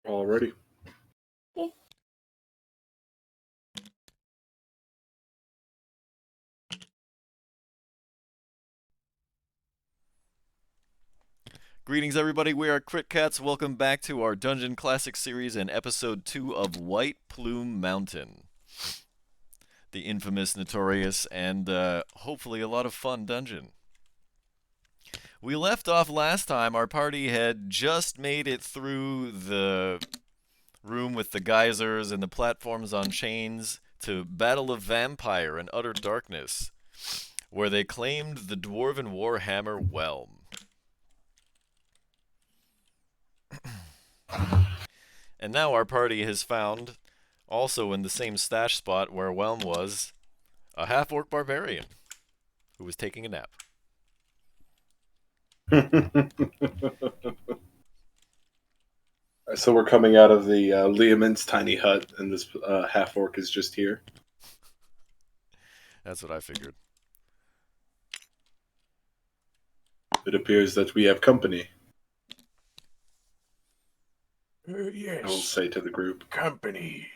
Already. Okay. Greetings, everybody. We are Crit Cats. Welcome back to our Dungeon Classic series and episode 2 of White Plume Mountain. The infamous, notorious, and hopefully a lot of fun dungeon. We left off last time. Our party had just made it through the room with the geysers and the platforms on chains to battle a vampire in utter darkness, where they claimed the dwarven warhammer Whelm. And now our party has found, also in the same stash spot where Whelm was, a half-orc barbarian who was taking a nap. So we're coming out of the Liamin's tiny hut, and this half-orc is just here. That's what I figured. It appears that we have company, Yes. I will say to the group. Company.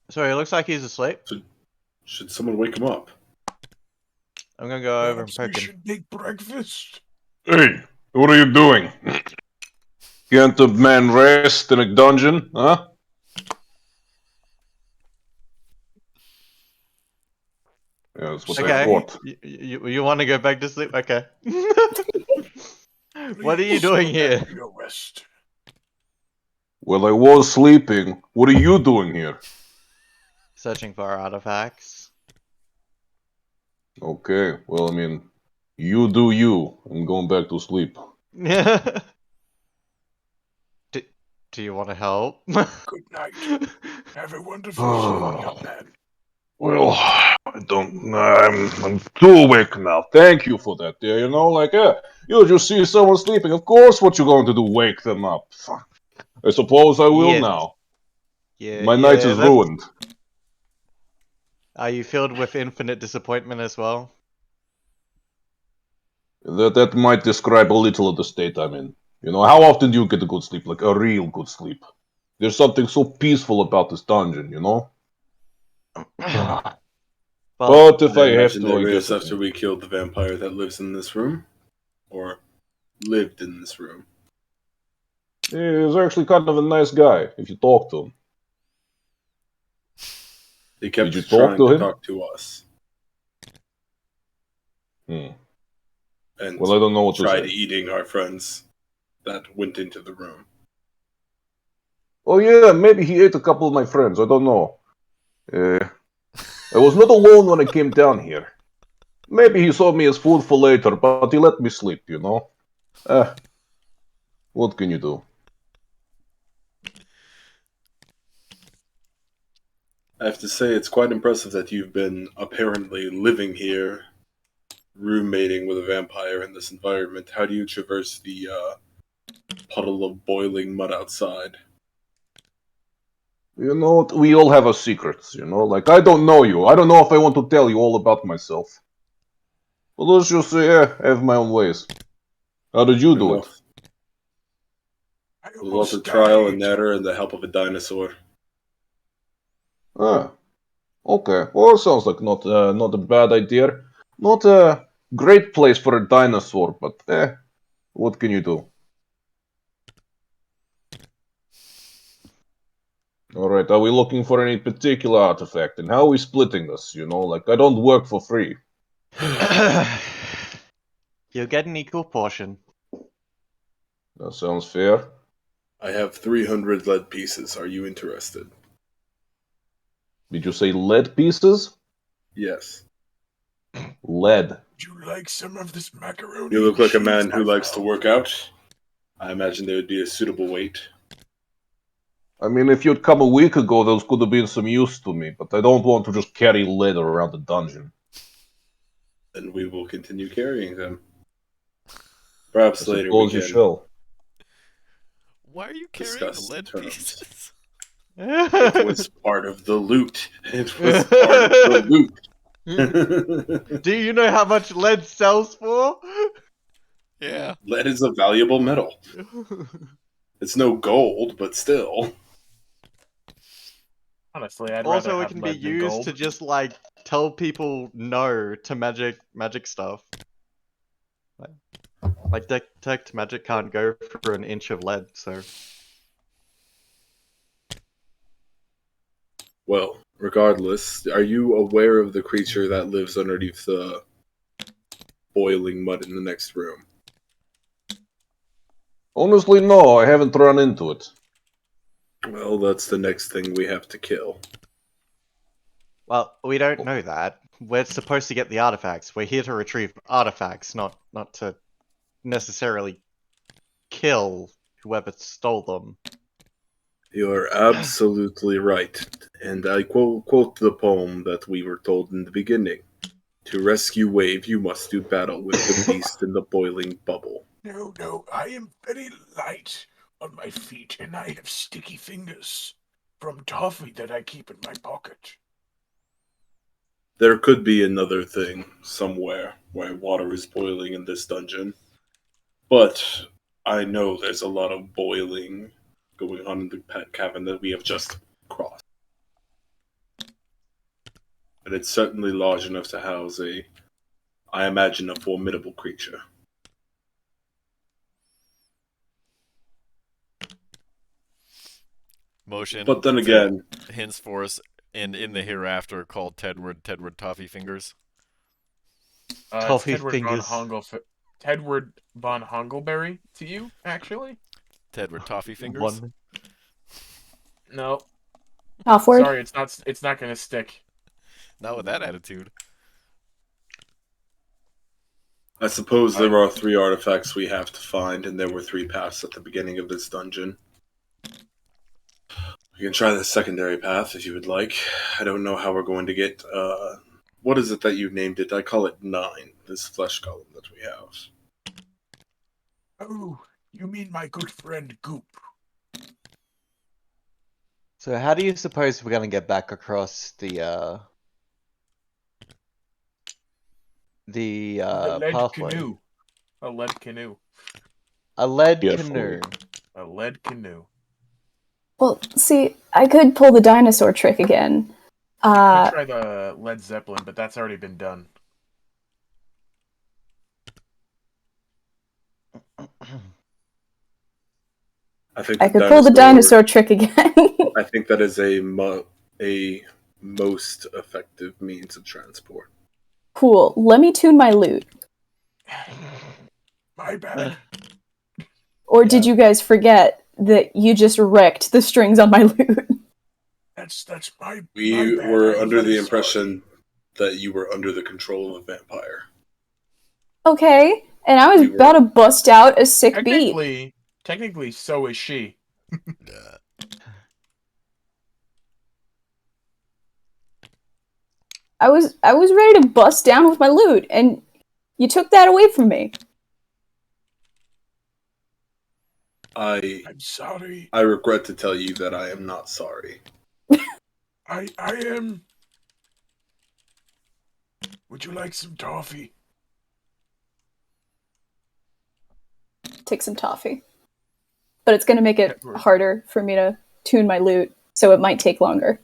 Sorry, it looks like he's asleep. Should someone wake him up? I'm gonna go over and Perhaps we poke him. should make breakfast. Hey, what are you doing? Can't a man rest in a dungeon, huh? Yeah, that's what I Okay, thought. you want to go back to sleep? Okay. What are you doing here? Your rest. Well, I was sleeping. What are you doing here? Searching for artifacts. Okay, well, I mean, you do you. I'm going back to sleep. do, do you want to help? Good night. Have a wonderful sleep, young man. Well, I don't. I'm too awake now. Thank you for that, dear. You know, like, you just see someone sleeping. Of course, what you going to do? Wake them up. I suppose I will Yeah. now. Yeah, My night is ruined. Are you filled with infinite disappointment as well? That might describe a little of the state I'm in. You know, how often do you get a good sleep? Like a real good sleep. There's something so peaceful about this dungeon, you know? Well, But if I I have imagine to, that I is guess I after can. we killed the vampire that lives in this room. Or lived in this room. He's actually kind of a nice guy, if you talk to him. He kept Did you talk trying to to him? talk to us. Hmm. And Well, I don't know what to tried say. eating our friends that went into the room. Oh yeah, maybe he ate a couple of my friends, I don't know. I was not alone when I came down here. Maybe he saw me as food for later, but he let me sleep, you know? What can you do? I have to say, it's quite impressive that you've been apparently living here, roommating with a vampire in this environment. How do you traverse the puddle of boiling mud outside? You know, we all have our secrets, you know? Like, I don't know you. I don't know if I want to tell you all about myself. But let's just say, I have my own ways. How did you do it? Enough. I With lots almost of trial died. and error and the help of a dinosaur. Ah, okay. Well, sounds like not a bad idea. Not a great place for a dinosaur, but what can you do? Alright, are we looking for any particular artifact? And how are we splitting this, you know? Like, I don't work for free. You'll get an equal portion. That sounds fair. I have 300 lead pieces. Are you interested? Did you say lead pieces? Yes. Lead. Would you like some of this macaroni? You look like a and man cheese who I likes to found? work out. I imagine they would be a suitable weight. I mean, if you'd come a week ago, those could have been some use to me, but I don't want to just carry lead around the dungeon. Then we will continue carrying them. Perhaps I later we suppose you can shall. Why are you carrying discuss lead terms. pieces? It was part of the loot. It was part of the loot. Do you know how much lead sells for? Yeah. Lead is a valuable metal. It's no gold, but still. Honestly, I'd rather Also, it have can be lead than used gold. to just like tell people no to magic stuff. Like detect magic can't go for an inch of lead, so Well, regardless, are you aware of the creature that lives underneath the boiling mud in the next room? Honestly, no, I haven't run into it. Well, that's the next thing we have to kill. well, we don't know that. We're supposed to get the artifacts. We're here to retrieve artifacts, not to necessarily kill whoever stole them. You're absolutely right. And I quote the poem that we were told in the beginning. To rescue Wave, you must do battle with the beast in the boiling bubble. No, no, I am very light on my feet, and I have sticky fingers from toffee that I keep in my pocket. There could be another thing somewhere where water is boiling in this dungeon. But I know there's a lot of boiling going on in the pet cabin that we have just crossed. And it's certainly large enough to house I imagine, a formidable creature. Motion. But then to again, henceforth and in the hereafter called Tedward Toffee Fingers. It's Toffee Tedward fingers. Tedward von Hongleberry to you, actually? Tedward Toffee Fingers. One. No, Offward. sorry, it's not gonna stick. Not with that attitude. I suppose there are 3 artifacts we have to find, and there were 3 paths at the beginning of this dungeon. We can try the secondary path if you would like. I don't know how we're going to get, what is it that you named it? I call it 9, this flesh column that we have. Oh, you mean my good friend Goop? So how do you suppose we're gonna get back across the lead pathway? canoe. A lead canoe. A lead Carefully. canoe. A lead canoe. Well, see, I could pull the dinosaur trick again. You could try the Led Zeppelin, but that's already been done. I think I could pull the dinosaur trick again. I think that is a most effective means of transport. Cool. Let me tune my lute. My bad. Or did you guys forget that you just wrecked the strings on my lute? That's my. We my bad. were I'm under very the sorry. impression that you were under the control of a vampire. Okay, and I was We were- about to bust out a sick beat. Technically, so is she. I was ready to bust down with my lute, and you took that away from me. I'm sorry. I regret to tell you that I am not sorry. I am. Would you like some toffee? Take some toffee. But it's going to make it harder for me to tune my lute, so it might take longer.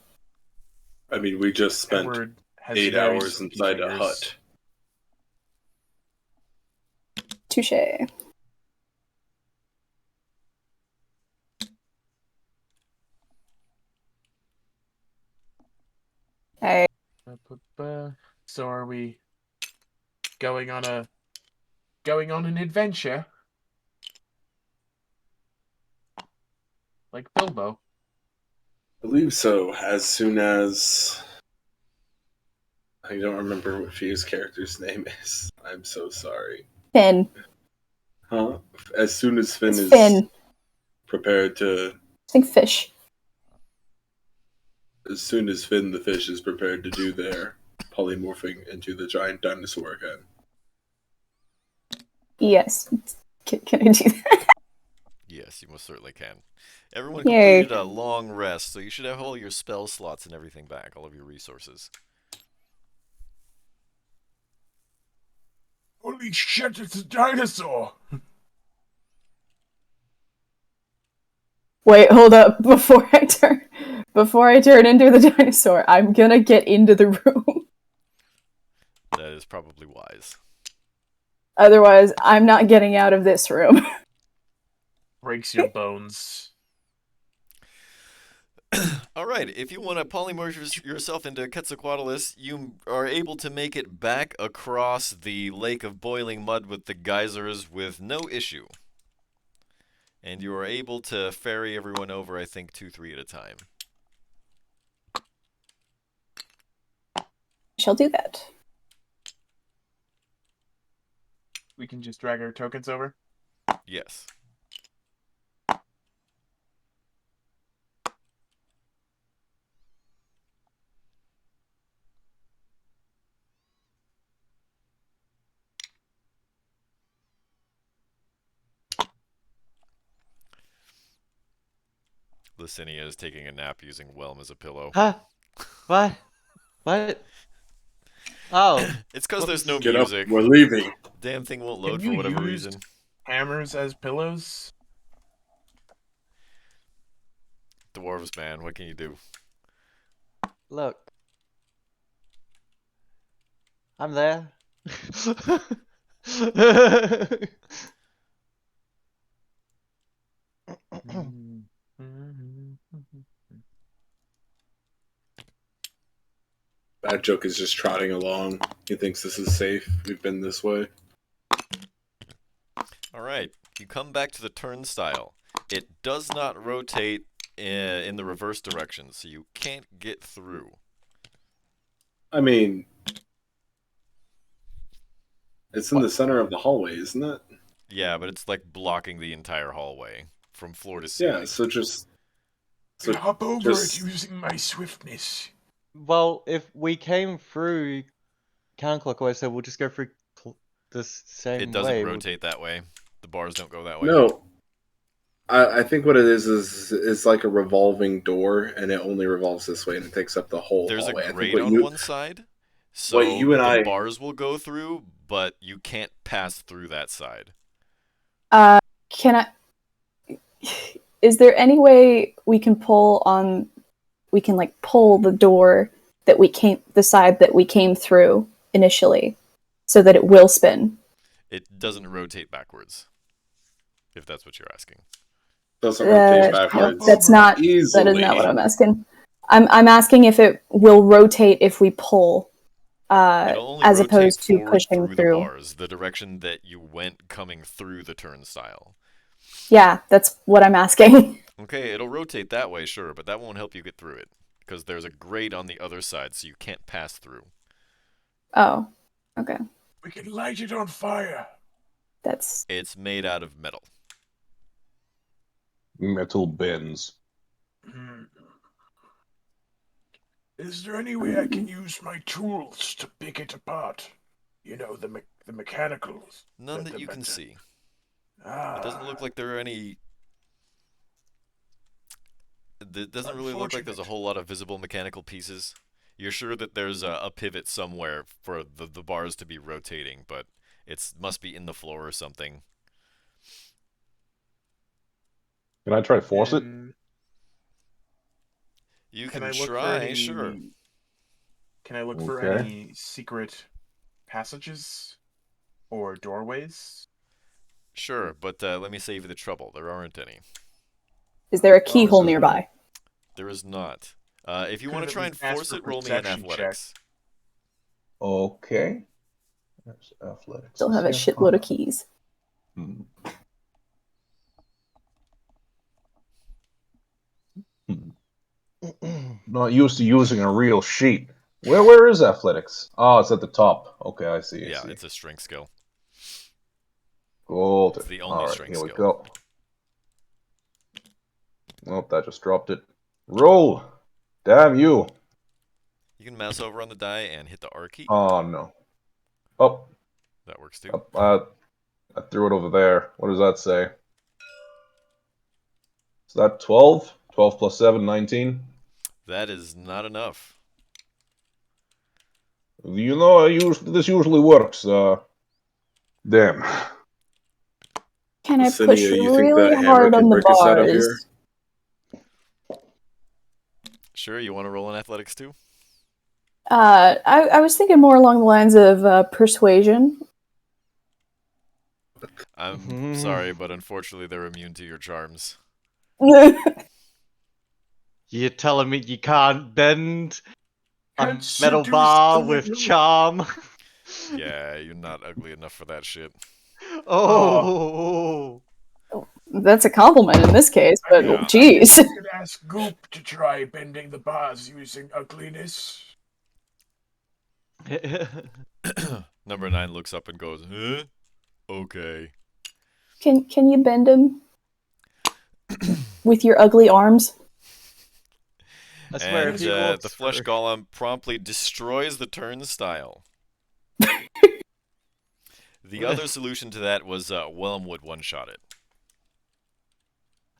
I mean, we just spent Edward has 8 very hours sticky inside a fingers. hut. Touché. Hey. So are we going on an adventure? Like Bilbo. I believe so. As soon as I don't remember what Fia's character's name is. I'm so sorry. Finn. Huh? As soon as Finn It's is Finn. prepared to, I think fish. as soon as Finn the fish is prepared to do their polymorphing into the giant dinosaur again. Yes. Can I do that? Yeah. Yes, you most certainly can. Everyone Yay. completed a long rest, so you should have all your spell slots and everything back, all of your resources. Holy shit, it's a dinosaur! Wait, hold up. Before I turn into the dinosaur, I'm gonna get into the room. That is probably wise. Otherwise, I'm not getting out of this room. Breaks your bones. Alright, if you want to polymorph yourself into Quetzalcoatlus, you are able to make it back across the lake of boiling mud with the geysers with no issue. And you are able to ferry everyone over, I think, 2-3 at a time. Shall do that. We can just drag our tokens over. Yes. Licinia is taking a nap using Whelm as a pillow. Huh? What? What? Oh. It's because there's no Get up, music. we're leaving. Damn thing won't Have load you for whatever used reason. hammers as pillows? Dwarves, man, what can you do? Look. I'm there. That joke is just trotting along. He thinks this is safe. We've been this way. Alright, you come back to the turnstile. It does not rotate in the reverse direction, so you can't get through. I mean, it's in the center of the hallway, isn't it? Yeah, but it's like blocking the entire hallway from floor to ceiling. Yeah, so just... I'll hop over just- it using my swiftness. Well, if we came through counterclockwise, so we'll just go through the same way. It doesn't rotate that way. The bars don't go that way. No. I think what it is it's like a revolving door, and it only revolves this way, and it takes up the whole There's hallway. a I think grate what on you, one side, so you and the I- bars will go through, but you can't pass through that side. Can I... Is there any way we can pull the door the side that we came through initially, so that it will spin? It doesn't rotate backwards, if that's what you're asking. doesn't rotate No, backwards. that's not. Easily. That is not what I'm asking. I'm asking if it will rotate if we pull, It'll only as rotate opposed to forward pushing through through. the bars, the direction that you went coming through the turnstile. Yeah, that's what I'm asking. Okay, it'll rotate that way, sure, but that won't help you get through it, because there's a grate on the other side, so you can't pass through. Oh, okay. We can light it on fire. That's It's made out of metal. Metal bends. Hmm. Is there any way I can use my tools to pick it apart? You know, the mechanicals. None The- that you the- can see. Ah, It doesn't look like there are any... It doesn't really look like there's a Unfortunate. whole lot of visible mechanical pieces. You're sure that there's a pivot somewhere for the bars to be rotating, but it must be in the floor or something. Can I try to force it? You Can can I look for try, any? sure. Can I look for Okay. any secret passages or doorways? Sure, but let me save you the trouble. There aren't any. Is there a keyhole is it? nearby? There is not. If you Could want at to try and least ask force for it, roll me an perception check. athletics. Okay. That's athletics. Still have a Let's see. shitload of keys. Hmm. Not used to using a real sheet. Where is athletics? Oh, it's at the top. Okay, I see. I Yeah, see. it's a strength skill. Golden. It's the only All right, strength here we skill. go. Oh, that just dropped it. Roll. Damn you. You can mouse over on the die and hit the R key. Oh no. Oh, That works too. I threw it over there. What does that say? that 12? 12 plus 7, 19. That is not enough. You know, this usually works. Damn. Can I push Cinia, you think really that hammer hard can on the break us out of here? bars? Sure, you want to roll in athletics too? I was thinking more along the lines of persuasion. I'm sorry, but unfortunately they're immune to your charms. You're telling me you can't bend a Can't metal seduce bar the with little- charm? Yeah, you're not ugly enough for that shit. Oh. That's a compliment in this case, but Yeah. jeez. I could ask Goop to try bending the bars using ugliness. Number 9 looks up and goes, huh? Okay. Can you bend him with your ugly arms? I swear, And if he walks the flesh through- golem promptly destroys the turnstile. The other solution to that was Whelmwood one-shot it.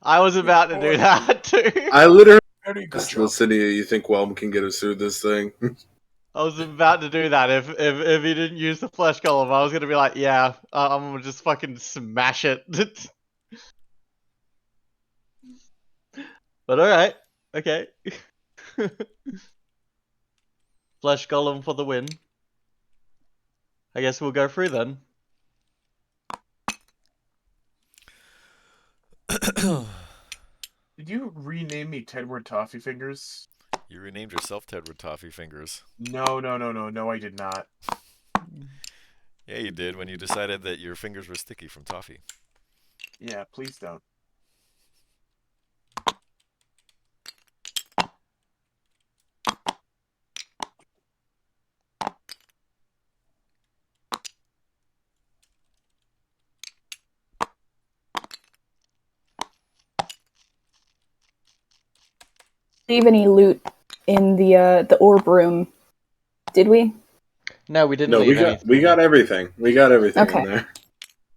I was about to do that too. I literally Very good asked job. Cinia, you think Whelm can get us through this thing? I was about to do that if he didn't use the flesh golem. I was gonna be like, yeah, I'm gonna just fucking smash it. But all right, okay. Flesh golem for the win. I guess we'll go through then. Did you rename me Tedward Toffee Fingers? You renamed yourself Tedward Toffee Fingers. No, I did not. Yeah, you did when you decided that your fingers were sticky from toffee. Yeah, please don't. Leave any loot in the orb room? Did we? No, we didn't No, leave anything. we got everything. We got everything Okay. in there.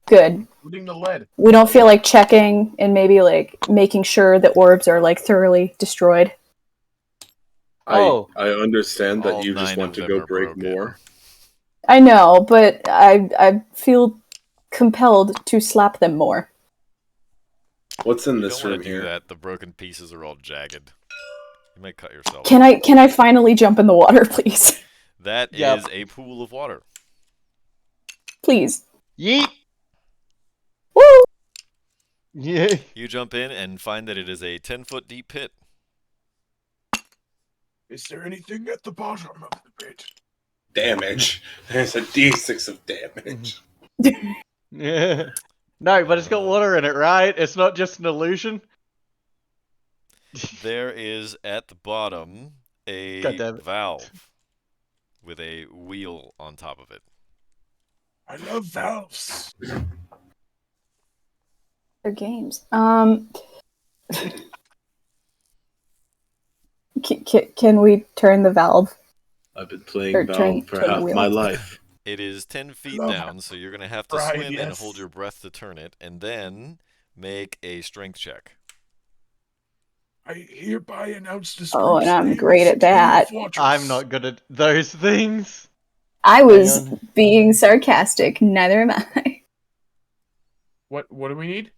Good. Including the lead. We don't feel like checking and maybe like making sure the orbs are like thoroughly destroyed. Oh. I understand that All you just 9 want of to them go are break broken. more. I know, but I feel compelled to slap them more. What's in You this don't want room to do here? that. The broken pieces are all jagged. You might cut yourself. Can I finally jump in the water, please? That Yep. is a pool of water. Please. Yeet. Woo! Yeah. You jump in and find that it is a 10-foot deep pit. Is there anything at the bottom of the pit? Damage. There's a d6 of damage. Yeah. No, but it's got water in it, right? It's not just an illusion. There is at the bottom God a damn it. valve with a wheel on top of it. I love valves. They're games. Can we turn the valve? I've been playing Or Valve for turn the half wheel. my life. It is 10 feet Love down, so you're going to have to Right, swim and yes. hold your breath to turn it, and then make a strength check. I hereby announce the Oh, and I'm name great at of Steel that. Fortress. I'm not good at those things. I was on. being sarcastic. Neither am I. What do we need?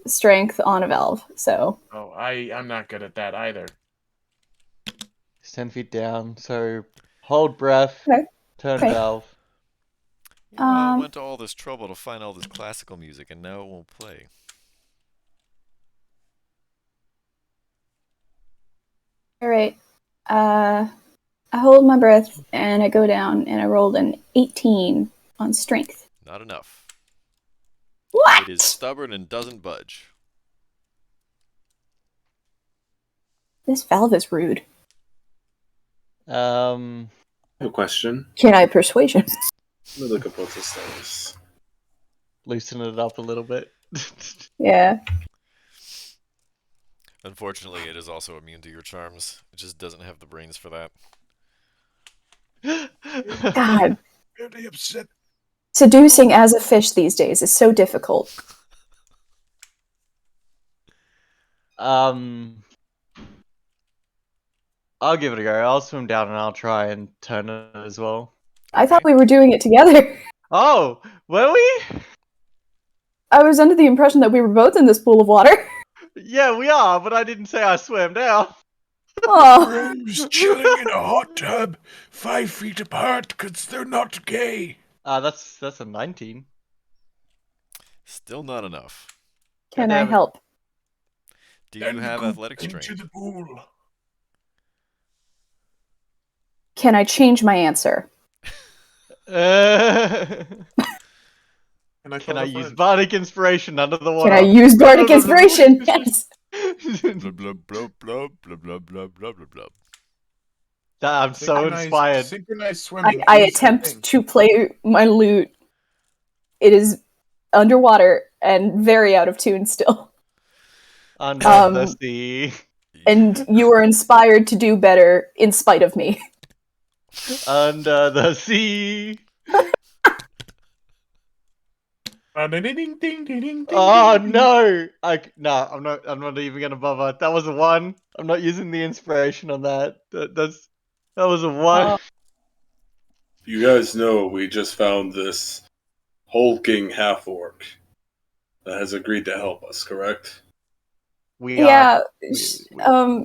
Strength on a valve. So Oh, I'm not good at that either. It's 10 feet down, so hold breath, Okay. turn Okay. valve. You know, I Um, went to all this trouble to find all this classical music, and now it won't play. all right. I hold my breath and I go down and I rolled an 18 on strength. Not enough. What? It is stubborn and doesn't budge. This valve is rude. I have a question. Can I persuasion? Let me look up what this does. Loosen it up a little bit. Yeah. Unfortunately, it is also immune to your charms. It just doesn't have the brains for that. God, Very upset. seducing as a fish these days is so difficult. I'll give it a go. I'll swim down and I'll try and turn it as well. I thought Okay. we were doing it together. Oh, were we? I was under the impression that we were both in this pool of water. Yeah, we are, but I didn't say I swam down. Oh, Bros chilling in a hot tub 5 feet apart because they're not gay. That's a 19. Still not enough. can God I damn it. help? Do you Then have go athletic into strength? the pool. Can I change my answer? Can Can I use bardic inspiration under the water? Can I use bardic inspiration? Yes. Blah blah blah blah blah blah blah blah blah blah. I'm so inspired. Synchronized swimming. I is the attempt thing. to play my lute. It is underwater and very out of tune still. Under Um, the sea. And you are inspired to do better in spite of me. Under the sea. Ding, ding, ding, ding, ding, ding, Oh ding. no! I'm not even gonna bother. That was a 1. I'm not using the inspiration on that. That was a 1. You guys know we just found this hulking half-orc that has agreed to help us, correct? We Yeah. are.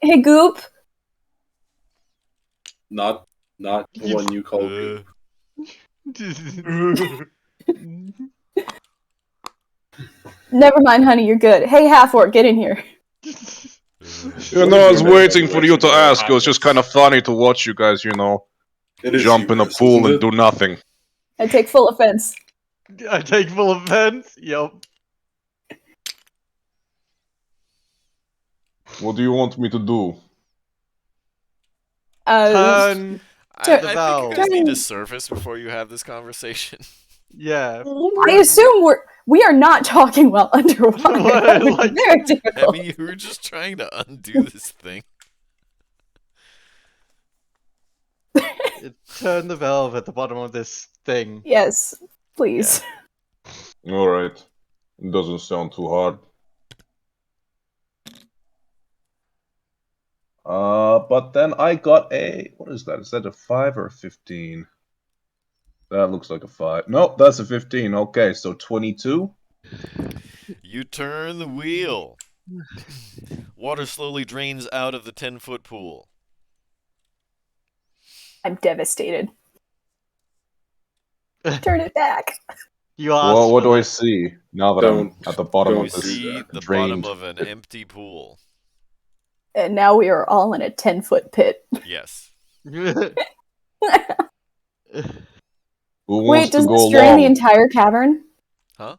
Hey, Goop. Not the one you call Goop. Never mind, honey. You're good. Hey, half-orc, get in here. You know, I was waiting for you to ask. It was just kind of funny to watch you guys, you know, It is jump in a humorous, pool isn't and it? do nothing. I take full offense. I take full offense. Yup. What do you want me to do? Turn. I Turn- think you valve. guys need to surface before you have this conversation. Yeah. I assume we are not talking while underwater. That would be Like- very I difficult. mean, you were just trying to undo this thing. Turn the valve at the bottom of this thing. Yes, please. Alright. It doesn't sound too hard. But then I got a... What is that? Is that a 5 or a 15? That looks like a 5. Nope, that's a 15. Okay, so 22? You turn the wheel. Water slowly drains out of the 10-foot pool. I'm devastated. Turn it back. You asked Well, what for do I this. see now that I'm at the bottom You of this see the drained... bottom of an empty pool. And now we are all in a 10-foot pit. Yes. Who wants Wait, to does go this drain the along? entire cavern? Huh?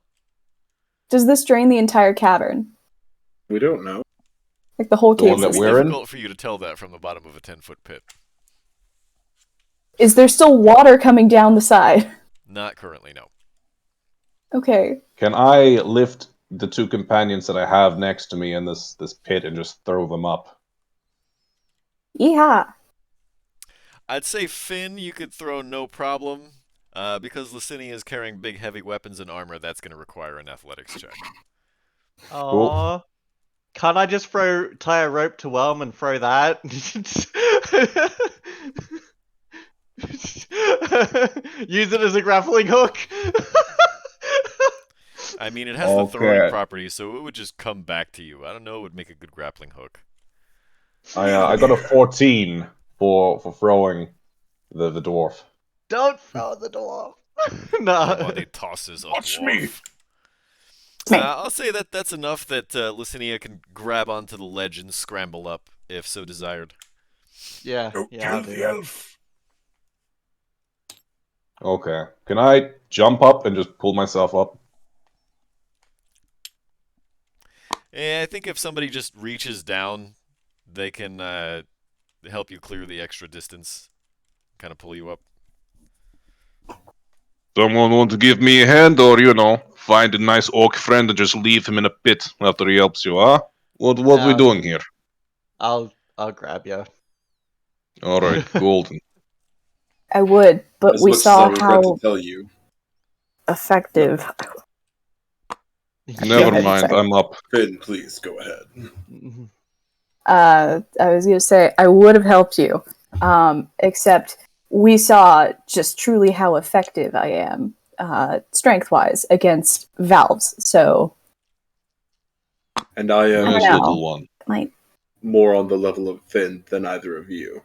Does this drain the entire cavern? We don't know. Like the whole The cave one that It's system? we're in? difficult for you to tell that from the bottom of a 10-foot pit. Is there still water coming down the side? Not currently, no. Okay. Can I lift the 2 companions that I have next to me in this pit and just throw them up? Yeah. I'd say Finn you could throw no problem. Because Licinia is carrying big heavy weapons and armor, that's going to require an athletics check. Aww. Can't I just tie a rope to Whelm and throw that? Use it as a grappling hook? I mean, it has the throwing Okay. property, so it would just come back to you. I don't know, it would make a good grappling hook. I got a 14 for throwing the dwarf. Don't throw the dwarf. Nobody No. tosses a Watch dwarf. me. I'll say that's enough that Licinia can grab onto the ledge and scramble up, if so desired. Yeah, Don't yeah, I'll kill do the that. elf. Okay. Can I jump up and just pull myself up? Yeah, I think if somebody just reaches down, they can help you clear the extra distance, kind of pull you up. Someone want to give me a hand, or, you know, find a nice orc friend and just leave him in a pit after he helps you, huh? What we doing here? I'll grab you. Alright, golden. I would, but As we much as I saw regret how to tell you. effective Never ahead, mind, sorry. I'm up. Finn, please go ahead. I was going to say, I would have helped you, except we saw just truly how effective I am, strength-wise, against valves. So, And I am don't Yes, know. little one. Like, more on the level of Finn than either of you,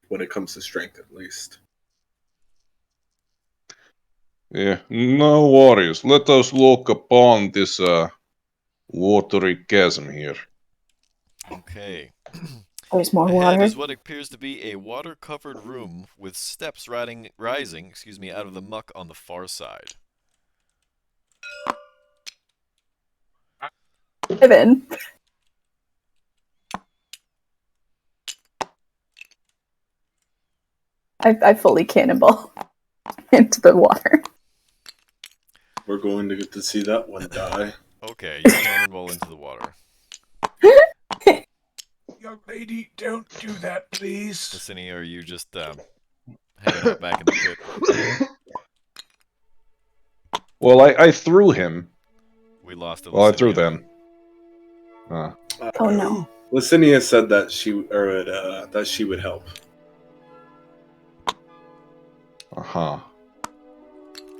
when it comes to strength at least. Yeah, no worries. Let us look upon this watery chasm here. Okay. there's more Ahead water. is what appears to be a water-covered room with steps rising, out of the muck on the far side. Evan. I fully cannonball into the water. We're going to get to see that one die. Okay, you cannonball into the water. Young lady, don't do that, please. Lissini, are you just hanging out back in the pit? Well, I threw him. We lost a Well, I threw Licinia. them. Oh no. Licinia said that she would help. Uh-huh.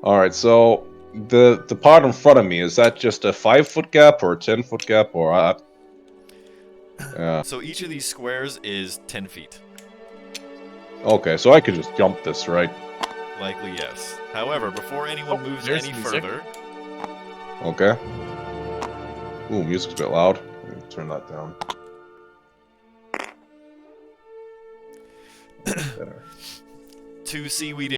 Alright, so the part in front of me, is that just a 5-foot gap or a 10-foot gap or yeah. So each of these squares is 10 feet. Okay, so I could just jump this, right? Likely, yes. However, before anyone moves there's any music. further, Okay. Ooh, music's a bit loud. Let me turn that down. Better. 2 seaweed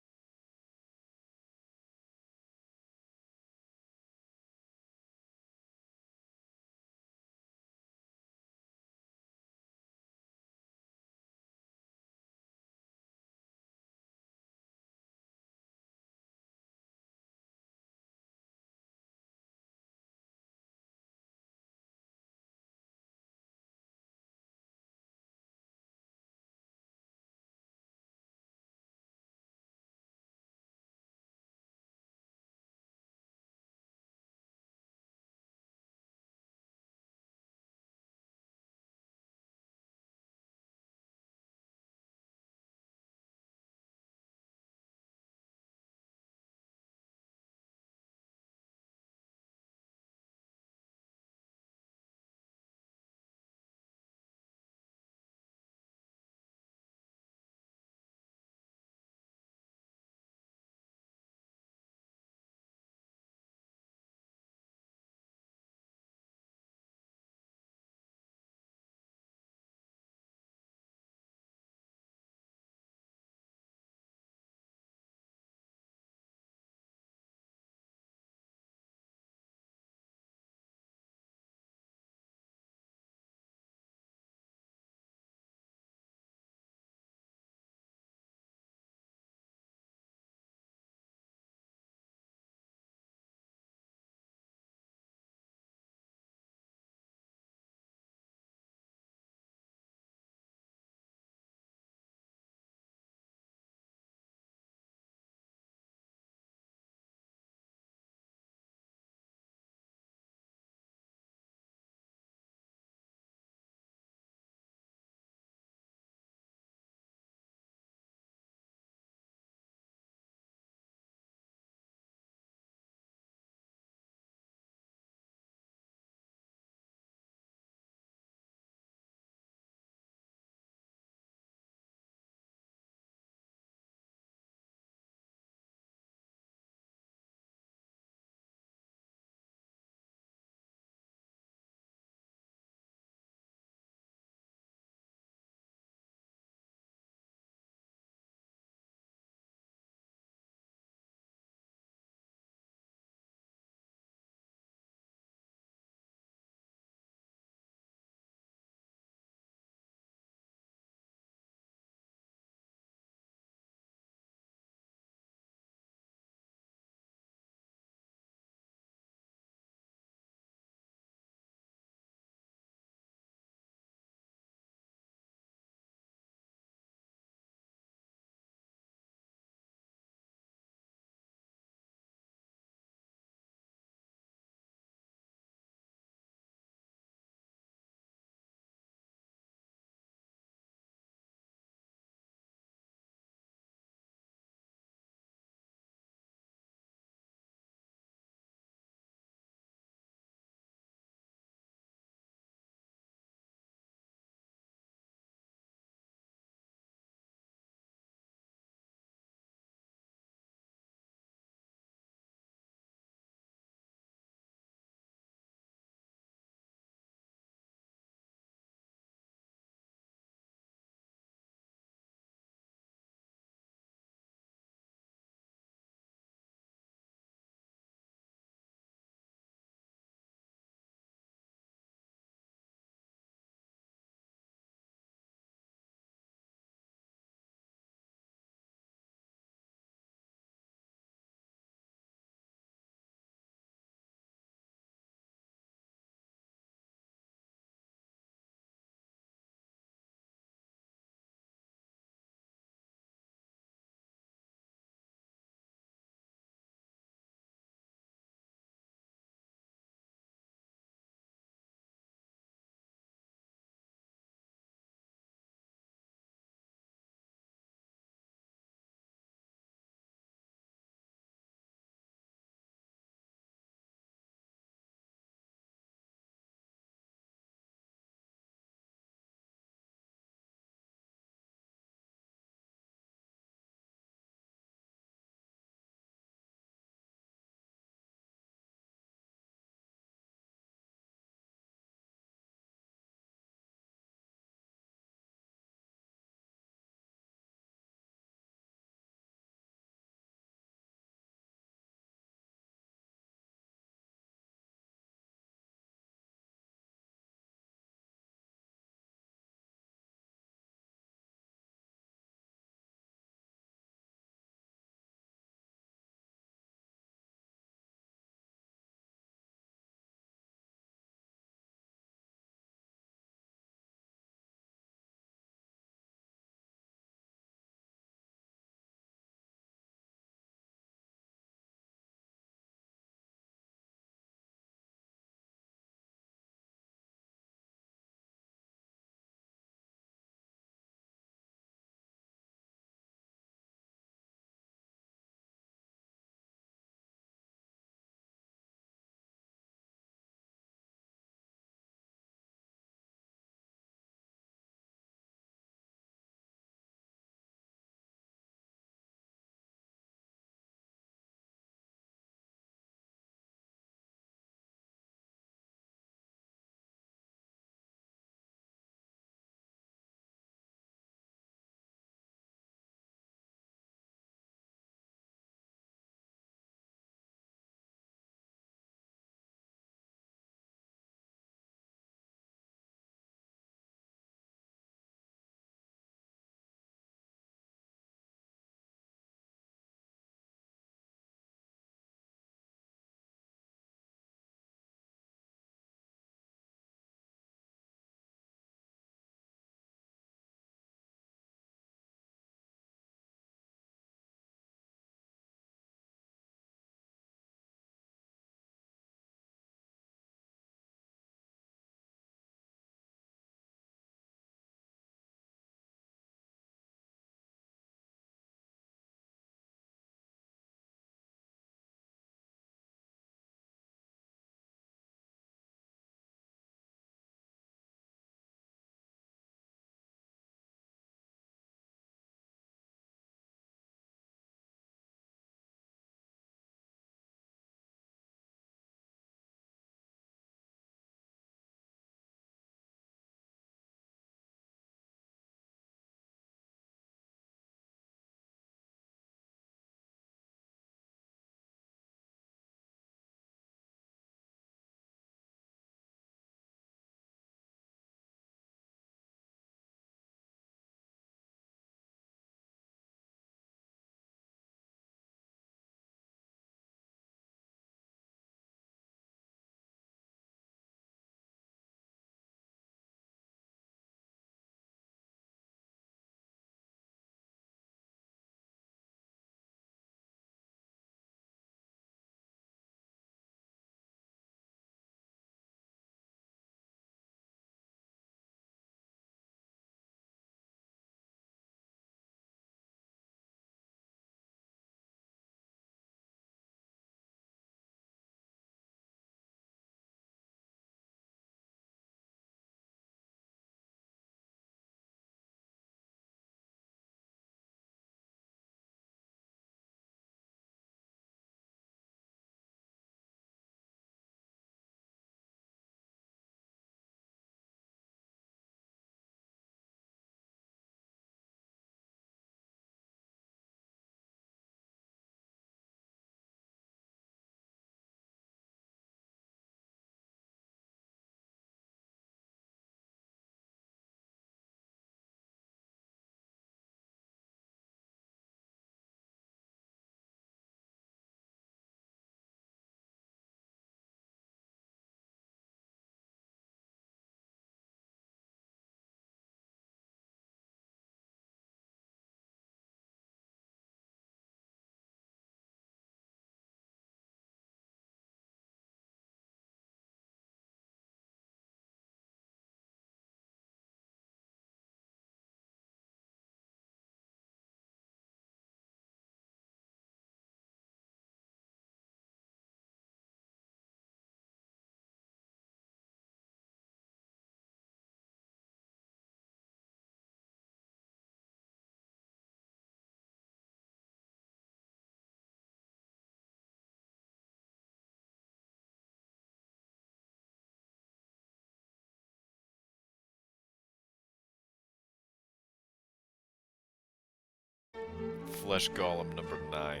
flesh golem number 9.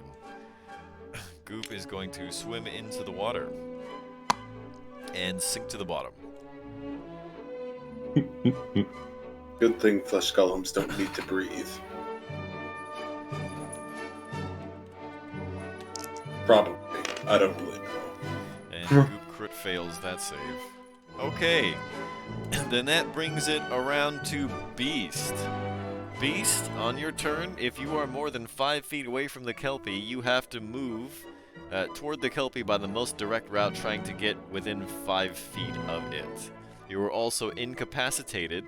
Goop is going to swim into the water and sink to the bottom. Good thing flesh golems don't need to breathe. Probably. I don't really know. And Goop crit fails that save. Okay. Then that brings it around to Beast. Beast, on your turn, if you are more than 5 feet away from the Kelpie, you have to move toward the Kelpie by the most direct route, trying to get within 5 feet of it. You are also incapacitated,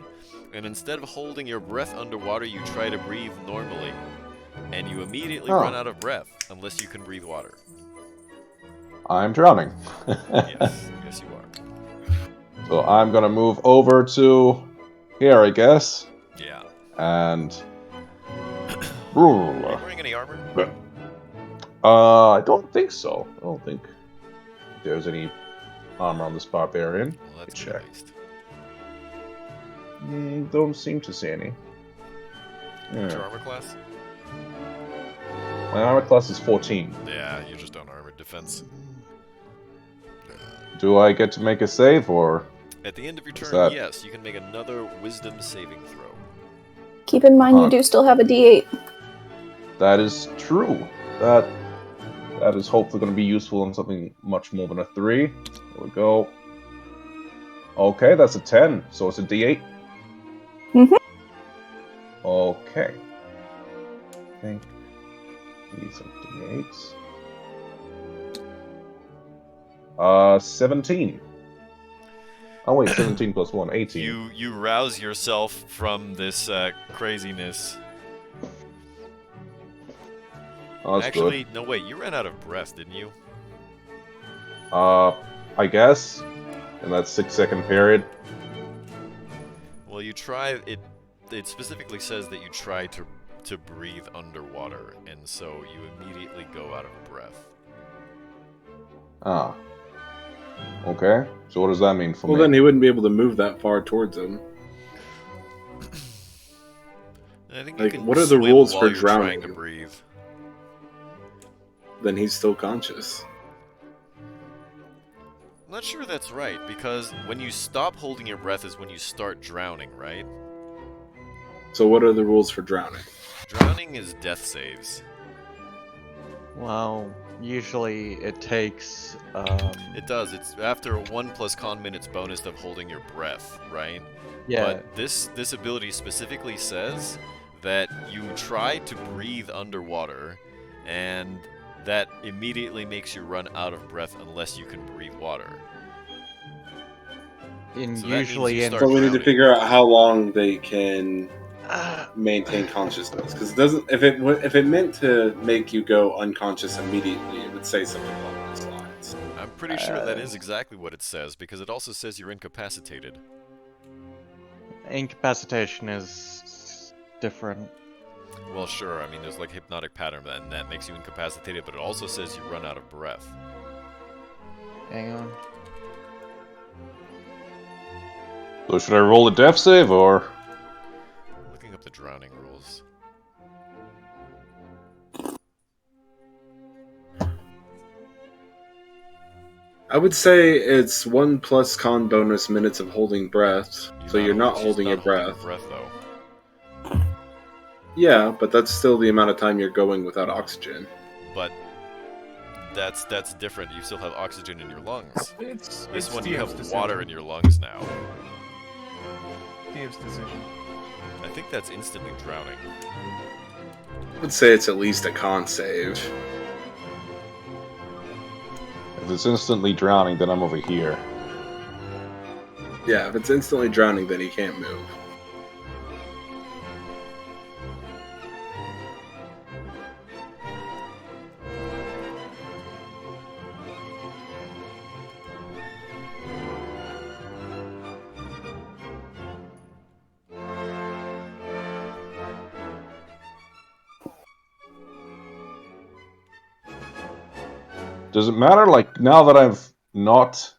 and instead of holding your breath underwater, you try to breathe normally. And you immediately run out of breath, unless you can breathe water. I'm drowning. Yes, yes you are. So I'm gonna move over to here, I guess. Yeah. And Are you wearing any armor? I don't think so. I don't think there's any armor on this barbarian. Well, that's Check. good at least. Don't seem to see any. What's your armor class? My armor class is 14. Yeah, you're just on armored defense. Do I get to make a save, or At the end of your Is turn, that- yes, you can make another wisdom saving throw. Keep in mind you do still have a D8. that is true? That is hopefully going to be useful on something much more than a 3. There we go. Okay, that's a 10, so it's a D8. Mhm. Okay. I think these are D8s. 17. Oh wait, 17 plus 1, 18. You rouse yourself from this craziness. Oh, that's Actually, no wait, you ran out of breath, didn't you? good. I guess. In that 6-second period. Well, you try it. It specifically says that you try to breathe underwater, and so you immediately go out of breath. Ah. Okay. So what does that mean for Well, me? then he wouldn't be able to move that far towards him. I think you Like, can what are the swim rules while for you're drowning? trying to breathe. Then he's still conscious. I'm not sure that's right, because when you stop holding your breath is when you start drowning, right? So what are the rules for drowning? Drowning is death saves. Well, usually it takes. It does. It's after 1 plus con minutes bonus of holding your breath, right? Yeah. But this ability specifically says that you try to breathe underwater, and that immediately makes you run out of breath unless you can breathe water. And So that means usually you in start But we need to drowning. figure out how long they can maintain consciousness. Because it doesn't. If it meant to make you go unconscious immediately, it would say something along those lines. I'm pretty sure that is exactly what it says, because it also says you're incapacitated. incapacitation is different. Well, sure. I mean, there's like hypnotic pattern, and that makes you incapacitated, but it also says you run out of breath. Hang on. So should I roll a death save, or? Looking up the drowning rules. I would say it's 1 plus con bonus minutes of holding breath, so you're not she's holding your holding her breath. breath, though. Yeah, but that's still the amount of time you're going without oxygen. But that's different. You still have oxygen in your lungs. It's This one, DM's you have decision. water in your lungs now. DM's decision. I think that's instantly drowning. I would say it's at least a con save. If it's instantly drowning, then I'm over here. Yeah, if it's instantly drowning, then he can't move. Does it matter, like, now that I've not...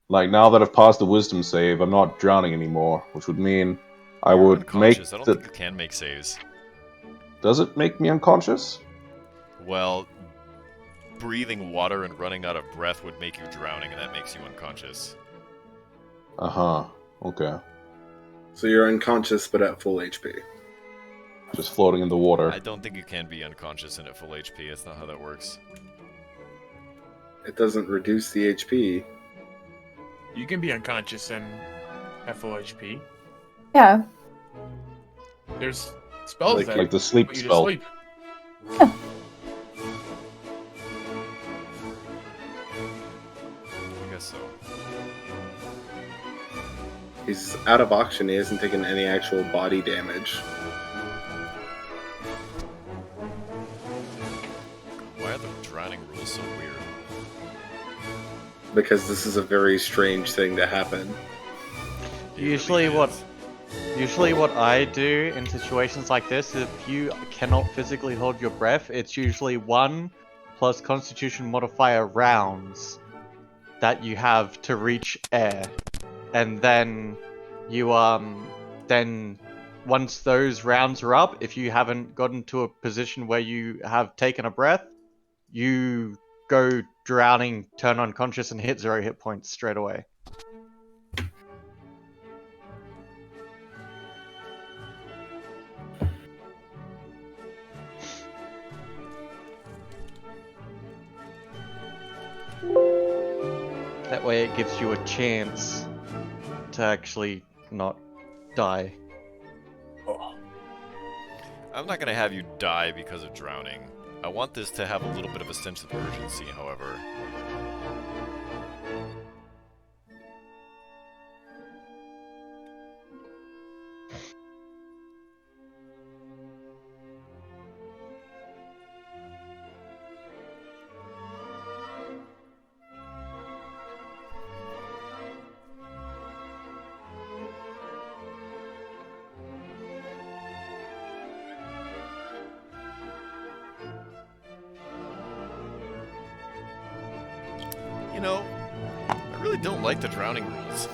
Like, now that I've passed the wisdom save, I'm not drowning anymore, which would mean I You're would make unconscious. I don't the... think you can make saves. Does it make me unconscious? Well, breathing water and running out of breath would make you drowning, and that makes you unconscious. Uh-huh. Okay. So you're unconscious but at full HP. Just floating in the water. I don't think you can be unconscious and at full HP. That's not how that works. It doesn't reduce the HP. You can be unconscious and have full HP. Yeah. There's spells that Like the sleep put you to spell. sleep. I guess so. He's out of oxygen. He hasn't taken any actual body damage. Why are the drowning rules so weird? Because this is a very strange thing to happen. It Usually really what is. Usually what I do in situations like this, if you cannot physically hold your breath, it's usually 1 plus constitution modifier rounds that you have to reach air. And then you then once those rounds are up, if you haven't gotten to a position where you have taken a breath, you go drowning, turn unconscious, and hit 0 hit points straight away. That way it gives you a chance to actually not die. I'm not gonna have you die because of drowning. I want this to have a little bit of a sense of urgency, however. You know, I really don't like the drowning rules.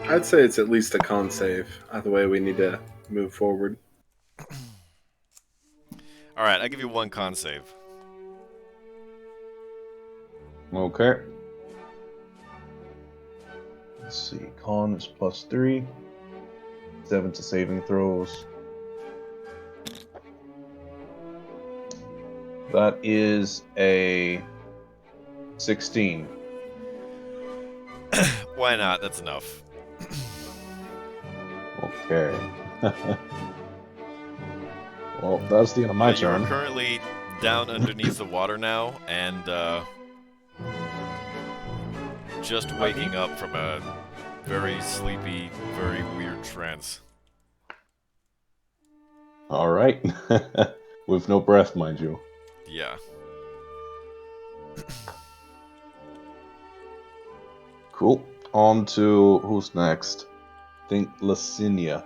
I'd say it's at least a con save. Either way, we need to move forward. Alright, I'll give you 1 con save. Okay. Let's see. Con is +3. 7 to saving throws. That is a 16. Why not? That's enough. Okay. Well, that's the end of my You are turn. currently down underneath the water now, and just waking up from a very sleepy, very weird trance. Alright. With no breath, mind you. Yeah. Cool. On to who's next? I think Lasinia.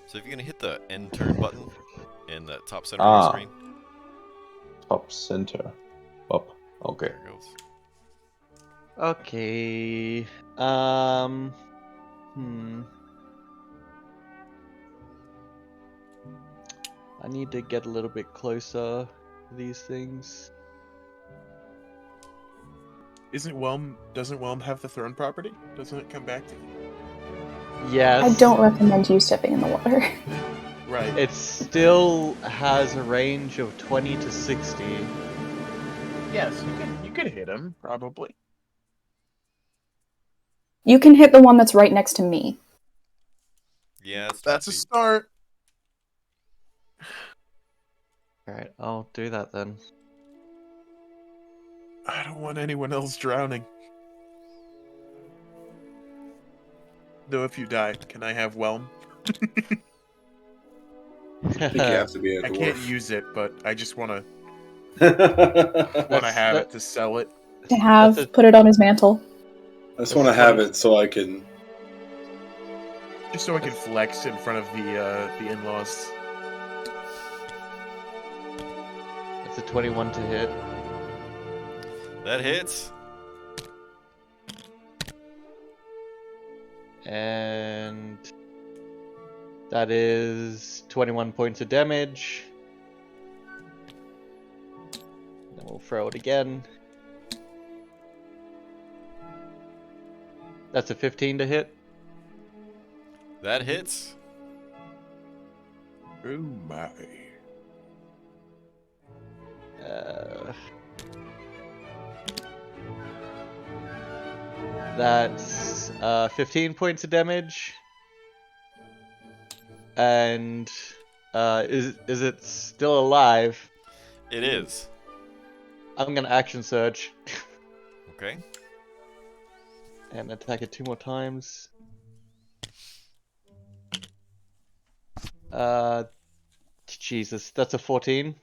So if you're gonna hit the end turn button in the top center of the screen. Top center. Up. Okay. There it goes. Okay. I need to get a little bit closer to these things. Doesn't Whelm have the throne property? Doesn't it come back to you? Yes. I don't recommend you stepping in the water. Right. It still has a range of 20 to 60. Yes, you could hit him, probably. You can hit the one that's right next to me. Yeah, That's a start. Alright, I'll do that then. I don't want anyone else drowning. Though if you die, can I have Whelm? I think you have to be a I dwarf. can't use it, but I just want to have it to sell it. To have, That's a- put it on his mantle. I just want to have it so I can. Just so I can flex in front of the in-laws. It's a 21 to hit. That hits. And That is 21 points of damage. Then we'll throw it again. That's a 15 to hit. That hits. Oh my. That's 15 points of damage. And is it still alive? It is. I'm gonna action surge Okay. and attack it 2 more times. Jesus, that's a 14.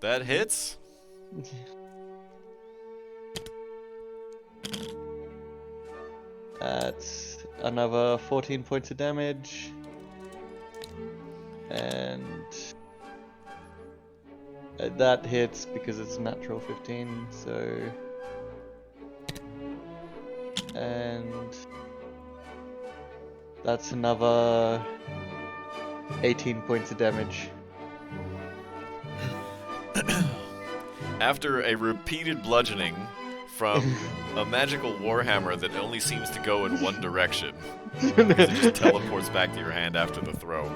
That hits. That's another 14 points of damage. And that hits because it's a natural 15, so... And that's another 18 points of damage. After a repeated bludgeoning from a magical warhammer that only seems to go in one direction, because it just teleports back to your hand after the throw.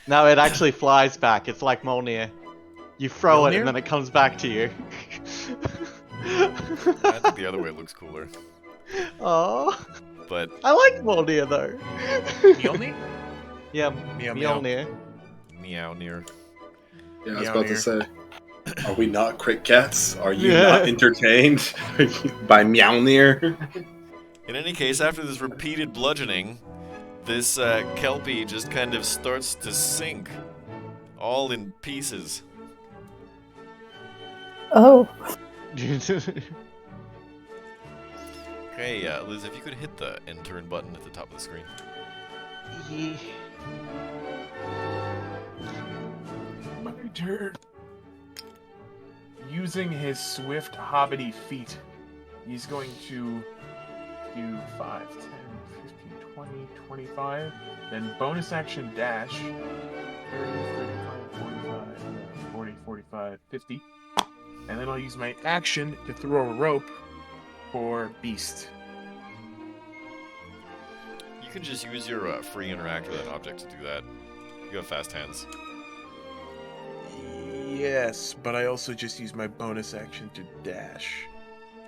No, it actually flies back. It's like Mjolnir. You throw it Mjolnir? and then it comes back to you. I think the other way looks cooler. Oh, But I like Mjolnir though. Mjolnir? Yeah, Meow, meow. Mjolnir. meow near. Yeah, I was Meow about to here. say, are we not crit cats? Are you not entertained by Mjolnir? In any case, after this repeated bludgeoning, this Kelpie just kind of starts to sink, all in pieces. Oh, Okay, Liz, if you could hit the end turn button at the top of the screen. My turn. Using his swift hobbity feet, he's going to do 5, 10, 15, 20, 25, then bonus action dash, 30, 35, 45, 40, 45, 50, and then I'll use my action to throw a rope for Beast. You can just use your free interact with an object to do that. You have fast hands. Yes, but I also just use my bonus action to dash.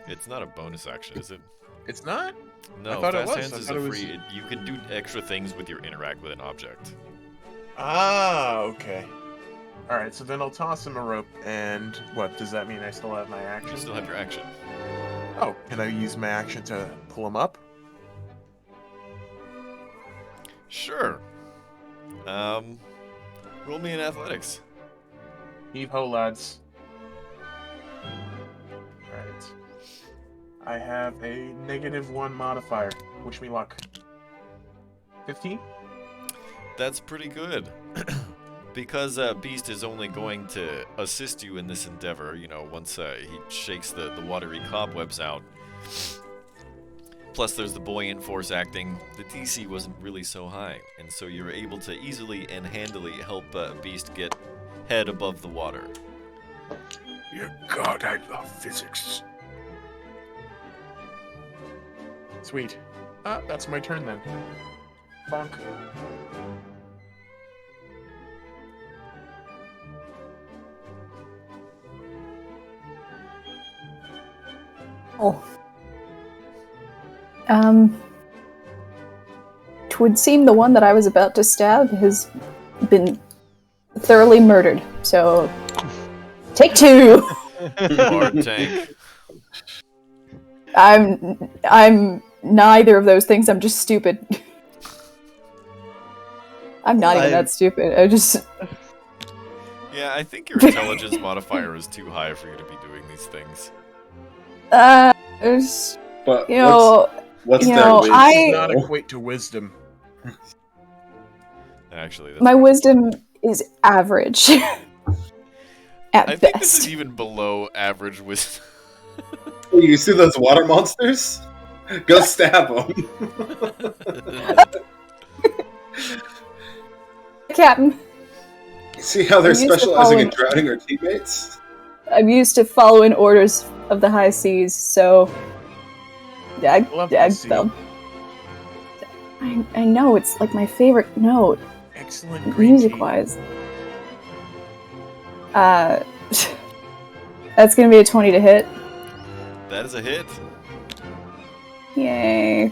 It's not a bonus action, is it? It's not? No, I thought it fast was. hands I is thought a it was- free. You can do extra things with your interact with an object. Ah, okay. Alright, so then I'll toss him a rope, and what, does that mean I still have my action? You still have your action. Oh, can I use my action to pull him up? Sure. Roll me in athletics. Heave ho, lads. Alright. I have a -1 modifier. Wish me luck. 15? That's pretty good. Because Beast is only going to assist you in this endeavor, you know, once he shakes the watery cobwebs out. Plus, there's the buoyant force acting. The DC wasn't really so high, and so you're able to easily and handily help Beast get head above the water. Dear God, I love physics. Sweet. Ah, that's my turn then. Bonk. oh. It would seem the one that I was about to stab has been thoroughly murdered. So, take 2. Bar tank. I'm neither of those things. I'm just stupid. I'm not even that stupid. I just Yeah, I think your intelligence modifier is too high for you to be doing these things. there's, But you know, what's you their know, wisdom? I- Does not equate to wisdom. Actually, that's my wisdom is average at I think this best. is even below average wisdom. You see those water monsters? Go stab them. Captain, See how they're I'm used to specializing in following- drowning our teammates? I'm used to following orders of the high seas, so I know it's like my favorite note, Excellent green tea. music-wise. That's gonna be a 20 to hit. That is a hit. Yay.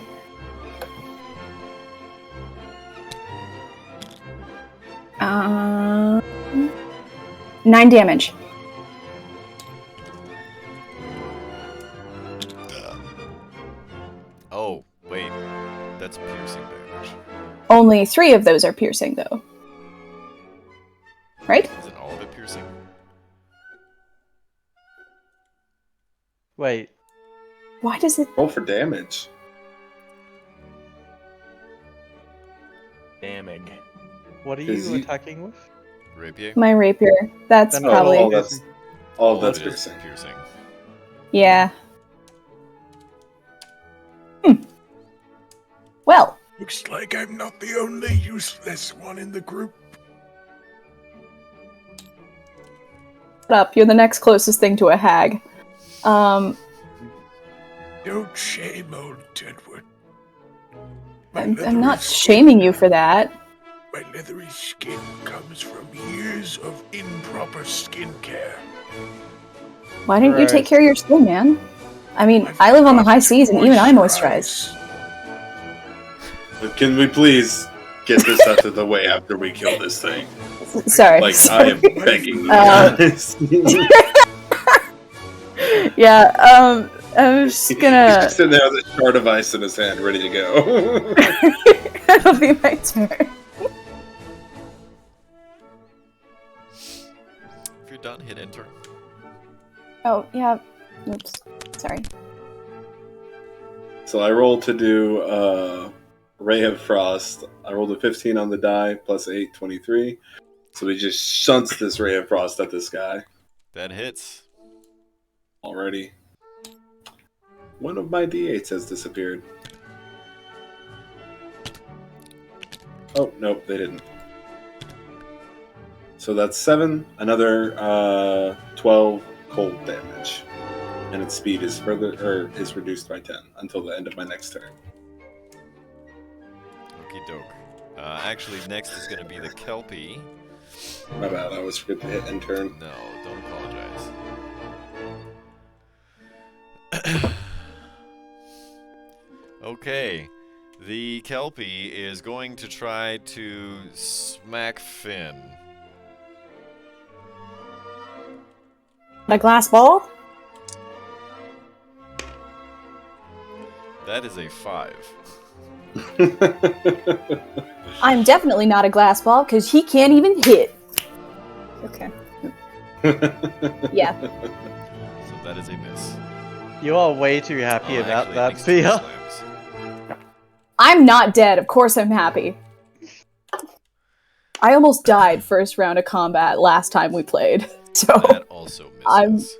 Uh, 9 damage. Oh, wait. That's piercing damage. Only 3 of those are piercing, though. Right? Isn't all of it piercing? Wait, Why does it... Roll for damage. Damning. what are Is you he- attacking with? Rapier? My rapier. That's Then probably... all that's all of that's It is piercing. piercing. Yeah. Well, Looks like I'm not the only useless one in the group. shut up. You're the next closest thing to a hag. Don't shame old Tedward. I'm not shaming you for that. My leathery skin comes from years of improper skincare. Why didn't you take Right. care of your skin, man? I mean, I live on the high seas and even I moisturize. But can we please get this out of the way after we kill this thing? Sorry. Like, I sorry. am begging you Uh, guys. Yeah, I'm just He's gonna... just sitting there with a shard of ice in his hand, ready to go. It'll be my turn. If you're done, hit enter. Oh, yeah. Oops. Sorry. So I rolled to do Ray of Frost. I rolled a 15 on the die, plus 8, 23. So we just shunts this Ray of Frost at this guy That hits. already. One of my d8s has disappeared. Oh, nope, they didn't. So that's 7, another 12 cold damage. And its speed is is reduced by 10 until the end of my next turn. Okie doke. Actually, next is going to be the Kelpie. My bad, I always forget to hit end turn. No, don't apologize. Okay. The Kelpie is going to try to smack Finn. A glass ball? That is a 5. I'm definitely not a glass ball because he can't even hit. Okay. Yeah. So that is a miss. You are way too happy Oh, about actually, that, makes 2 Fia. slams. I'm not dead. Of course I'm happy. I almost died first round of combat last time we played. So That also misses.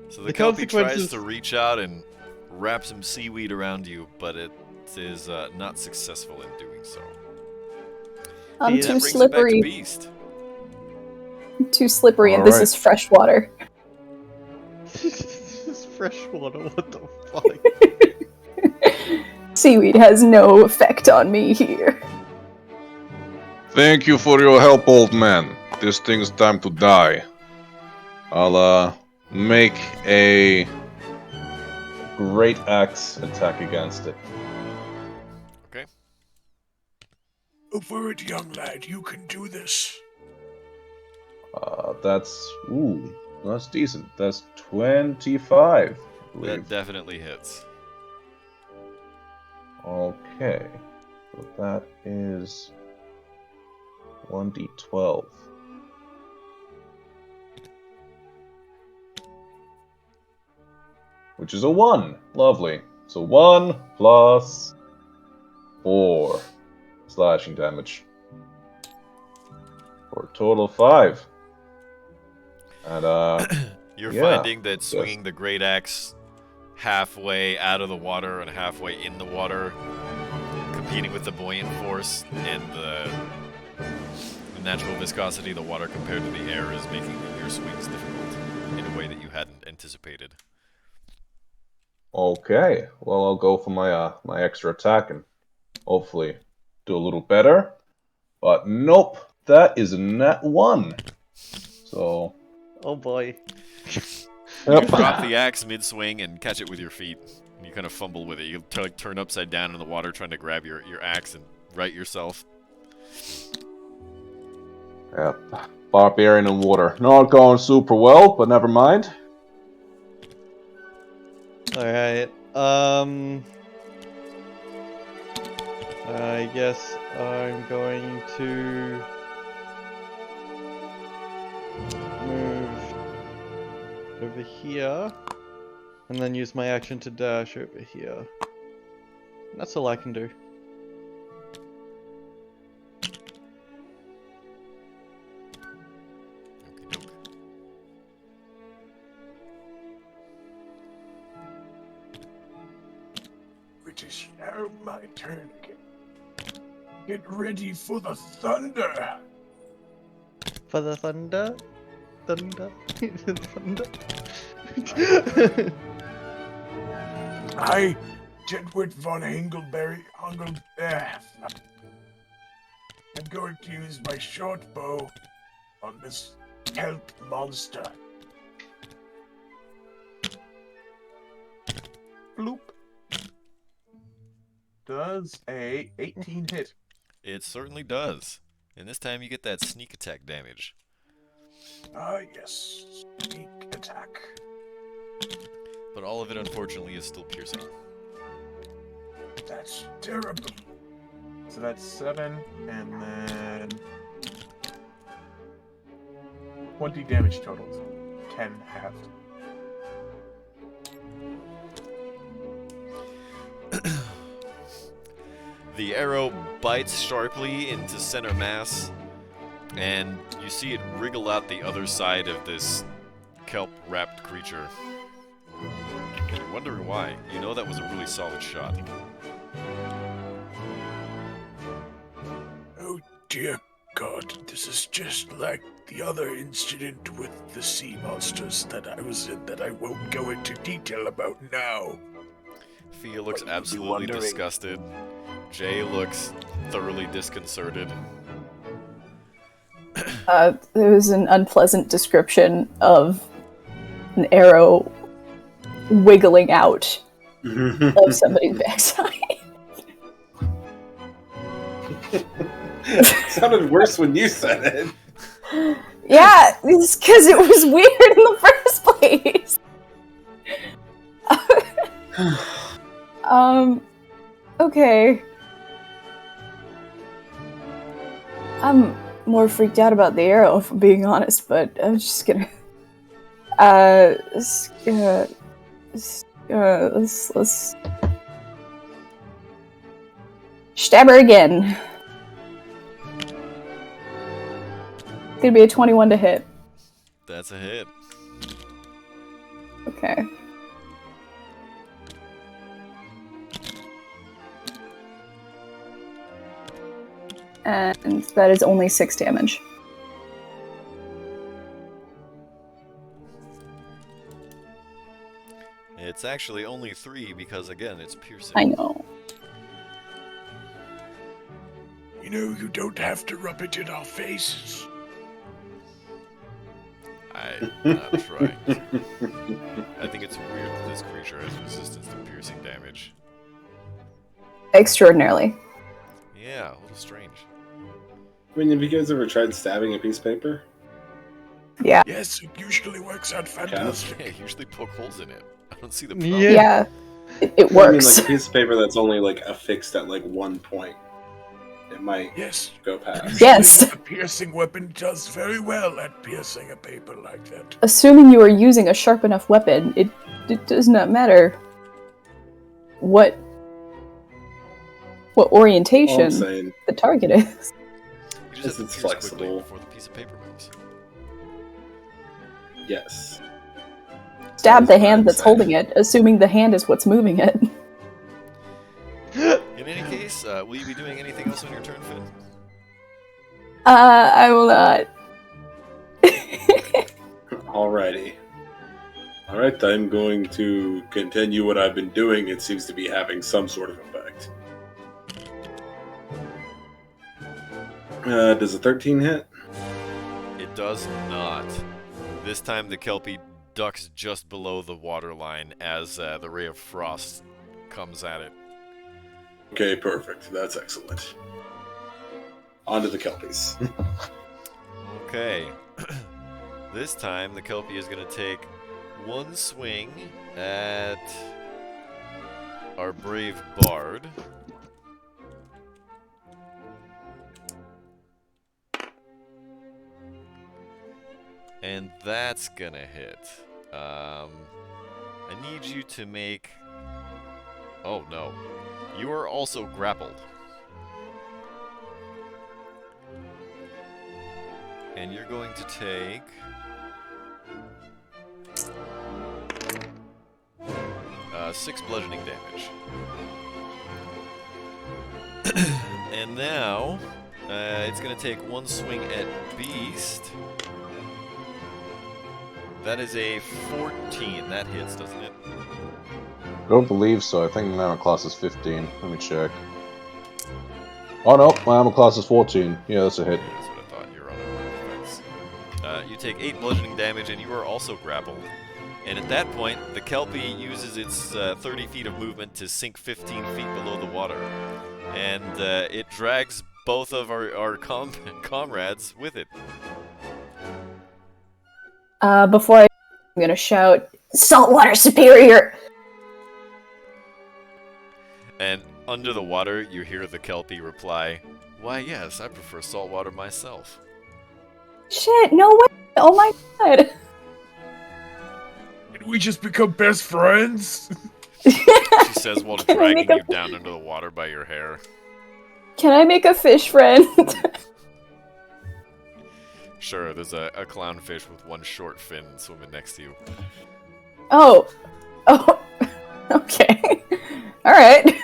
So the The Kelpie tries consequences- to reach out and wrap some seaweed around you, but it is not successful in doing so. I'm That That too brings it back to slippery. Beast. Too slippery, and this Alright. is fresh water. This is fresh water, what the fuck? Seaweed has no effect on me here. Thank you for your help, old man. This thing's time to die. I'll make a great axe attack against it. Okay. Go for it, young lad. You can do this. That's decent. That's 25. I That believe. definitely hits. Okay. So that is 1d12. Which is a 1. Lovely. So 1 plus 4 slashing damage. For a total of 5. And You're Yeah, finding that swinging the great axe halfway out of the water and halfway in the water competing with the buoyant force and the natural viscosity of the water compared to the air is making your swings difficult in a way that you hadn't anticipated. Okay, well I'll go for my my extra attack and hopefully do a little better. But nope, that is a nat 1. So Oh boy. You drop the axe mid-swing and catch it with your feet. And you kind of fumble with it. You turn upside down in the water trying to grab your axe and right yourself. yeah, barbarian and water. Not going super well, but never mind. Alright, I guess I'm going to move over here, and then use my action to dash over here. That's all I can do. It is now my turn again. Get ready for the thunder. For the thunder? Thunder? Thunder? I, Jedward von I'm going to use my short bow on this kelp monster. Bloop. Does a 18 hit? It certainly does. And this time you get that sneak attack damage. Ah, yes. Sneak attack. But all of it, unfortunately, is still piercing. That's terrible. So that's 7, and then 20 damage total. 10 halved. The arrow bites sharply into center mass, and you see it wriggle out the other side of this kelp-wrapped creature. And you're wondering why. You know that was a really solid shot. Oh dear God, this is just like the other incident with the sea monsters that I was in that I won't go into detail about now. Fia looks But you'd be absolutely wondering- disgusted. Jay looks thoroughly disconcerted. There was an unpleasant description of an arrow wiggling out of somebody's backside. It sounded worse when you said it. Yeah, it's because it was weird in the first place. Okay. I'm more freaked out about the arrow, if I'm being honest, but I'm just gonna... let's stab her again. It's gonna be a 21 to hit. That's a hit. Okay. And that is only 6 damage. It's actually only 3 because, again, it's piercing. I know. You know, you don't have to rub it in our faces. I'm not trying to. I think it's weird that this creature has resistance to piercing damage. Extraordinarily. Yeah, a little strange. I mean, have you guys ever tried stabbing a piece of paper? Yeah. Yes, it usually works out fantastic. Yeah, usually poke holes in it. I don't see the problem. Yeah. Yeah. It Well, I mean, works. like a piece of paper that's only like affixed at like one point. It might Yes. go past. Yes. A piercing weapon does very well at piercing a paper like that. Assuming you are using a sharp enough weapon, it does not matter what All I'm orientation saying, the target is. You just have It's to pierce quickly flexible. before the piece of paper moves. yes. Stab That the is what hand I'm that's saying. holding it, assuming the hand is what's moving it. In any case, will you be doing anything else on your turn, Finn? I will not. Alrighty. Alright, I'm going to continue what I've been doing. It seems to be having some sort of effect. Does a 13 hit? It does not. This time the Kelpie ducks just below the waterline as the ray of frost comes at it. Okay, perfect. That's excellent. On to the Kelpies. Okay. This time the Kelpie is going to take one swing at our brave bard. And that's gonna hit. I need you to make... Oh no. You are also grappled. And you're going to take... 6 bludgeoning damage. And now, it's going to take one swing at Beast. That is a 14. That hits, doesn't it? I don't believe so. I think my armor class is 15. Let me check. Oh no, my armor class is 14. Yeah, that's a hit. Yeah, that's what I thought. You're on a defense. You take 8 bludgeoning damage, and you are also grappled. And at that point, the Kelpie uses its 30 feet of movement to sink 15 feet below the water. And it drags both of our comrades with it. Before I'm gonna shout, "Saltwater superior!" And under the water, you hear the Kelpie reply, "Why, yes, I prefer saltwater myself." Shit, no way! Oh my god! Did we just become best friends? She says while Can I dragging make a- you down under the water by your hair. Can I make a fish friend? Sure, there's a clownfish with one short fin swimming next to you. Oh. Okay. Alright.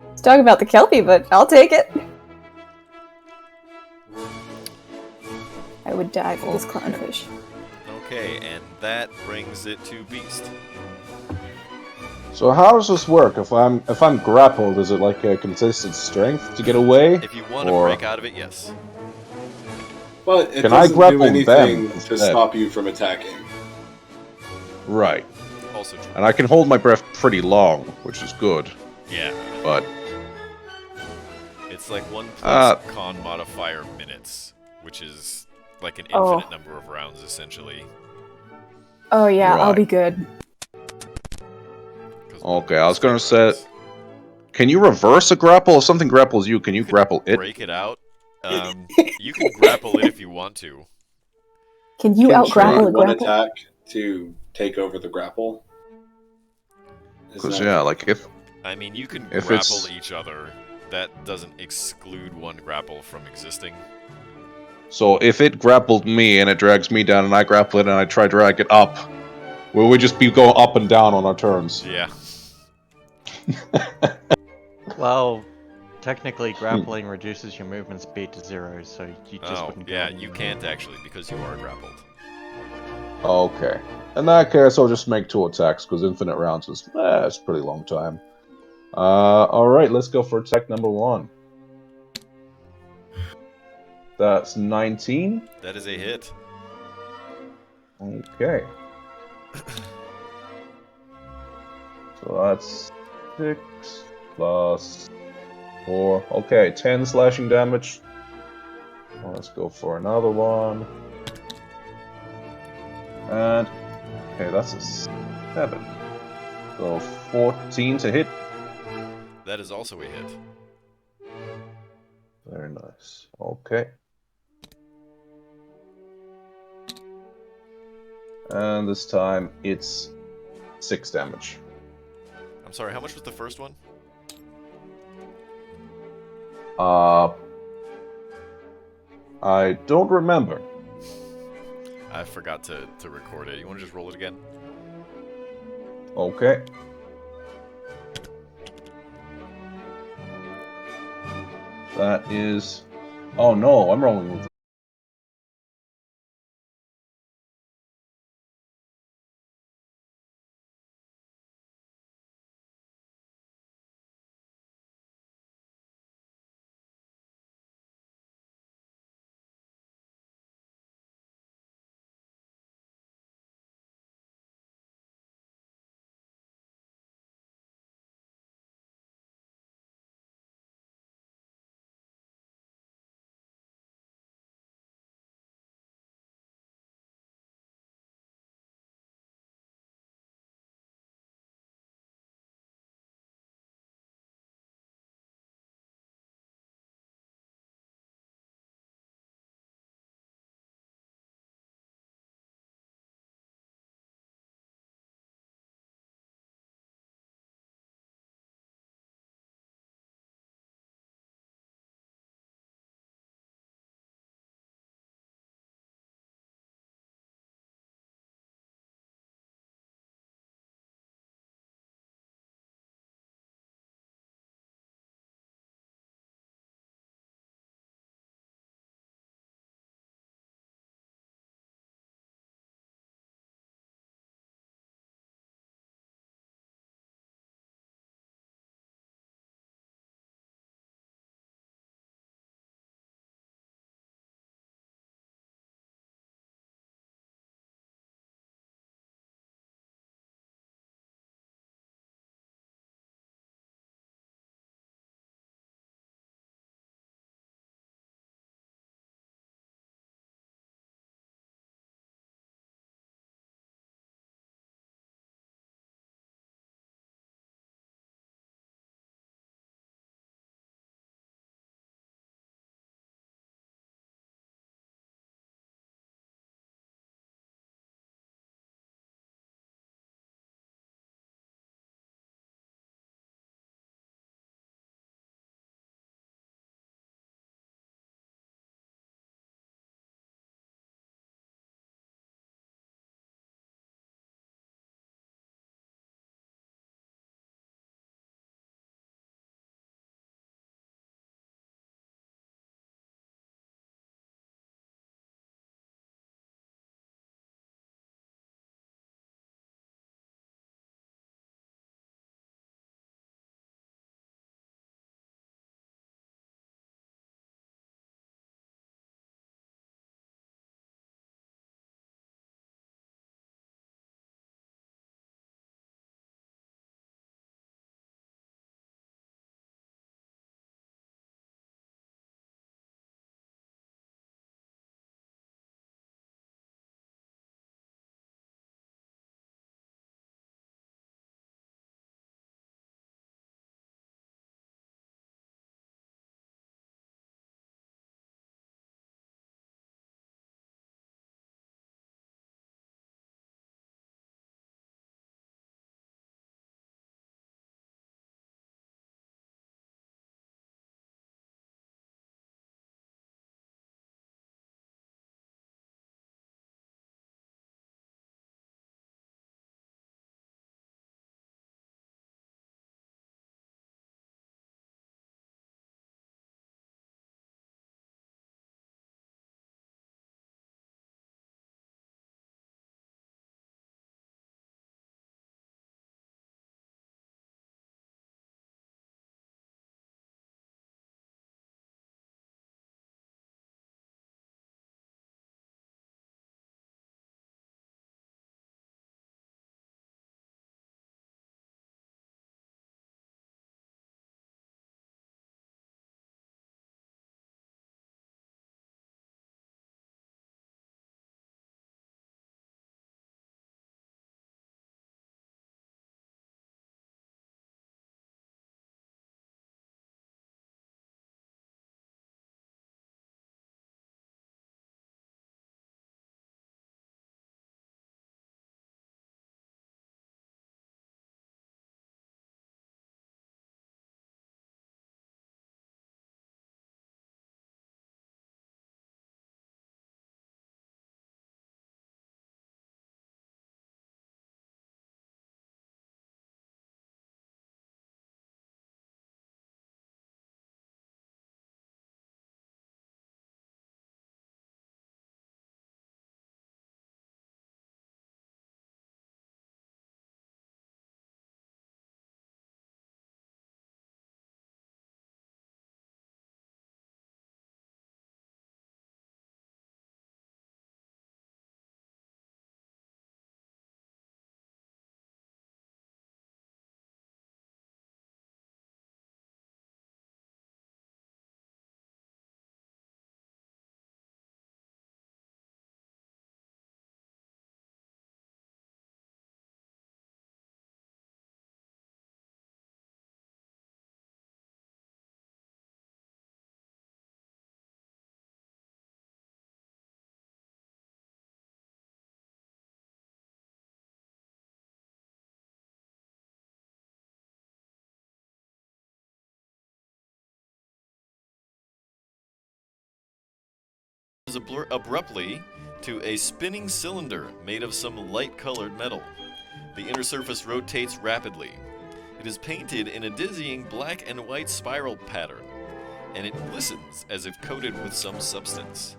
Let's talk about the Kelpie, but I'll take it. I would die for this clownfish. Okay, and that brings it to Beast. So how does this work? If I'm grappled, is it like a contested strength to get away? If you want to Or- break out of it, yes. But it Can I doesn't do grapple anything them to instead? stop you from attacking. Right. Also true. And I can hold my breath pretty long, which is good. Yeah, But it's like 1 plus con modifier minutes, which is like an Oh. infinite number of rounds, essentially. Oh yeah, I'll Right. be good. 'Cause Okay, I was gonna rounds. say- can you reverse a grapple? If something grapples you, can you could grapple it? Break it out. You can grapple it if you want to. Can you Can out-grapple trade a one grapple? attack to take over the grapple? Isn't Because that- yeah, like if I mean, you can If grapple it's- each other. That doesn't exclude one grapple from existing. so, if it grappled me and it drags me down, and I grapple it and I try to drag it up, will we just be going up and down on our turns? Yeah. Well, technically, grappling reduces your movement speed to 0, so you just Oh, wouldn't. yeah, go you anywhere. can't actually because you are grappled. Okay. In that case, I'll just make 2 attacks because infinite rounds is it's a pretty long time. All right, let's go for attack number 1. That's 19. That is a hit. Okay. So that's 6 plus 4. Okay, 10 slashing damage. Well, let's go for another one. And okay, that's a 7. So 14 to hit. That is also a hit. Very nice. Okay. And this time it's 6 damage. I'm sorry, how much was the first one? I don't remember. I forgot to record it. You want to just roll it again? Okay. That is... Oh no, I'm rolling with comes abruptly to a spinning cylinder made of some light-colored metal. The inner surface rotates rapidly. It is painted in a dizzying black and white spiral pattern, and it glistens as if coated with some substance.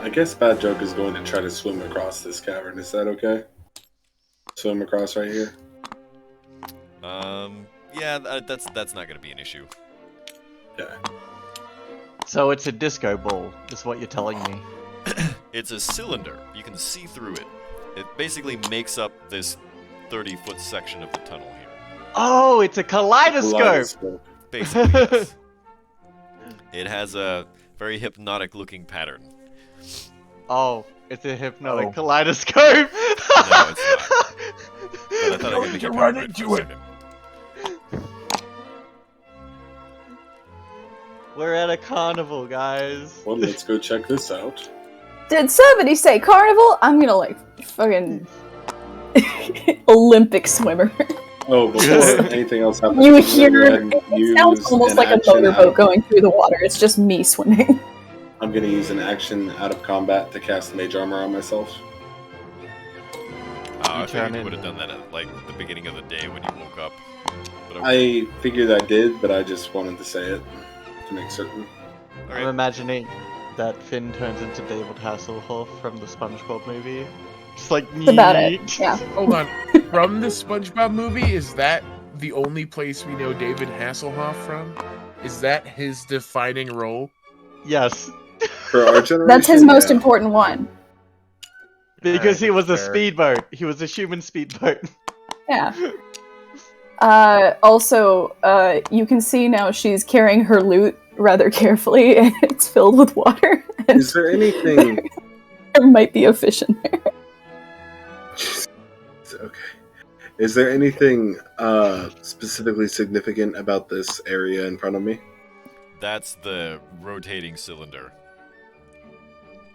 I guess Bad Joke is going to try to swim across this cavern. Is that okay? Swim across right here? Yeah, that's not gonna be an issue. Yeah. So it's a disco ball, is what you're telling me. It's a cylinder. You can see through it. It basically makes up this 30-foot section of the tunnel here. Oh, it's a kaleidoscope! Kaleidoscope. Basically, yes. It has a very hypnotic-looking pattern. Oh, it's a hypnotic Oh. kaleidoscope! No, it's not. But I thought I Going could make to you run paranoid into for a it. second. We're at a carnival, guys. Well, let's go check this out. Did somebody say carnival? I'm gonna like fucking Olympic swimmer. Oh, before anything else happens, You I'm gonna hear go ahead and it sounds use almost an like a action motorboat going through the water. It's just me swimming. I'm going to use an action out of combat to cast Mage Armor on myself. I turn figured you in. would have done that at like the beginning of the day when you woke up. But okay. I figured I did, but I just wanted to say it to make certain. I'm Alright. imagining that Finn turns into David Hasselhoff from the SpongeBob movie. Just like, That's about it. Yeah. Hold on. From the SpongeBob movie, is that the only place we know David Hasselhoff from? Is that his defining role? Yes, For our generation, That's his most yeah. important one. because he was a fair. speedboat. He was a human speedboat. Yeah. Also, you can see now she's carrying her loot rather carefully, and it's filled with water. And Is there anything... there might be a fish in there. Okay. Is there anything specifically significant about this area in front of me? That's the rotating cylinder.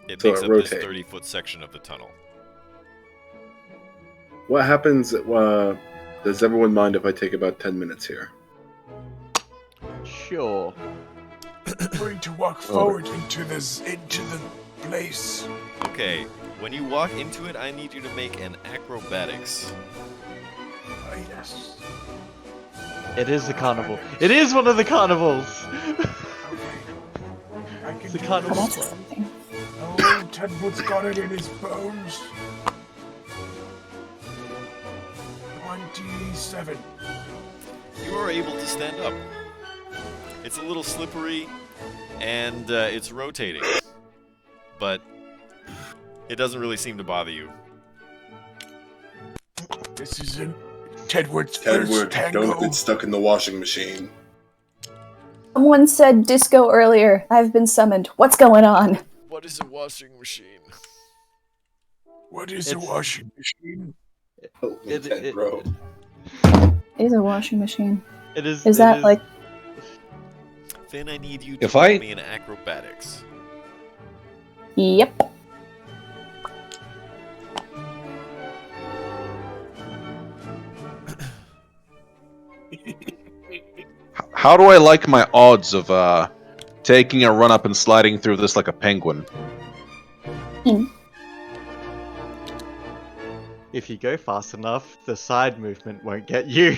It So makes it up this rotates. 30-foot section of the tunnel. What happens... does everyone mind if I take about 10 minutes here? Sure. I'm going to walk forward into the place. Okay, when you walk into it, I need you to make an acrobatics. Ah, yes. It is the carnival. It is one of the carnivals! Okay. I can It's a do Oh, carnival. that's this. exciting. Oh, Tedwood's got it in his bones. 27. You are able to stand up. It's a little slippery, and it's rotating. But it doesn't really seem to bother you. This isn't Tedward's first Edward, tango. don't get stuck in the washing machine. Someone said disco earlier. I've been summoned. What's going on? What is a washing machine? What is a It's- washing machine? Help me, It- Ted, it- bro. Is a washing machine. It is. Is it that like Finn, I need you to If roll I- me in acrobatics. Yep. How do I like my odds of taking a run up and sliding through this like a penguin? If you go fast enough, the side movement won't get you.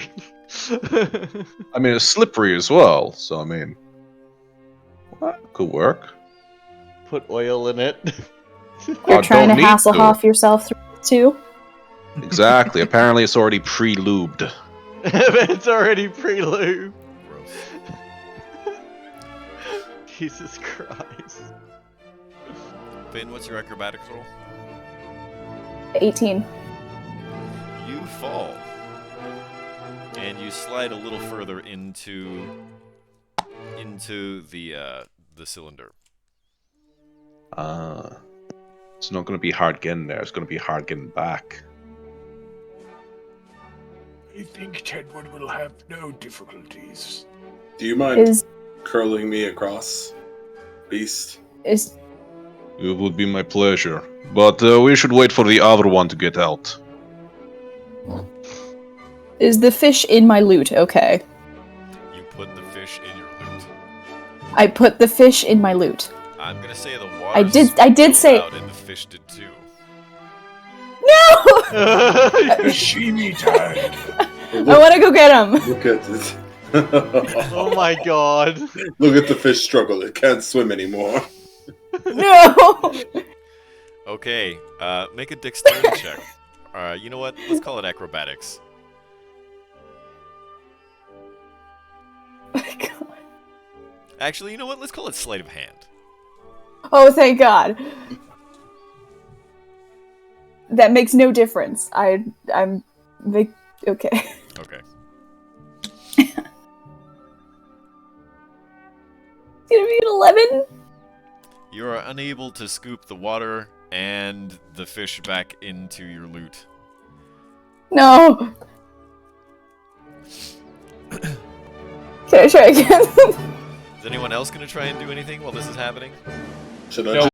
I mean, it's slippery as well, so I mean, that could work. Put oil in it. You're I trying to don't need Hasselhoff yourself through it too. Exactly. Apparently, it's already pre-lubed. It's already pre-lube. Gross. Jesus Christ. Finn, what's your acrobatics roll? 18. You fall. And you slide a little further into the cylinder. It's not going to be hard getting there. It's going to be hard getting back. I think Tedward will have no difficulties. Do you mind Is curling me across, Beast? is It would be my pleasure. But we should wait for the other one to get out. is the fish in my loot? Okay. You put the fish in your loot. I put the fish in my loot. I'm gonna say the water. I did say out, and the fish did too. no. Sashimi time! I want to go get him. Look at it. Oh my god. Look at the fish struggle. It can't swim anymore. No. Okay, make a dexterity check. You know what? Let's call it acrobatics. My God. Actually, you know what? Let's call it sleight of hand. Oh, thank God. That makes no difference. I'm okay. Okay. It's gonna be an 11. You are unable to scoop the water and the fish back into your loot. No. Can I try again? Is anyone else gonna try and do anything while this is happening? Should I No.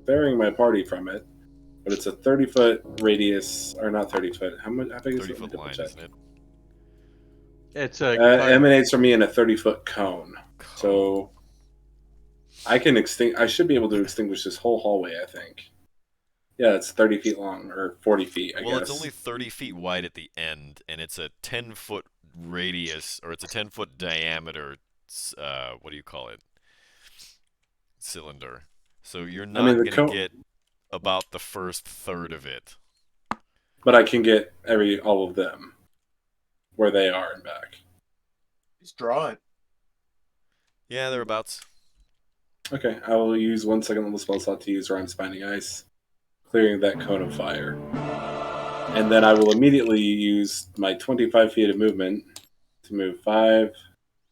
sparing my party from it, but it's a 30-foot radius, or not 30-foot. How big is it? 30-foot line, isn't it? It's a Emanates from me in a 30-foot cone. So I can I should be able to extinguish this whole hallway, I think. Yeah, it's 30 feet long, or 40 feet, I guess. Well, it's only 30 feet wide at the end, and it's a 10-foot radius, or it's a 10-foot diameter, what do you call it? Cylinder. So you're not going to get about the first third of it. But I can get all of them where they are and back. Just draw it. Yeah, thereabouts. Okay, I will use 1 second level spell slot to use Rhyme's Binding Ice, clearing that cone of fire. And then I will immediately use my 25 feet of movement to move 5,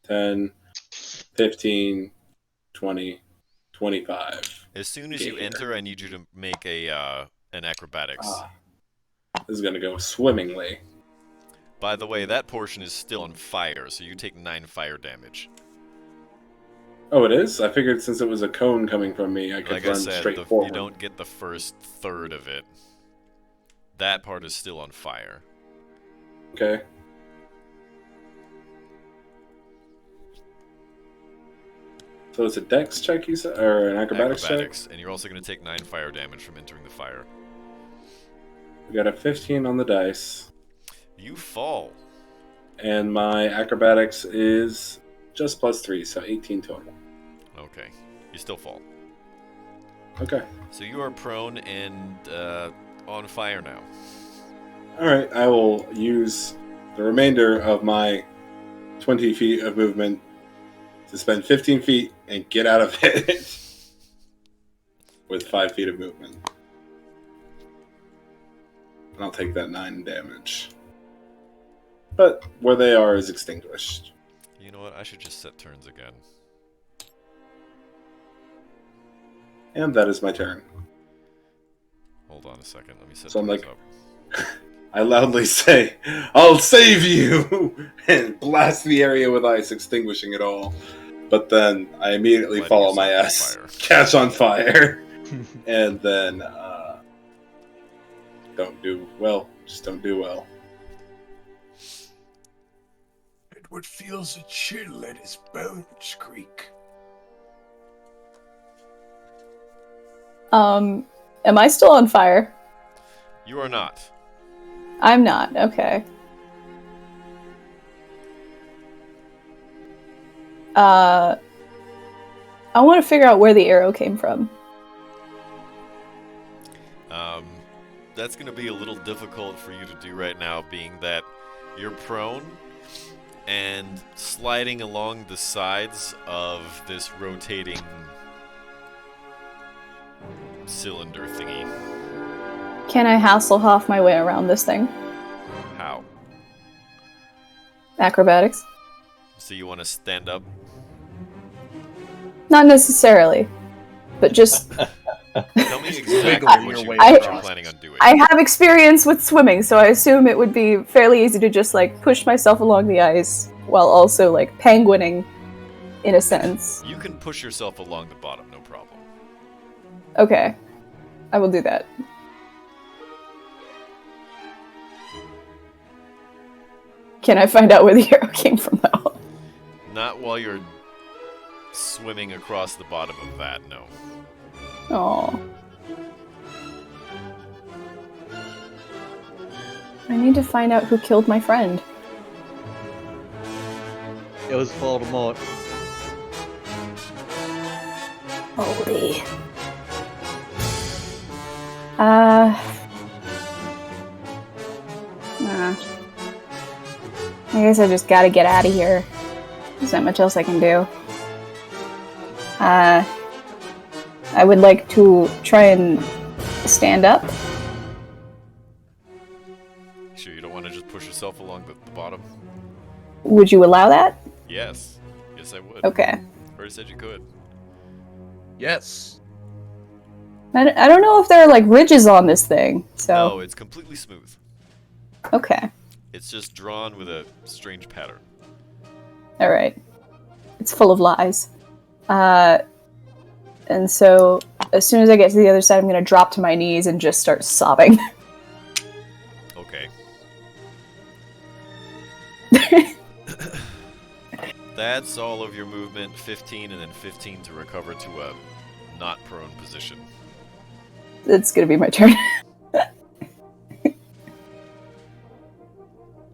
10, 15, 20, 25. As soon as you enter, I need you to make an acrobatics. This is going to go swimmingly. By the way, that portion is still on fire, so you take 9 fire damage. Oh, it is? I figured since it was a cone coming from me, I could run straight forward. You don't get the first third of it. That part is still on fire. Okay. So it's a dex check, you said? Or an acrobatics check? And you're also going to take 9 fire damage from entering the fire. We got a 15 on the dice. You fall. And my acrobatics is just +3, so 18 total. Okay. You still fall. Okay. So you are prone and on fire now. Alright, I will use the remainder of my 20 feet of movement to spend 15 feet and get out of it with 5 feet of movement. And I'll take that 9 damage. But where they are is extinguished. You know what? I should just set turns again. And that is my turn. Hold on a second. Let me set So I'm turns like, up. I loudly say, "I'll save you!" and blast the area with ice, extinguishing it all. But then I immediately fall on my ass, catch on fire, and then don't do well. Just don't do well. Edward feels a chill at his bones creak. Am I still on fire? You are not. I'm not. Okay. I want to figure out where the arrow came from. That's going to be a little difficult for you to do right now, being that you're prone and sliding along the sides of this rotating cylinder thingy. Can I Hasselhoff my way around this thing? How? Acrobatics? So you want to stand up? Not necessarily, but just... Tell me exactly what you're planning on doing. I have experience with swimming, so I assume it would be fairly easy to just, like, push myself along the ice while also, like, penguining, in a sense. You can push yourself along the bottom, no problem. Okay. I will do that. Can I find out where the arrow came from, though? Not while you're swimming across the bottom of that, no. Oh. I need to find out who killed my friend. It was Voldemort. Holy. Nah. I guess I just gotta get out of here. There's not much else I can do. I would like to try and stand up. Sure you don't want to just push yourself along the bottom? Would you allow that? Yes. Yes, I would. Okay. Already said you could. Yes. I don't know if there are, like, ridges on this thing, so... No, it's completely smooth. Okay. It's just drawn with a strange pattern. Alright. It's full of lies. And so as soon as I get to the other side, I'm going to drop to my knees and just start sobbing. Okay. That's all of your movement, 15, and then 15 to recover to a not prone position. It's going to be my turn.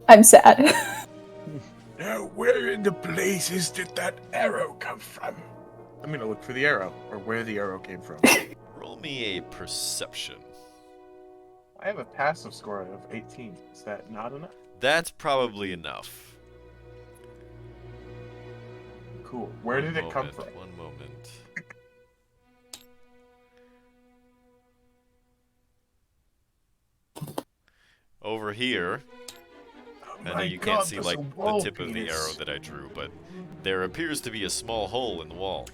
I'm sad. Now, where in the blazes did that arrow come from? I'm gonna look for the arrow, or where the arrow came from. Roll me a perception. I have a passive score of 18. Is that not enough? That's probably enough. Cool. Where did it come Moment, from? One moment. Over here. Oh I know my you God, can't see there's like a the wall tip of the penis. arrow that I drew, but there appears to be a small hole in the wall.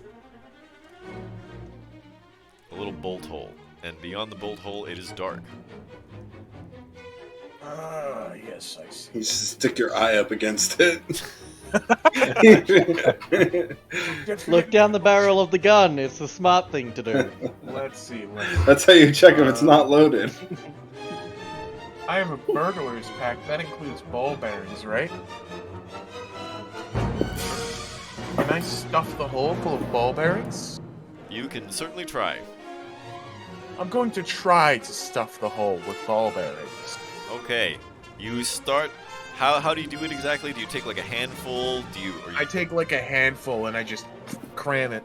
A little bolt hole. And beyond the bolt hole, it is dark. Ah, yes, I see. You just stick your eye up against it. Look down the barrel of the gun. It's the smart thing to do. Let's see. That's how you check if it's not loaded. I have a burglar's pack. That includes ball bearings, right? Can I stuff the hole full of ball bearings? You can certainly try. I'm going to try to stuff the hole with ball bearings. Okay. You start. How do you do it exactly? Do you take like a handful? I take like a handful and I just cram it.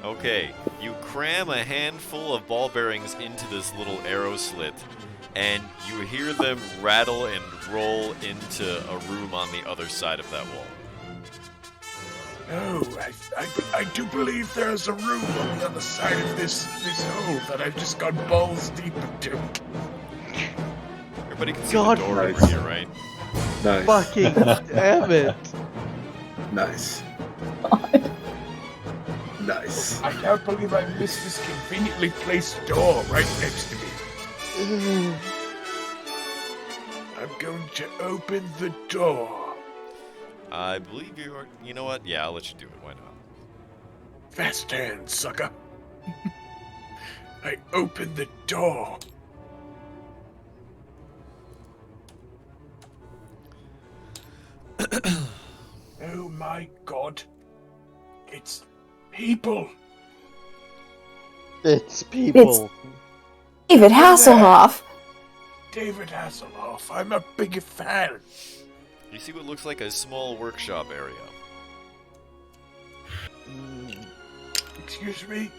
Okay. You cram a handful of ball bearings into this little arrow slit, and you hear them rattle and roll into a room on the other side of that wall. No, I do believe there's a room on the other side of this hole that I've just gone balls deep into. Everybody can see God, the door over nice. here, right? Nice. Fucking damn it. Nice. Nice. I can't believe I missed this conveniently placed door right next to me. I'm going to open the door. I believe you are. You know what? Yeah, I'll let you do it. Why not? Fast hand, sucker. I open the door. Oh my God. It's people. It's people. David Hasselhoff! David Hasselhoff, I'm a big fan. You see what looks like a small workshop area. Excuse me?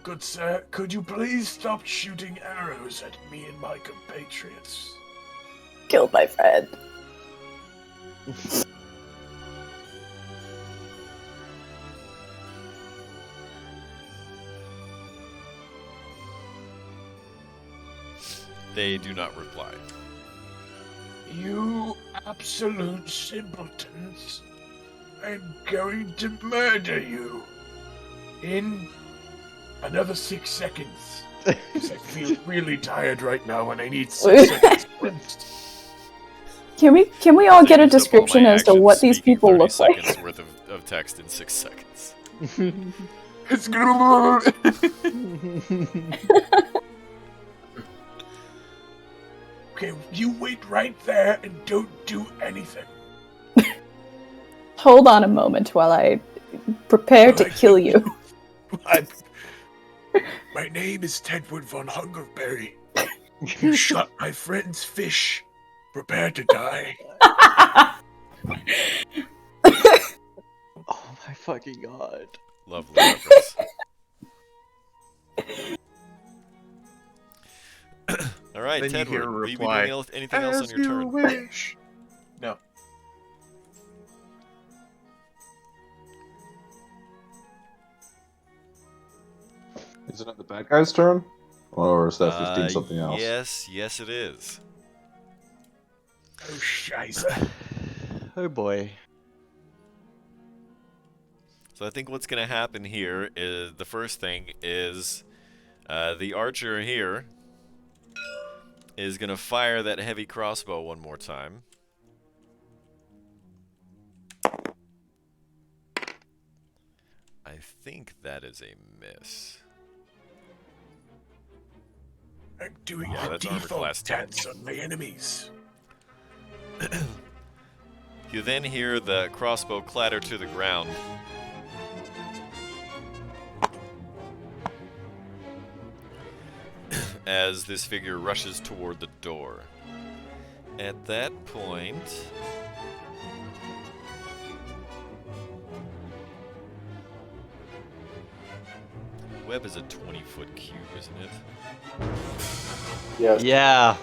Good sir, could you please stop shooting arrows at me and my compatriots? Killed my friend. They do not reply. You absolute simpletons. I'm going to murder you. In another 6 seconds. Because I feel really tired right now and I need 6 seconds rest. Can we all I get a used up all description my as to actions what these speaking people 30 look like? seconds worth of text in 6 seconds. It's gonna... Okay, you wait right there and don't do anything. Hold on a moment while I prepare to kill you. My name is Tedward von Hungerberry. You shot my friend's fish. Prepare to die. Oh my fucking God. Lovely reference. All right, Then you hear a Tedward, will you be reply, doing anything else on As your you turn? wish. No. Isn't it the bad guy's turn? Or is that 15 something else? Yes, it is. Oh, scheisse. Oh boy. So I think what's going to happen here is the first thing is the archer here is going to fire that heavy crossbow one more time. I think that is a miss. I'm doing Yeah, the that's armor default class 10. dance on my enemies. You then hear the crossbow clatter to the ground. As this figure rushes toward the door. At that point... Web is a 20-foot cube, isn't it? Yes. Yeah.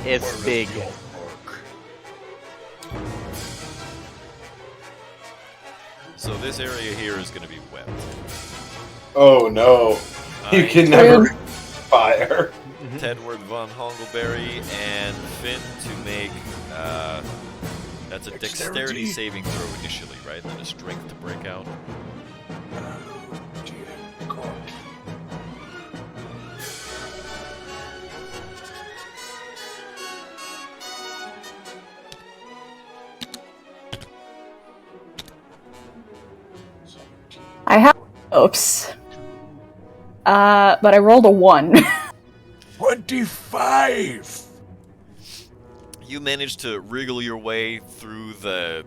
It's big. So this area here is going to be webbed. Oh no. You can never fire. Tedward von Hongleberry and Finn to make, that's a dexterity saving throw initially, right? Then a strength to break out. Oh, dear God. I have hopes. But I rolled a 1. 25! You manage to wriggle your way through the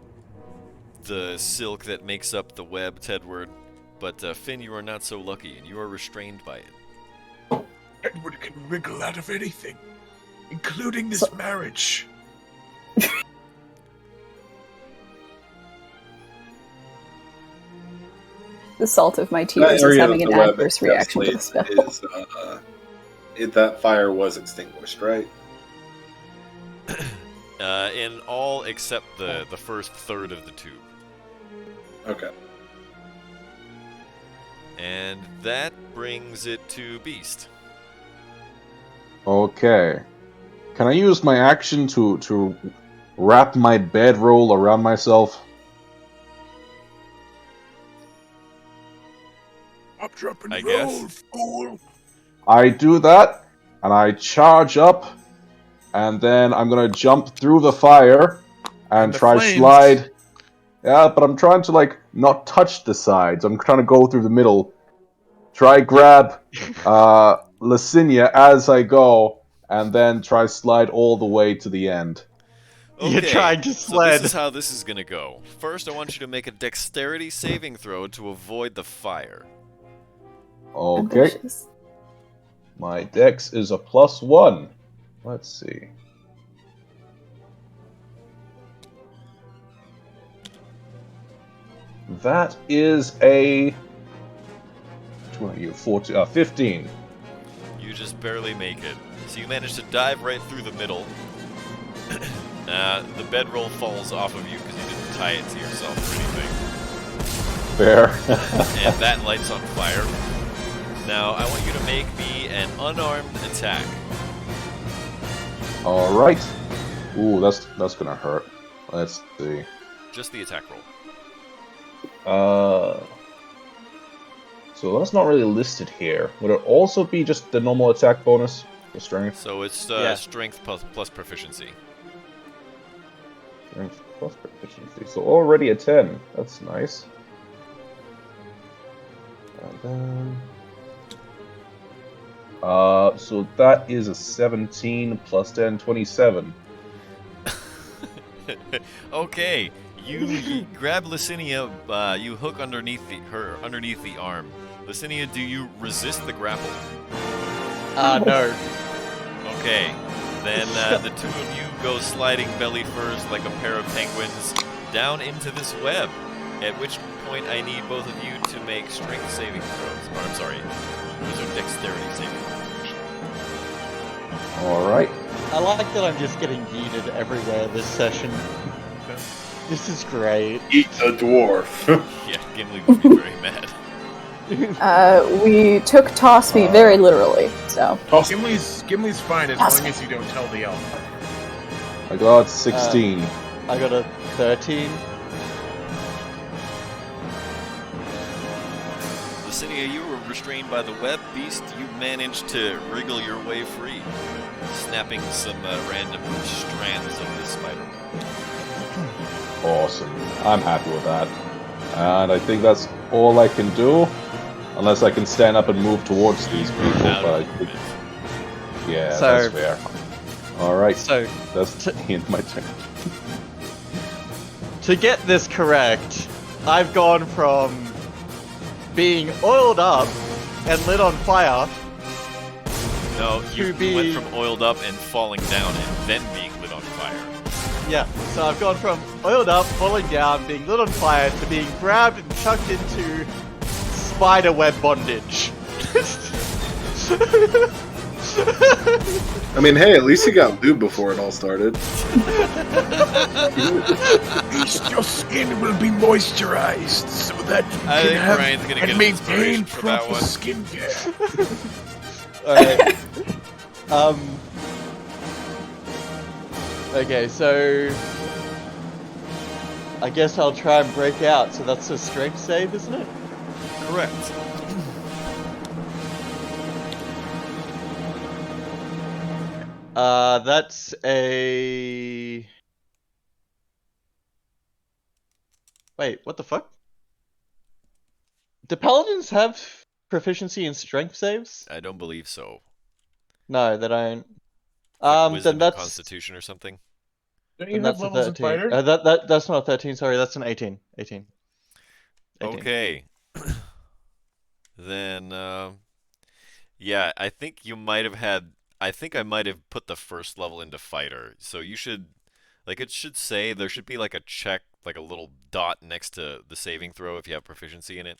silk that makes up the web, Tedward, but Finn, you are not so lucky, and you are restrained by it. Edward can wriggle out of anything, including this marriage. The salt of my That tears is area having of an the web adverse reaction to the encapsulates spell. that fire was extinguished, right? In all except the first third of the tube. Okay. And that brings it to Beast. Okay. Can I use my action to wrap my bedroll around myself? Up, drop, and I roll, guess. fool! I do that, and I charge up, and then I'm gonna jump through the fire and the try flames. slide. Yeah, but I'm trying to not touch the sides. I'm trying to go through the middle. Try grab Licinia as I go, and then try slide all the way to the end. You're trying to So sled. this is how this is gonna go. First, I want you to make a dexterity saving throw to avoid the fire. Okay. Ambitious. My dex is a +1. Let's see. That is a 15. You just barely make it. So you manage to dive right through the middle. The bedroll falls off of you because you didn't tie it to yourself or anything. Fair. And that lights on fire. Now, I want you to make me an unarmed attack. All right. Ooh, that's gonna hurt. Let's see. Just the attack roll. So that's not really listed here. Would it also be just the normal attack bonus for strength? So it's Yeah. strength plus proficiency. Strength plus proficiency. So already a 10. That's nice. And then... so that is a 17 plus 10, 27. Okay, you grab Licinia, you hook underneath the arm. Licinia, do you resist the grapple? No. Okay, then the two of you go sliding belly first like a pair of penguins down into this web, at which point I need both of you to make strength saving throws. Or, I'm sorry, those are dexterity saving throws. Alright. I like that I'm just getting yeeted everywhere this session. This is great. Eat a dwarf. Yeah, Gimli would be very mad. We took toss me very literally, so. Gimli's fine as Toss long me. as you don't tell the elf. I got 16. I got a 13. Licinia, you were restrained by the web. Beast, you managed to wriggle your way free, snapping some random strands of the spider. Awesome. I'm happy with that. And I think that's all I can do. Unless I can stand up and move towards these people, Out but I of think... movement. Yeah, So- that's fair. Alright, So, that's the end of my turn. to get this correct, I've gone from being oiled up and lit on fire. No, you To went be- from oiled up and falling down and then being lit on fire. Yeah, so I've gone from oiled up, falling down, being lit on fire, to being grabbed and chucked into spiderweb bondage. I mean, hey, at least you got lube before it all started. At least your skin will be moisturized so that you I can think have Brian's gonna and get maintain inspiration for that proper one. skincare. Alright. Okay, so I guess I'll try and break out. So that's a strength save, isn't it? Correct. That's a... Wait, what the fuck? Do paladins have proficiency in strength saves? I don't believe so. No, they don't. Like wisdom Then and that's constitution or something. Don't then you have that's a levels in 13. fighter? That's not a 13. Sorry, that's an 18. 18. 18. Okay. Then, yeah, I think you might have had. I think I might have put the first level into fighter. So you should, like, it should say there should be like a check, like a little dot next to the saving throw if you have proficiency in it.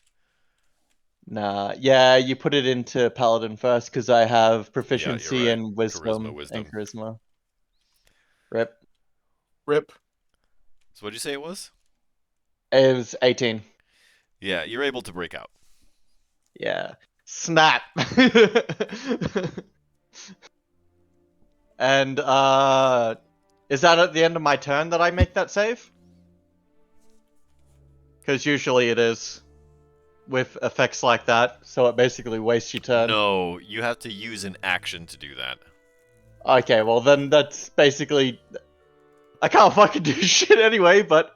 Nah, yeah, you put it into paladin first because I have proficiency right. in wisdom, Wisdom. and charisma. Rip. Rip. So what'd you say it was? It was 18. Yeah, you're able to break out. Yeah. Snap. And is that at the end of my turn that I make that save? Because usually it is with effects like that, so it basically wastes your turn. No, you have to use an action to do that. Okay, well then that's basically I can't fucking do shit anyway, but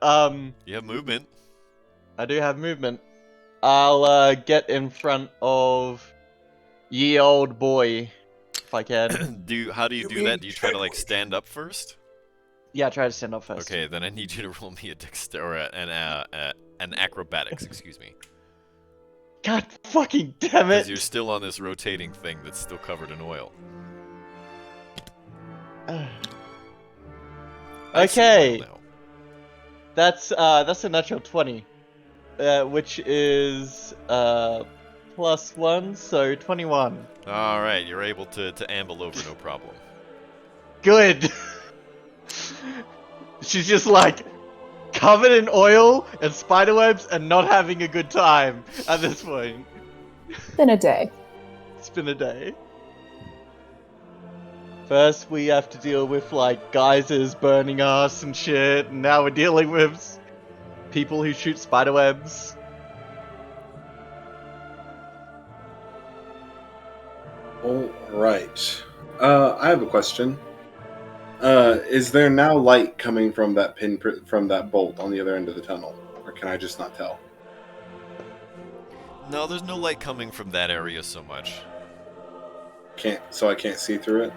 You have movement. I do have movement. I'll get in front of ye old boy if I can. How do you You do mean that? Do you try to like Chadwick? stand up first? Yeah, try to stand up first. Okay, then I need you to roll me a an acrobatics, excuse me. God fucking damn Because it! you're still on this rotating thing that's still covered in oil. I see Okay. oil now. That's a natural 20, which is +1, so 21. All right, you're able to amble over, no problem. Good. She's just like covered in oil and spiderwebs and not having a good time at this point. Been a day. It's been a day. First, we have to deal with like geysers burning us and shit, and now we're dealing with people who shoot spiderwebs. All right. I have a question. Is there now light coming from that from that bolt on the other end of the tunnel, or can I just not tell? No, there's no light coming from that area so much. I can't see through it.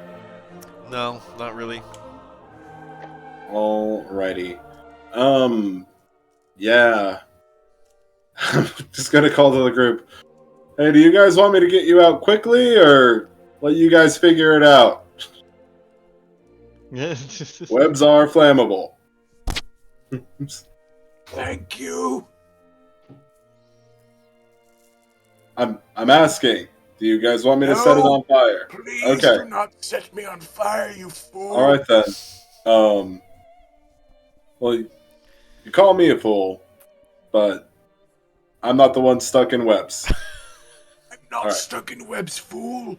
No, not really. Alrighty. Yeah. I'm just gonna call to the group. Hey, do you guys want me to get you out quickly, or let you guys figure it out? Webs are flammable. Thank you. I'm asking. Do you guys want me to set it No. on fire? Please Okay. do not set me on fire, you fool. All right then. Well, you call me a fool, but I'm not the one stuck in webs. I'm not All right. stuck in webs, fool.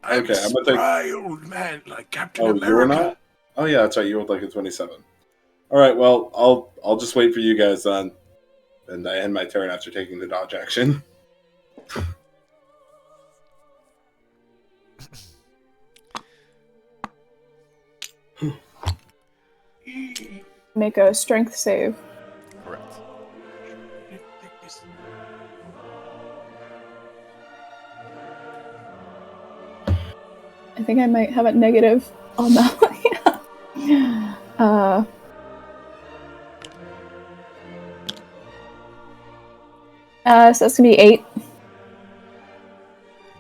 I'm Okay, a I'm gonna take- spry old man like Captain Oh, America. you were not? Oh yeah, that's right. You rolled like a 27. All right. Well, I'll just wait for you guys then, and I end my turn after taking the dodge action. Make a strength save. Correct. I think I might have a negative on that one. So that's gonna be 8.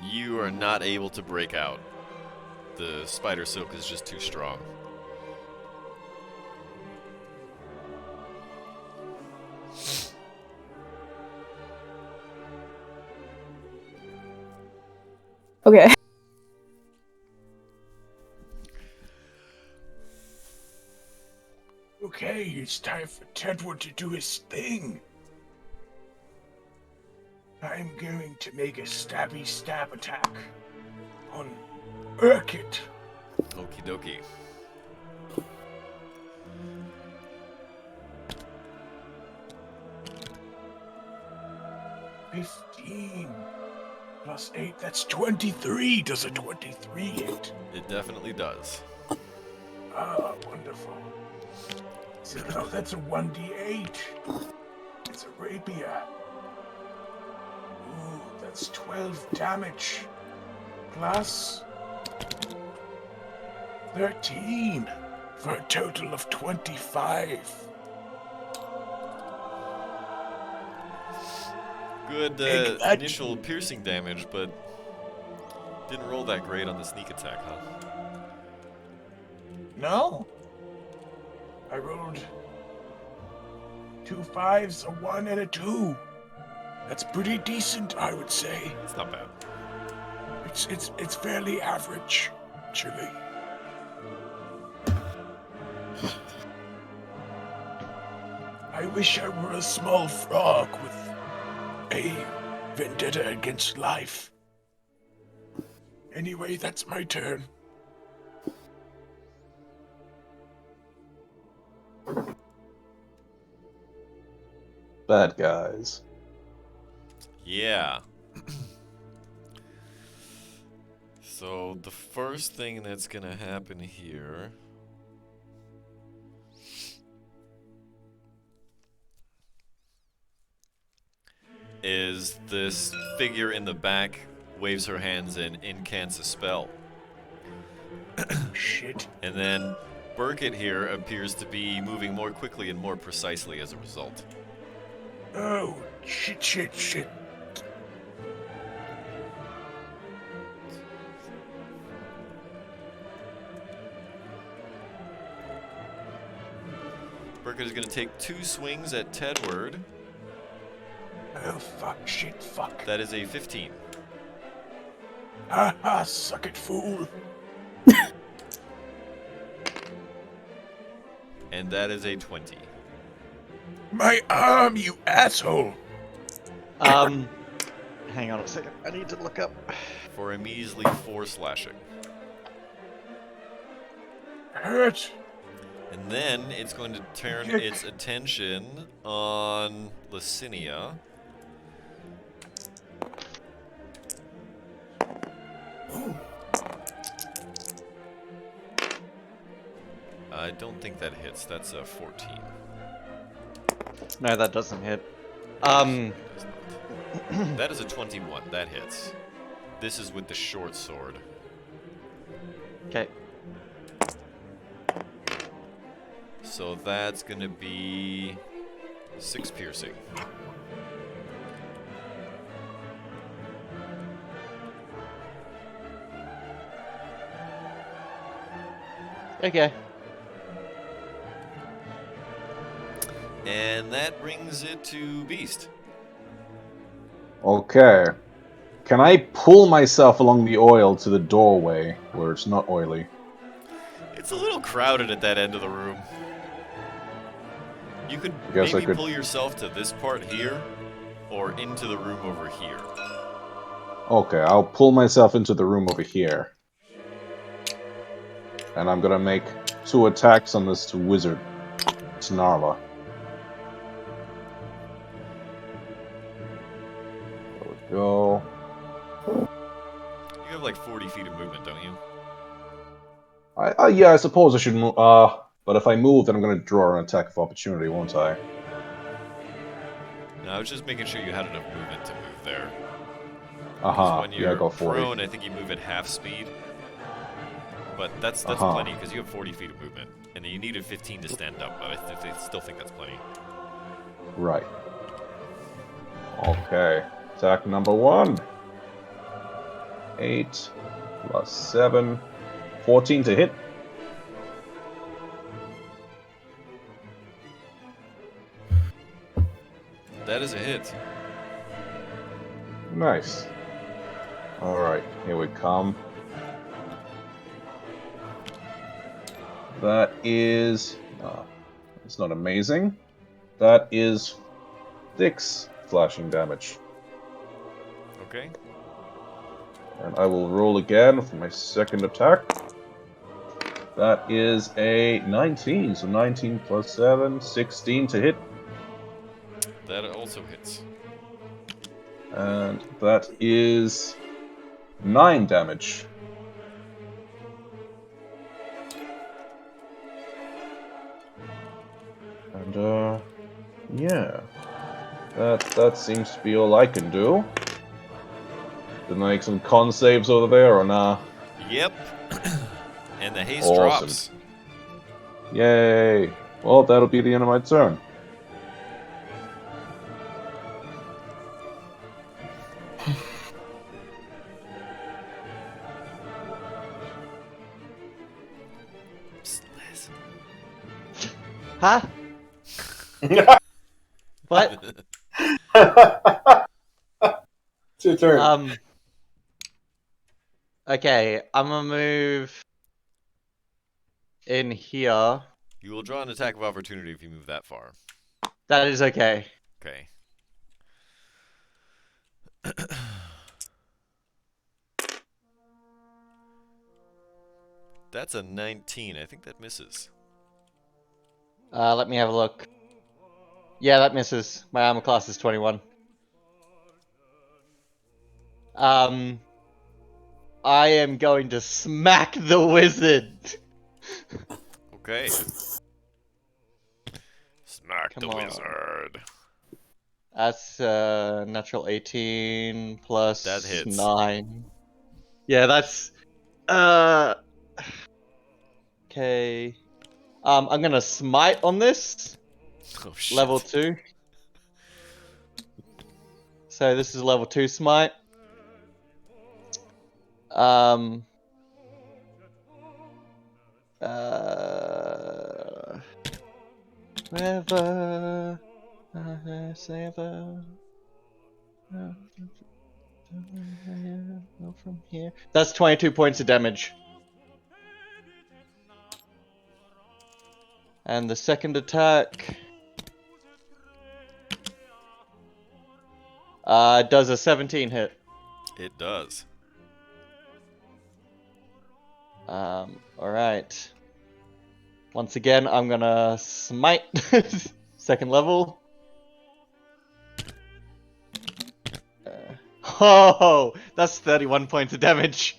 You are not able to break out. The spider silk is just too strong. Okay. Okay, it's time for Tedward to do his thing. I'm going to make a stabby stab attack on Urkit. Okie dokie. $15 plus 8, that's 23. Does a 23 hit? It definitely does. Ah, wonderful. So now that's a 1d8. It's a rapier. Ooh, that's 12 damage. Plus 13 for a total of 25. Good Take that. initial piercing damage, but didn't roll that great on the sneak attack, huh? No. I rolled 2 5s, a 1, and a 2. That's pretty decent, I would say. It's not bad. It's fairly average, actually. I wish I were a small frog with a vendetta against life. Anyway, that's my turn. Bad guys. Yeah. So the first thing that's gonna happen here is this figure in the back waves her hands and incants a spell. Shit. And then Burkett here appears to be moving more quickly and more precisely as a result. Oh, shit. Burkett is going to take 2 swings at Tedward. Oh, fuck. That is a 15. Ha, suck it, fool. And that is a 20. My arm, you asshole. Hang on a second. I need to look up. For a measly 4 slashing. Hurt. And then it's going to turn its attention on Licinia. I don't think that hits. That's a 14. No, that doesn't hit. It does not. That is a 21. That hits. This is with the short sword. Okay. So that's going to be 6 piercing. Okay. And that brings it to Beast. Okay. Can I pull myself along the oil to the doorway where it's not oily? It's a little crowded at that end of the room. You could Guess I maybe could- pull yourself to this part here, or into the room over here. Okay, I'll pull myself into the room over here. And I'm gonna make 2 attacks on this wizard. It's Narva. There we go. You have like 40 feet of movement, don't you? Yeah, I suppose I should move. But if I move, then I'm gonna draw an attack of opportunity, won't I? No, I was just making sure you had enough movement to move there. 'Cause Aha, when yeah, you're go for prone, it. I think you move at half speed. But that's Uh-huh. plenty, because you have 40 feet of movement. And you needed 15 to stand up, but I still think that's plenty. Right. Okay. Attack number 1. 8 plus 7. 14 to hit. That is a hit. Nice. Alright, here we come. That is... it's not amazing. That is 6 slashing damage. Okay. And I will roll again for my second attack. That is a 19, so 19 plus 7, 16 to hit. That also hits. And that is 9 damage. And, yeah. That seems to be all I can do. Did I make some con saves over there, or nah? Yep. And the haste Awesome. drops. Yay! Well, that'll be the end of my turn. Psst, Liz. Huh? What? It's your turn. Okay, I'm gonna move in here. You will draw an attack of opportunity if you move that far. That is okay. Okay. That's a 19. I think that misses. Let me have a look. Yeah, that misses. My armor class is 21. I am going to smack the wizard. Okay. Smack Come the on. wizard. That's natural 18 plus That hits. 9. Yeah, that's okay. I'm gonna smite on this. Oh shit. Level 2. So this is level 2 smite. Wherever I say from here. That's 22 points of damage. And the second attack does a 17 hit. It does. Alright. Once again, I'm gonna smite. Second level. Oh, that's 31 points of damage.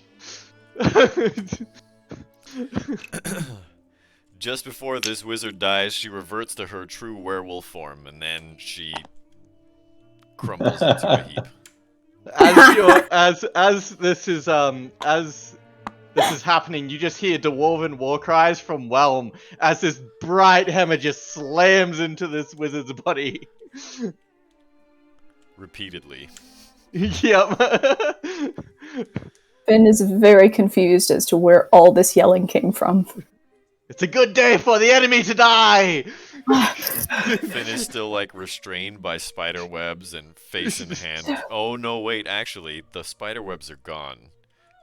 Just before this wizard dies, she reverts to her true werewolf form, and then she crumbles into a heap. As this is happening, you just hear dwarven war cries from Whelm as this bright hammer just slams into this wizard's body. Repeatedly. Yep. Finn is very confused as to where all this yelling came from. It's a good day for the enemy to die! Finn is still, like, restrained by spider webs and face in hand. Oh, no, wait, actually, the spider webs are gone.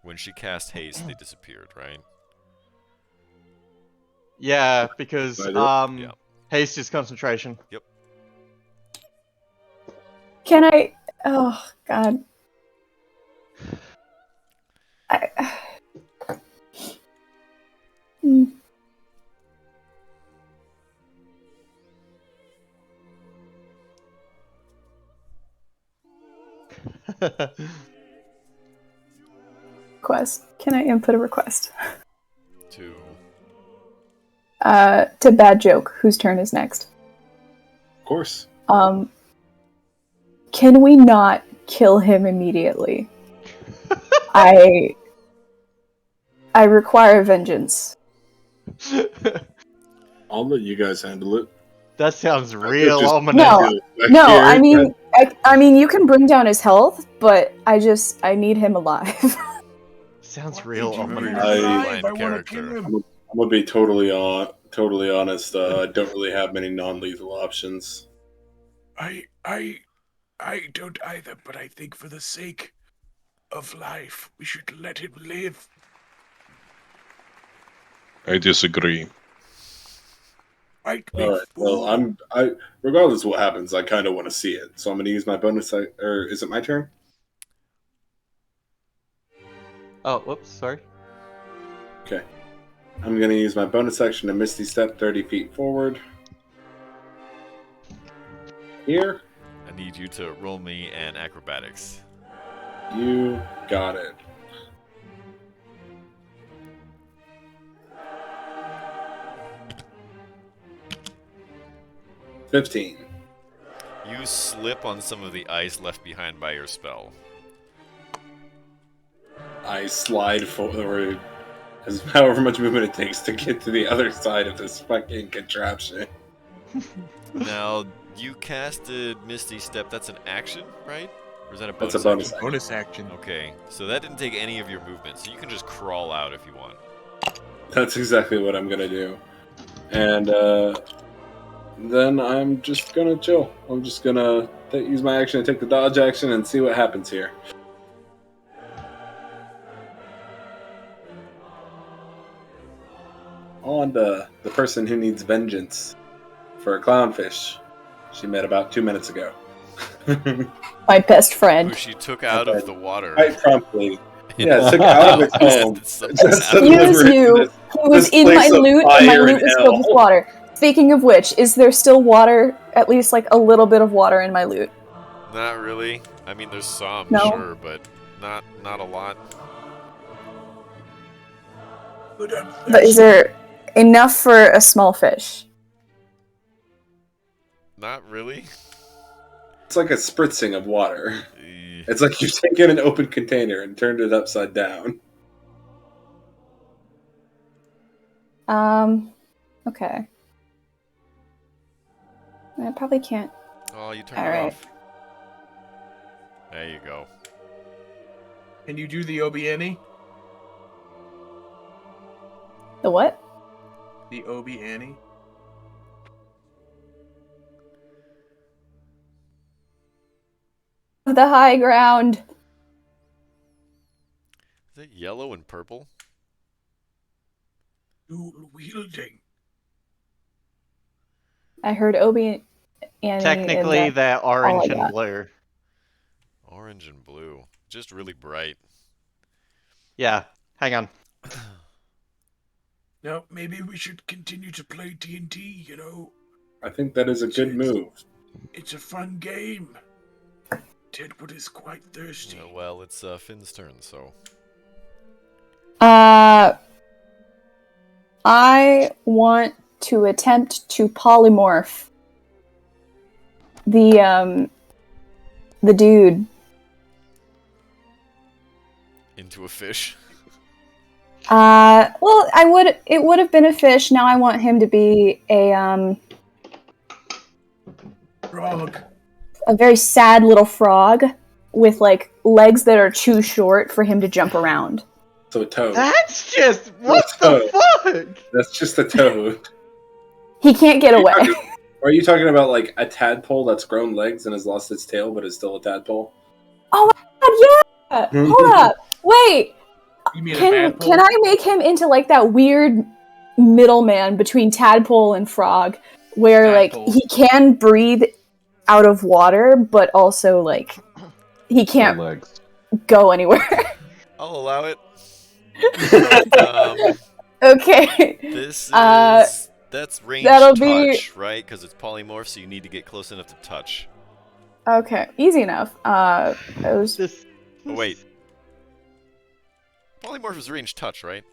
When she cast haste, they disappeared, right? Yeah, because, Yeah. haste is concentration. Yep. Can I... Oh, God. Hmm. Request. Can I input a request? To Bad Joke, whose turn is next. Of course. Can we not kill him immediately? I I require vengeance. I'll let you guys handle it. That sounds real just- ominous. No, no. I mean, I mean, you can bring down his health, but I need him alive. Sounds Why real did you ominous. bring him I- alive? Blind I want to kill character. him. I'm gonna be totally honest. I don't really have many non-lethal options. I don't either, but I think for the sake of life, we should let him live. I disagree. Fight me, All right. fool. Well, regardless of what happens, I kind of want to see it. So I'm gonna use my bonus. Or is it my turn? Oh, whoops, sorry. Okay. I'm gonna use my bonus action to Misty Step 30 feet forward. Here, I need you to roll me an acrobatics. you got it. $15. You slip on some of the ice left behind by your spell. I slide forward as however much movement it takes to get to the other side of this fucking contraption. Now, you casted Misty Step. That's an action, right? Or is that a bonus That's a bonus action? action. Bonus action. Okay, so that didn't take any of your movement, so you can just crawl out if you want. That's exactly what I'm gonna do. And then I'm just gonna chill. I'm just gonna use my action to take the dodge action and see what happens here. On to the person who needs vengeance for a clownfish she met about 2 minutes ago. My best Who friend. she took out of the water. Quite promptly. Yeah, took out of its home. Excuse Deliver it you. to He was this in my place of loot, and my fire loot and was filled with hell. water. Speaking of which, is there still water? At least like a little bit of water in my loot. Not really. I mean, there's some, No. sure, but not a lot. But I'm But is there enough for a small fish? Not really. It's like a spritzing of water. Eh, It's like you've taken an open container and turned it upside down. Okay. I probably can't. Oh, you turned All it right. off. There you go. Can you do the Obi-Annie? The what? The Obi-Annie? The high ground. Is it yellow and purple? dual wielding. I heard Obi and Technically, they're orange got. and blue. Orange and blue. Just really bright. Yeah, hang on. Now, maybe we should continue to play D&D, you know? I think that is a good move. It's a fun game. Deadwood is quite thirsty. Yeah, well, it's Finn's turn, so. I want to attempt to polymorph the dude. Into a fish. Well, it would have been a fish. Now I want him to be a Frog. very sad little frog with like legs that are too short for him to jump around. So a toad. That's just what That's the fuck? That's just a toad. He can't get away. Or are you talking about like a tadpole that's grown legs and has lost its tail but is still a tadpole? Oh my god, yeah! Hold up. Wait. You mean a Can badpole? I make him into like that weird middleman between tadpole and frog where Tadpole. like he can breathe out of water but also like he can't Legs. go anywhere. I'll allow it. Okay. This is that's range that'll touch, be- right? Because it's polymorph, so you need to get close enough to touch. Okay. Easy enough. Those This. Oh, wait. Polymorph is range touch, right?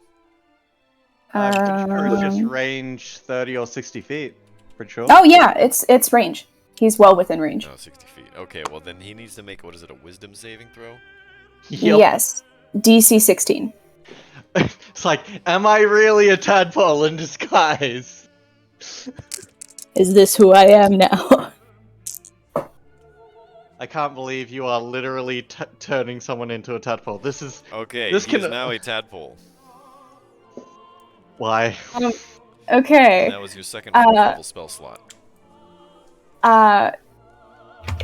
I'm pretty sure it's just Um, range 30 or 60 feet. Pretty sure. Oh yeah, it's range. He's well within range. No, 60 feet. Okay, well then he needs to make, what is it, a wisdom saving throw? Yep. Yes. DC 16. It's like, am I really a tadpole in disguise? Is this who I am now? I can't believe you are literally turning someone into a tadpole. This is... Okay, This he is can- now a tadpole. Why? Okay. And that was your second fourth level spell slot.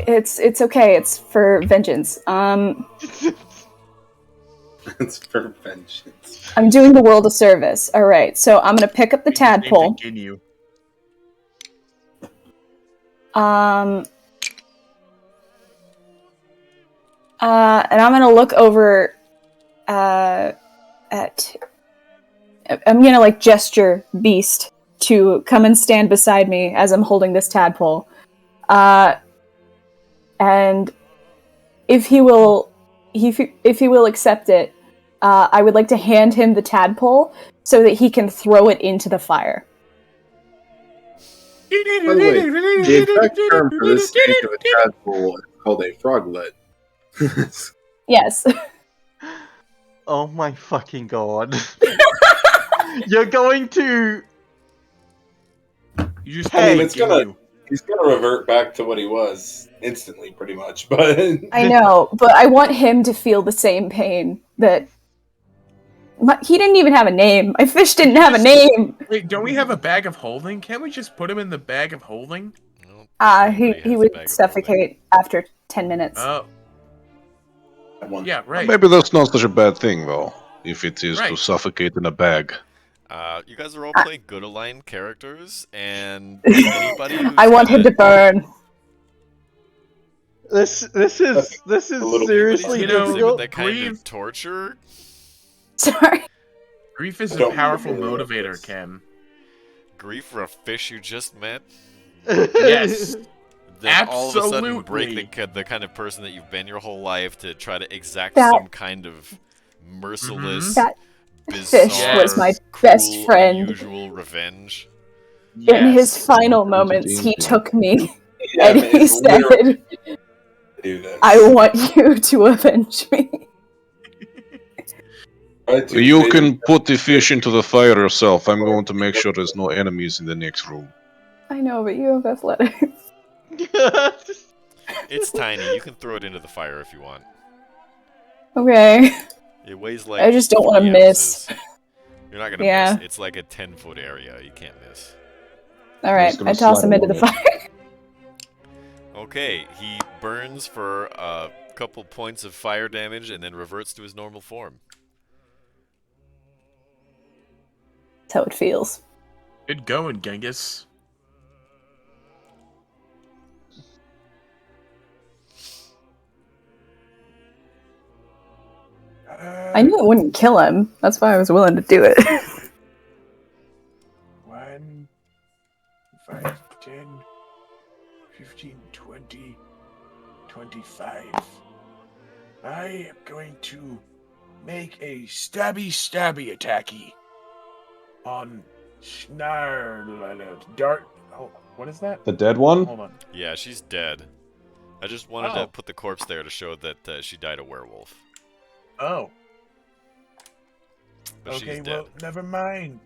It's okay. It's for vengeance. It's for vengeance. I'm doing the world a service. All right. So I'm gonna pick up the tadpole. Continue. And I'm gonna look over at. I'm gonna like gesture Beast to come and stand beside me as I'm holding this tadpole. And if he will accept it, I would like to hand him the tadpole so that he can throw it into the fire. By the way, the exact term for this stage of a tadpole is called a froglet. Yes. Oh my fucking god. You're going to... You just Hey, it's gonna- He's gonna revert back to what he was instantly, pretty much. But I know, but I want him to feel the same pain that... He didn't even have a name. My fish didn't have a name. Wait, don't we have a bag of holding? Can't we just put him in the bag of holding? Nope, He everybody has a bag would of suffocate after 10 minutes. Oh, yeah, right. Maybe that's not such a bad thing, though, if it is to Right. suffocate in a bag. holding. You guys are all playing good aligned characters, and anybody who's I want him to burn. This is little- seriously You know, with difficult. that kind grieve- of torture. Sorry. Grief is a Don't powerful remember motivator, this. Ken. Grief for a fish you just met. Yes. Then all of a sudden break Absolutely. the kind of person that you've been your whole life to try to exact That- some kind of merciless, That bizarre, fish was my cruel, best friend. unusual revenge. In his Yes. final moments, he took me yeah, and man, he it's literally said, to do this. I want you to avenge me. Right, dude, You they- can put the fish into the fire yourself. I'm going to make sure there's no enemies in the next room. I know, but you have athletics. It's tiny. You can throw it into the fire if you want. Okay. It weighs like. I just don't wanna 3 miss. ounces. You're not gonna Yeah. miss. It's like a 10-foot area. You can't miss. Alright, just gonna I toss slide him into the along fire. Okay, he burns for a couple points of fire damage and then reverts to his normal form. That's how it feels. Good going, Genghis. I knew it wouldn't kill him. That's why I was willing to do it. 1, 5, 10, 15, 20, 25. I am going to make a stabby attacky on Dart. Oh, what is that? The dead one? Hold on. Yeah, she's dead. I just wanted to Oh. put the corpse there to show that she died a werewolf. Oh, But okay, she's dead. well, never mind.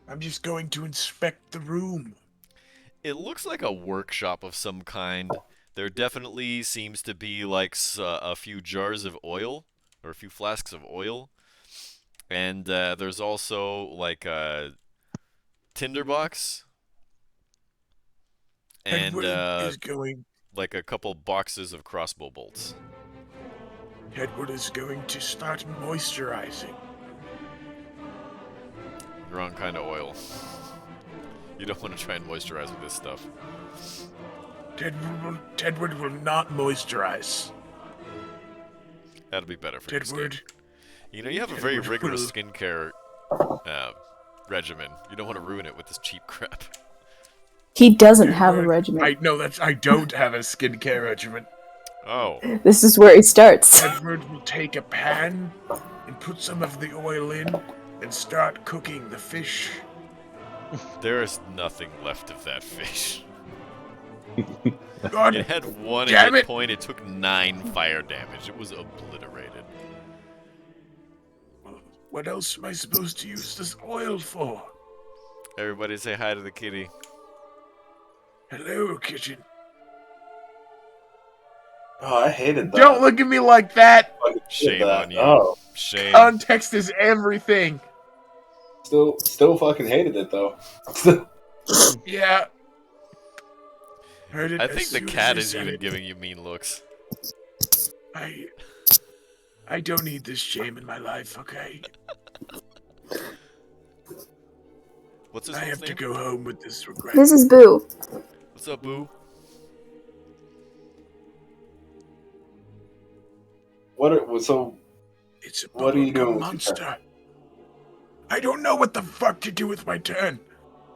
I'm just going to inspect the room. It looks like a workshop of some kind. There definitely seems to be like a few jars of oil, or a few flasks of oil. And there's also like a tinderbox. And Edward is going. like a couple boxes of crossbow bolts. Edward is going to start moisturizing. Wrong kind of oil. You don't want to try and moisturize with this stuff. Tedward will not moisturize. That'll be better for your Tedward. skin. You know, you have a very Tedward rigorous will- skincare regimen. You don't want to ruin it with this cheap crap. He doesn't have a Tedward- regimen. I don't have a skincare regimen. Oh, This is where he starts. Edward will take a pan and put some of the oil in and start cooking the fish. there is nothing left of that fish. God, It had one Damn hit it. point. It took 9 fire damage. It was obliterated. What else am I supposed to use this oil for? Everybody say hi to the kitty. Hello, kitchen. Oh, I hated that. Don't look at me like that. I hated Shame that. on you. Oh, Shame. Context is everything. still fucking hated it though. Yeah. Heard it I as think the soon as cat I is said even it. giving you mean looks. I don't need this shame in my life, okay? What's his I name's have to name? go home with this regret. This is Boo. What's up, Boo? So It's a what are you doing bubblegum with your turn? monster. I don't know what the fuck to do with my turn.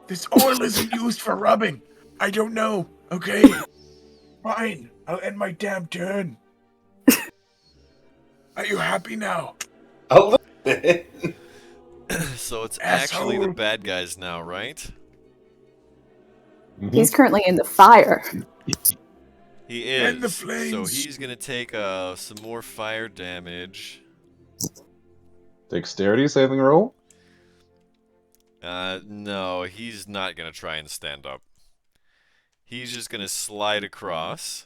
This oil isn't used for rubbing. I don't know, okay? Fine, I'll end my damn turn. Are you happy now? A little bit. So it's actually the Asshole. bad guys now, right? He's currently in the fire. He And the is. So flames. he's gonna take some more fire damage. Dexterity saving roll. No, he's not gonna try and stand up. He's just gonna slide across.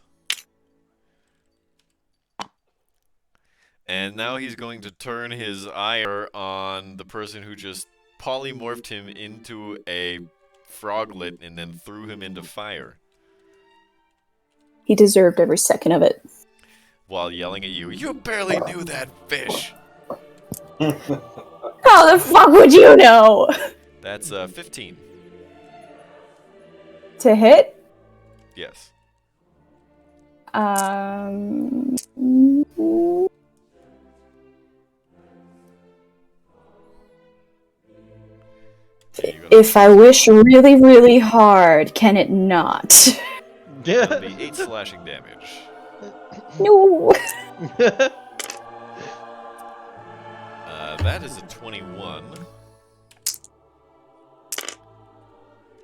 And now he's going to turn his ire on the person who just polymorphed him into a froglet and then threw him into fire. He deserved every second of it. While yelling at you, "You barely knew that fish!" How the fuck would you know? That's 15. To hit? Yes. Um. Okay, you got If I wish really, really hard, can it not? that'll be 8 slashing damage. No. That is a 21.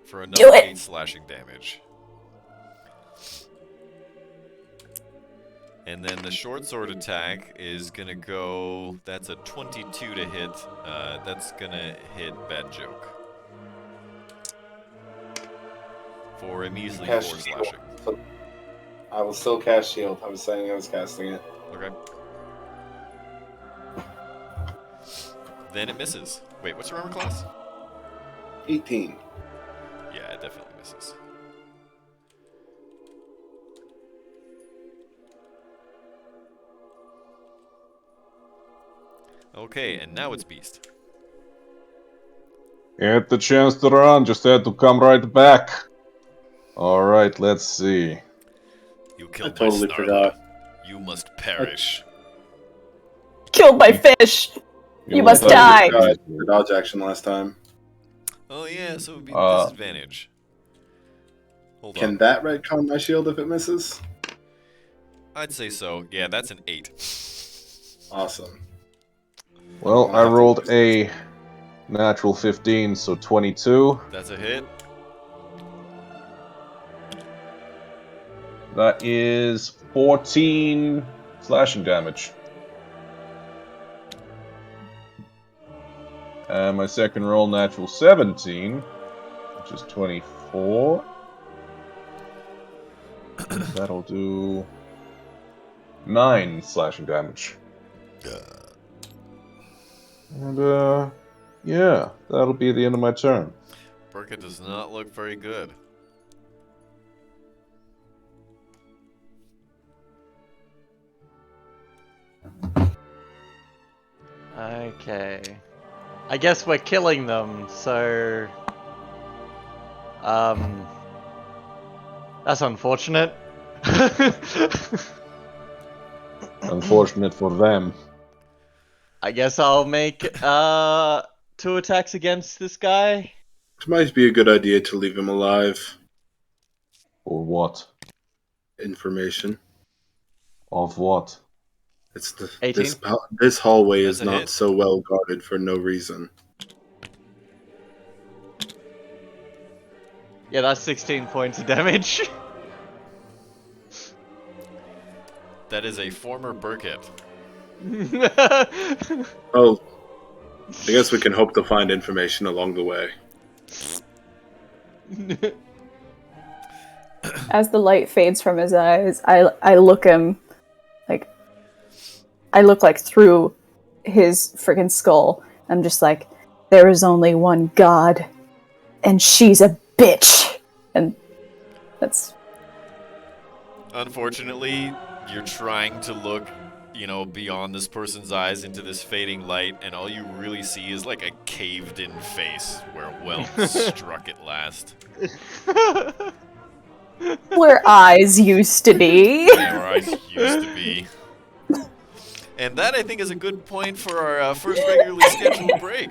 For Do another it. 8 slashing damage. And then the short sword attack is gonna go. That's a 22 to hit. That's gonna hit Bad Joke. For a measly 4 Cast shield. slashing. I will still cast shield. I was saying I was casting it. Okay. Then it misses. Wait, what's your armor class? 18. Yeah, it definitely misses. Okay, and now it's Beast. Had the chance to run, just had to come right back. Alright, let's see. You I killed totally my Snarler. forgot. You must perish. Killed by fish. You must I totally die. forgot the dodge action last time. Oh yeah, so it would be Uh, disadvantage. Hold Can on. that retcon my shield if it misses? I'd say so. Yeah, that's an 8. Awesome. Well, I'll I have to rolled use a natural 15, so 22. That's a hit. That is 14 slashing damage. And my second roll, natural 17, which is 24. That'll do 9 slashing damage. And, yeah, that'll be the end of my turn. Burkett does not look very good. Okay. I guess we're killing them, so... That's unfortunate. Unfortunate for them. I guess I'll make, 2 attacks against this guy. It might be a good idea to leave him alive. Or what? Information. Of what? It's the 18? this hallway is That's a not hit. so well guarded for no reason. Yeah, that's 16 points of damage. That is a former Burkett. Oh, I guess we can hope to find information along the way. As the light fades from his eyes, I look him like I look like through his freaking skull. I'm just like, there is only one God, and she's a bitch. And that's Unfortunately, you're trying to look, beyond this person's eyes into this fading light, and all you really see is like a caved-in face where Whelm struck it last. where eyes used to be. Yeah, where eyes used to be. And that, I think, is a good point for our first regularly scheduled break.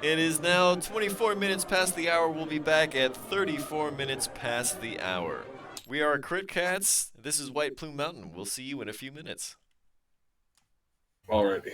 It is now 24 minutes past the hour. We'll be back at 34 minutes past the hour. We are Crit Cats. This is White Plume Mountain. We'll see you in a few minutes. Alrighty.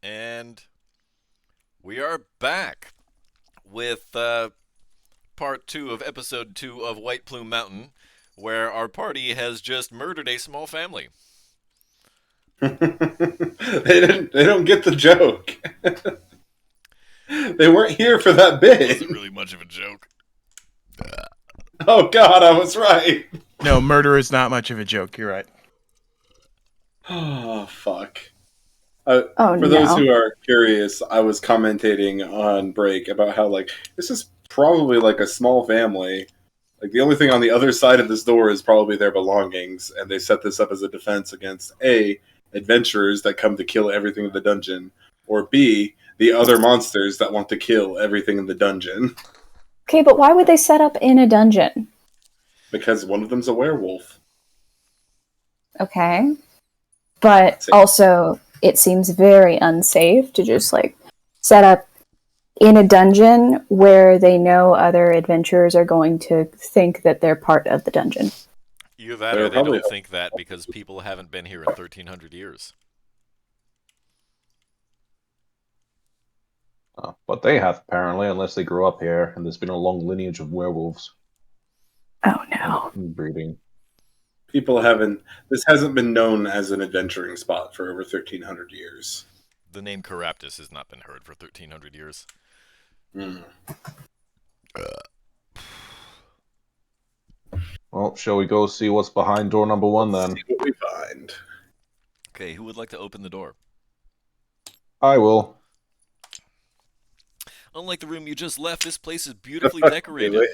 And we are back with part 2 of episode 2 of White Plume Mountain, where our party has just murdered a small family. They don't get the joke. They weren't here for that It bit. wasn't really much of a joke. Oh God, I was right. No, murder is not much of a joke. You're right. Oh fuck. Oh For those no. who are curious, I was commentating on break about how like this is probably like a small family. Like the only thing on the other side of this door is probably their belongings, and they set this up as a defense against A, adventurers that come to kill everything in the dungeon, or B, the other monsters that want to kill everything in the dungeon. Okay, but why would they set up in a dungeon? Because one of them's a werewolf. Okay. But Safe. also, it seems very unsafe to just, like, set up in a dungeon where they know other adventurers are going to think that they're part of the dungeon. Either that They're or they probably- don't think that because people haven't been here in 1,300 years. But they have, apparently, unless they grew up here, and there's been a long lineage of werewolves Oh no. breeding. People haven't. This hasn't been known as an adventuring spot for over 1,300 years. The name Caraptus has not been heard for 1,300 years. Hmm. Well, shall we go see what's behind door number 1 then? See what we find. Okay, who would like to open the door? I will. Unlike the room you just left, this place is beautifully decorated.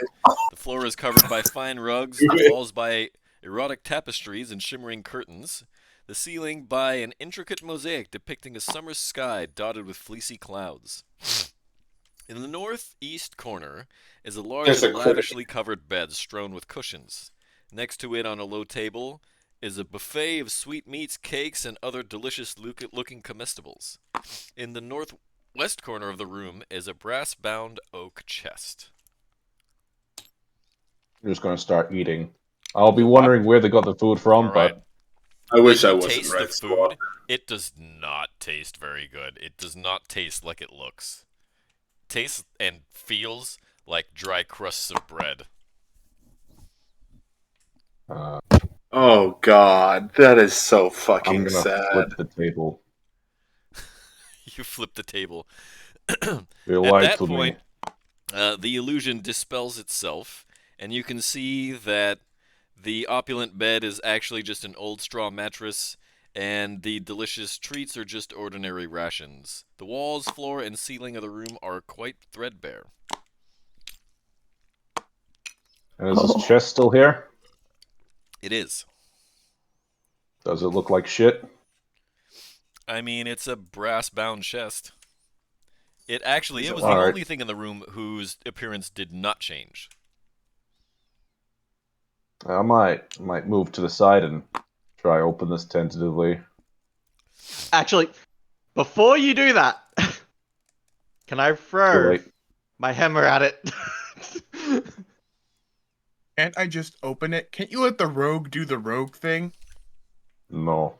The floor is covered by fine rugs, the walls by erotic tapestries and shimmering curtains, the ceiling by an intricate mosaic depicting a summer sky dotted with fleecy clouds. In the northeast corner is a large There's a and lavishly covered bed strewn with cushions. Next to it on a low table is a buffet of sweetmeats, cakes, and other delicious looking comestibles. In the northwest corner of the room is a brass-bound oak chest. I'm just going to start eating. I'll be wondering where they got the food from, All right. I wish I When you wasn't taste right. the food, it does not taste very good. It does not taste like it looks. It tastes and feels like dry crusts of bread. but Oh God, that is so I'm fucking going to sad. flip the table. You flip the table. They At lied that to me. point, the illusion dispels itself, and you can see that the opulent bed is actually just an old straw mattress, and the delicious treats are just ordinary rations. The walls, floor, and ceiling of the room are quite threadbare. And is this chest still here? It is. Does it look like shit? I mean, it's a brass-bound chest. It was the Alright. only thing in the room whose appearance did not change. I might move to the side and try open this tentatively. Actually, before you do that, can I Too throw late. my hammer at it? Can't I just open it? Can't you let the rogue do the rogue thing? No.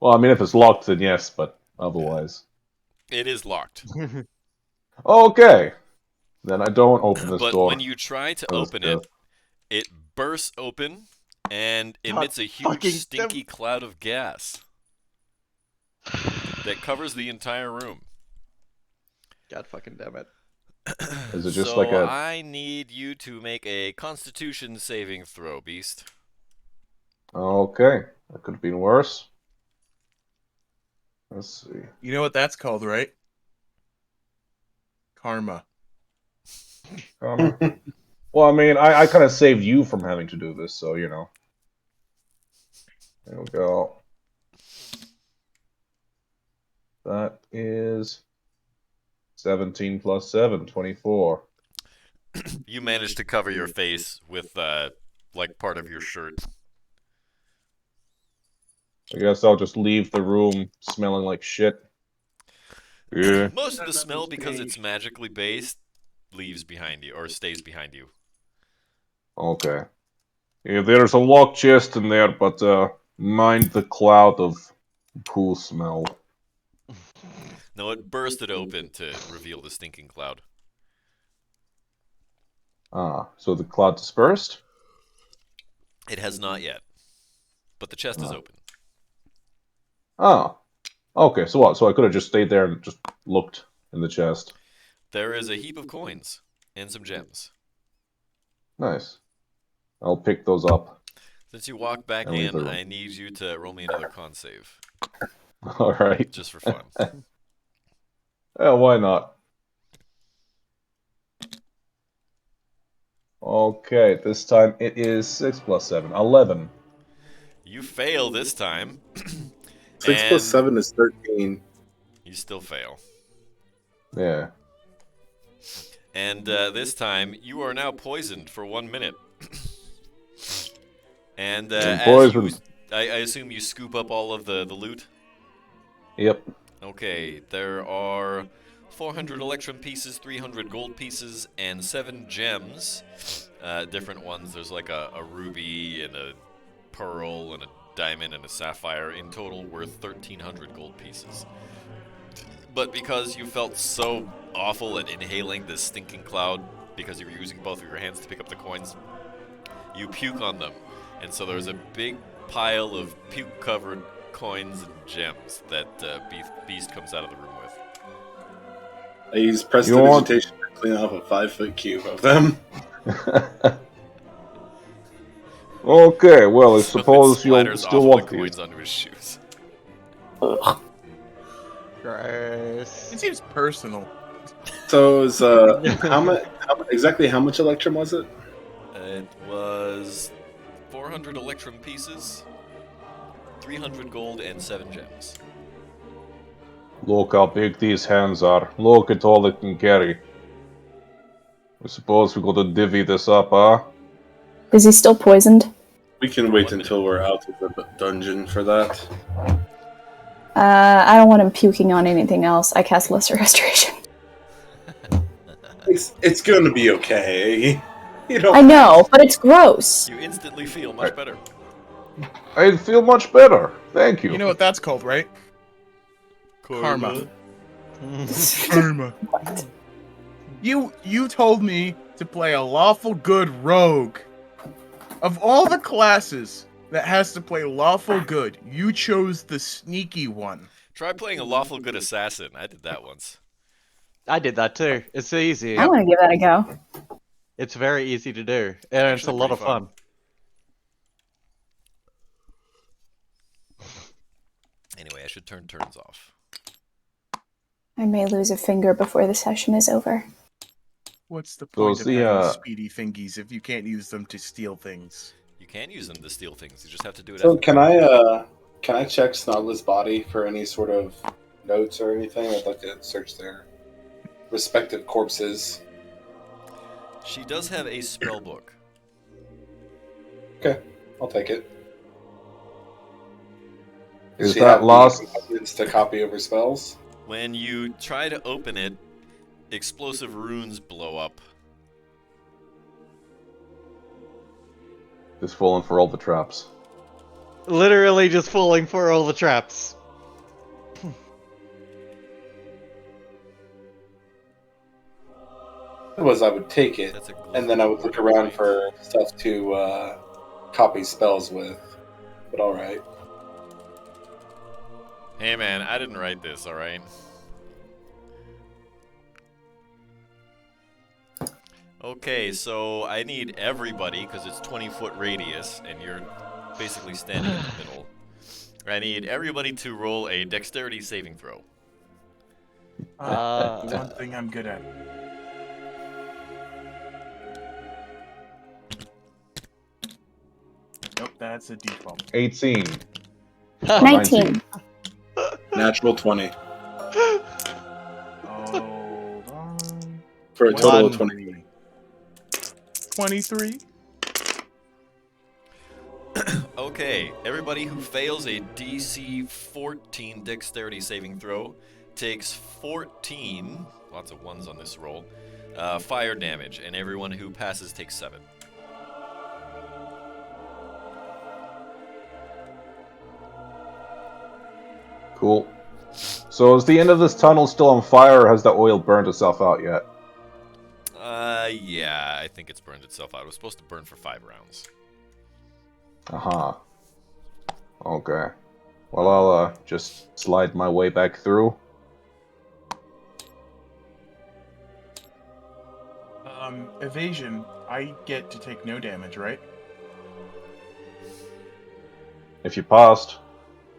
Well, I mean, if it's locked, then yes, but otherwise. It is locked. Okay. Then I don't open this But door. when you try to for this open it, death. it bursts open and God emits a huge, fucking stinky cloud of gas that covers the entire room. God fucking damn it. Is it just so like a... I need you to make a Constitution saving throw, Beast. Okay. That could have been worse. Let's see. You know what that's called, right? Karma. Well, I mean, I kind of saved you from having to do this, so, you know. There we go. That is 17 plus 7, 24. You managed to cover your face with, like, part of your shirt. I guess I'll just leave the room smelling like shit. Yeah. Most of the smell, because it's magically based, leaves behind you, or stays behind you. Okay. Yeah, there's a locked chest in there, but mind the cloud of Poo smell. No, it bursted open to reveal the stinking cloud. Ah, so the cloud dispersed? It has not yet, but the chest is Ah. open. Ah. Okay, so what? So I could have just stayed there and just looked in the chest. There is a heap of coins and some gems. Nice. I'll pick those up. Since you walk back And leave in, the room. I need you to roll me another con save, Alright. just for fun. Yeah, why not? Okay, this time it is 6 plus 7. 11. You fail this time. 6 plus And 7 is 13. you still fail. Yeah. And this time, you are now poisoned for 1 minute. And as you, Poisoned. I assume you scoop up all of the loot? Yep. Okay, there are 400 electrum pieces, 300 gold pieces, and 7 gems. Different ones. There's like a ruby and a pearl and a diamond and a sapphire. In total, worth 1,300 gold pieces. But because you felt so awful at inhaling this stinking cloud, because you were using both of your hands to pick up the coins, you puke on them. And so there's a big pile of puke-covered coins and gems that Beast comes out of the room with. I use You want- prestidigitation to clean off a 5-foot cube of them. Okay, well, I So it suppose you'll splatters still off want the these. coins onto his shoes. Gross. It seems personal. So is exactly how much electrum was it? It was 400 electrum pieces, 300 gold, and 7 gems. Look how big these hands are. Look at all it can carry. I suppose we gotta divvy this up, huh? Is he still poisoned? We can wait 1 minute. until we're out of the dungeon for that. I don't want him puking on anything else. I cast Lesser Restoration. It's going to be okay. You don't. I know, but it's gross. You instantly feel much better. I feel much better. Thank you. You know what that's called, right? Karma. Karma. You told me to play a lawful good rogue. Of all the classes that has to play lawful good, you chose the sneaky one. Try playing a lawful good assassin. I did that once. I did that too. It's easy. I want to give that a go. It's very easy to do, and it's a Actually lot of pretty fun. Anyway, I should turn turns off. I may lose a finger before the session is over. What's the So point is of the, having speedy thingies if you can't use them to steal things? You can use them to steal things. You just have to do it. So ethically. can I check Snogless body for any sort of notes or anything? I'd like to search their respective corpses. She does have a spell book. Okay, I'll take it. Does Is she that have the last? components to copy over spells? When you try to open it, explosive runes blow up. Just falling for all the traps. Literally just falling for all the traps. I would take it, That's a and then I would look around for stuff to copy spells with. But all right. Hey man, I didn't write this, alright? Okay, so I need everybody, because it's 20-foot radius, and you're basically standing in the middle. I need everybody to roll a dexterity saving throw. The one thing I'm good at. Nope, that's a D12. 18. 19. Natural 20 Hold on. for a total of 1. 20. 23? Okay, everybody who fails a DC 14 dexterity saving throw takes 14, lots of ones on this roll, fire damage, and everyone who passes takes 7. Cool. So is the end of this tunnel still on fire, or has the oil burned itself out yet? Yeah, I think it's burned itself out. It was supposed to burn for 5 rounds. Uh-huh. Okay. Well, I'll just slide my way back through. Evasion. I get to take no damage, right? If you passed.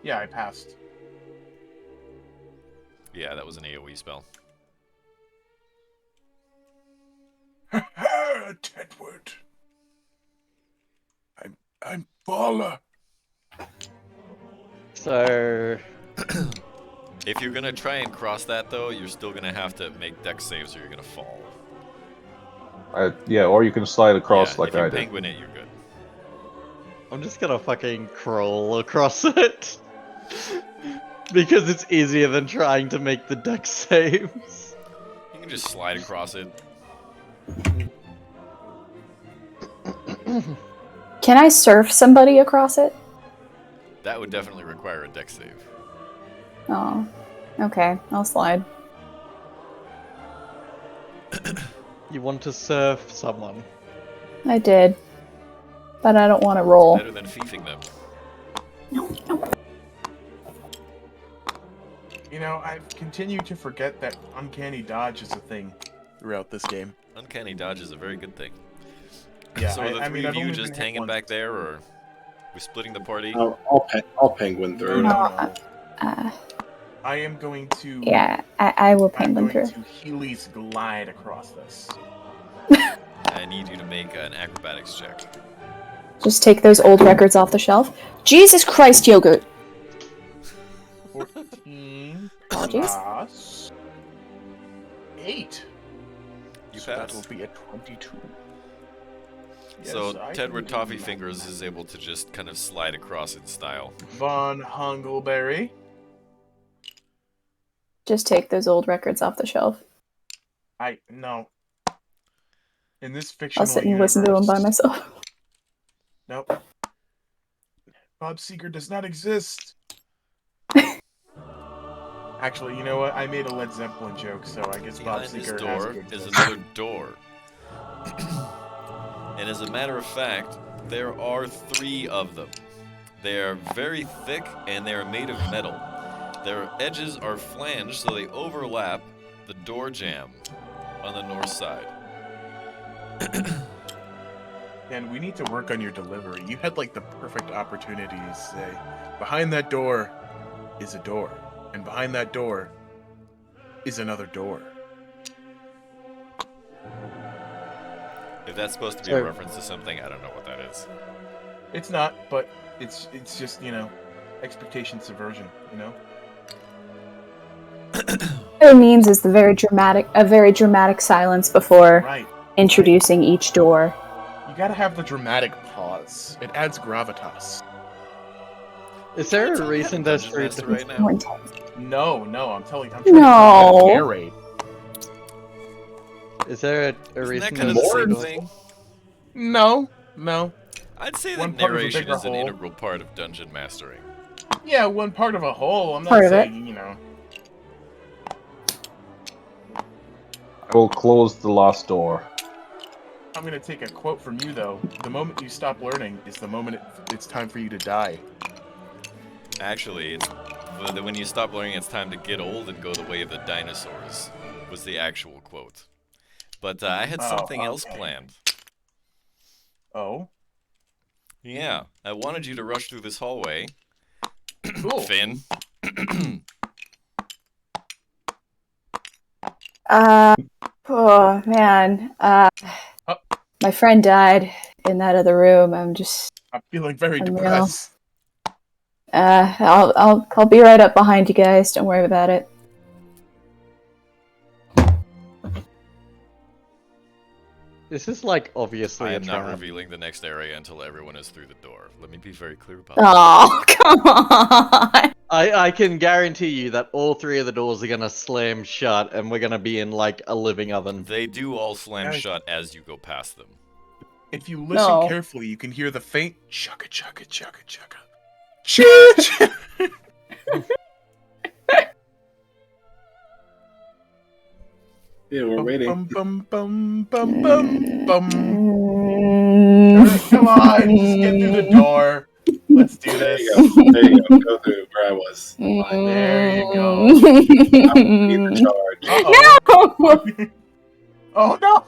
Yeah, I passed. Yeah, that was an AoE spell. Tedward. I'm Baller. So, If you're gonna try and cross that, though, you're still gonna have to make dex saves or you're gonna fall. Yeah, or you can slide across Yeah, like if you I did. penguin it, you're good. I'm just gonna fucking crawl across it. Because it's easier than trying to make the deck saves. You can just slide across it. Can I surf somebody across it? That would definitely require a dex save. Oh. Okay, I'll slide. You want to surf someone. I did. But I don't want to roll. Better than fiefing them. No. You know, I've continued to forget that uncanny dodge is a thing throughout this game. Uncanny dodge is a very good thing. Yeah, So are the three I've of you only just been hit hanging once. back there, or we splitting the party? I'll penguin through. No. Uh, I am going to. yeah, I will I'm penguin going through. to Healy's glide across this. I need you to make an acrobatics check. Just take those old records off the shelf. Jesus Christ, yogurt! 14 Apologies. plus 8. You So pass. that'll be a 22. So Yes, I Tedward can do Toffee that. Fingers is able to just kind of slide across in style. Von Hungleberry. Just take those old records off the shelf. No. In this fictional I'll sit and listen to them by universe- myself. Nope. Bob Seger does not exist. Actually, you know what? I made a Led Zeppelin joke, so I guess Bob Behind this Seger door has to is exist. another door. And as a matter of fact, there are 3 of them. They are very thick and they are made of metal. Their edges are flanged so they overlap the door jamb on the north side. And we need to work on your delivery. You had like the perfect opportunity to say, behind that door is a door, and behind that door is another door. If that's supposed to be a So- reference to something, I don't know what that is. It's not, but it's just, you know, expectation subversion, you know? What it means is a very dramatic silence before Right. introducing each door. You gotta have the dramatic pause. It adds gravitas. Is there Can you a tell me how reason to there's Dungeon 3 Master different... right More now? intense. No, I'm telling you, I'm trying No. to narrate. Is there a Isn't that reason kind of there's the three same doors? thing? No. I'd say One that part of a narration bigger is an whole. integral part of dungeon mastering. Yeah, one part of a whole. I'm not Part of it. saying, you know. I will close the last door. I'm gonna take a quote from you though. The moment you stop learning is the moment it's time for you to die. Actually, it's when you stop learning, it's time to get old and go the way of the dinosaurs, was the actual quote. But I had Oh, something else okay. planned. Oh, Yeah, I wanted you to rush through this hallway. cool. Finn. Oh man. Oh. My friend died in that other room. I'm feeling very Unreal. depressed. I'll be right up behind you guys. Don't worry about it. This is like obviously I a am not trap. revealing the next area until everyone is through the door. Let me be very clear about Oh, come on. I can guarantee you that all 3 of the doors are gonna slam shut and we're gonna be in like a living that. oven. They do all slam Guys. shut as you go past them. If you listen No. carefully, you can hear the faint chugga chugga chugga chugga. Chugga. Yeah, we're waiting. Bum, bum, bum, bum, bum. Alright, come on, just get through the door. Let's do There this. you go. There you go. Go through where I was. Fine. There you go. I'm in charge. Uh-oh. No! Oh no!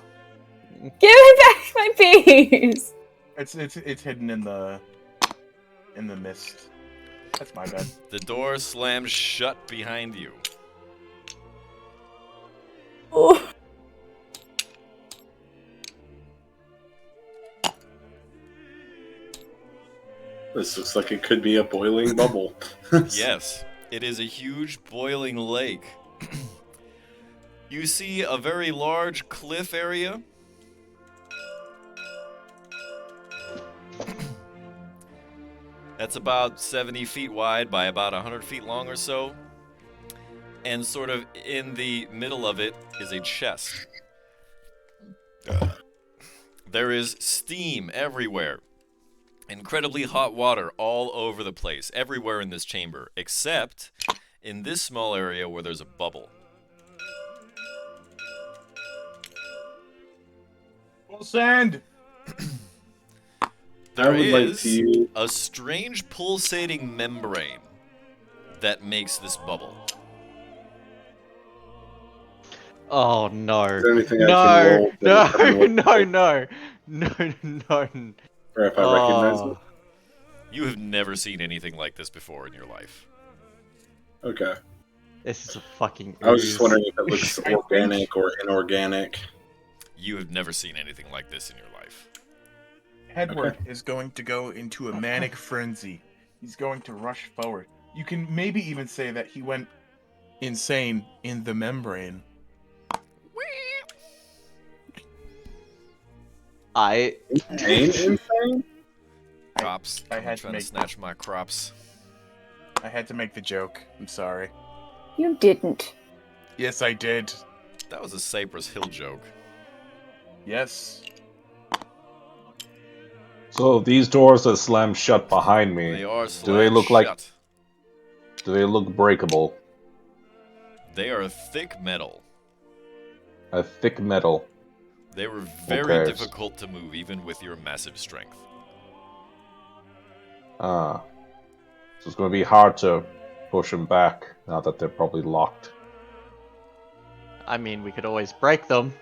Give me back my piece! It's hidden in the mist. That's my bad. The door slams shut behind you. Oh. This looks like it could be a boiling bubble. Yes, it is a huge boiling lake. You see a very large cliff area. That's about 70 feet wide by about 100 feet long or so. And sort of in the middle of it is a chest. There is steam everywhere. Incredibly hot water all over the place, everywhere in this chamber, except in this small area where there's a bubble. Full send! There would like is to use- a strange pulsating membrane that makes this bubble. Oh no. Is there anything I can No, roll? no. Or if I recognize it? You have never seen anything like this before in your life. Okay. This is a fucking I was just ooze. wondering if it looks I think- organic or inorganic. You have never seen anything like this in your life. Edward is going to go into a manic frenzy. He's going to rush forward. You can maybe even say that he went insane in the membrane. I Insane? Crops. I I'm had to trying to make- snatch my crops. I had to make the joke. I'm sorry. You didn't. Yes, I did. That was a Cypress Hill joke. Yes. So these doors that slam shut behind me, They are do they look slammed like shut. do they look breakable? They are thick metal. A thick metal. They were very Okay. difficult to move, even with your massive strength. Ah. So it's gonna be hard to push them back now that they're probably locked. I mean, we could always break them.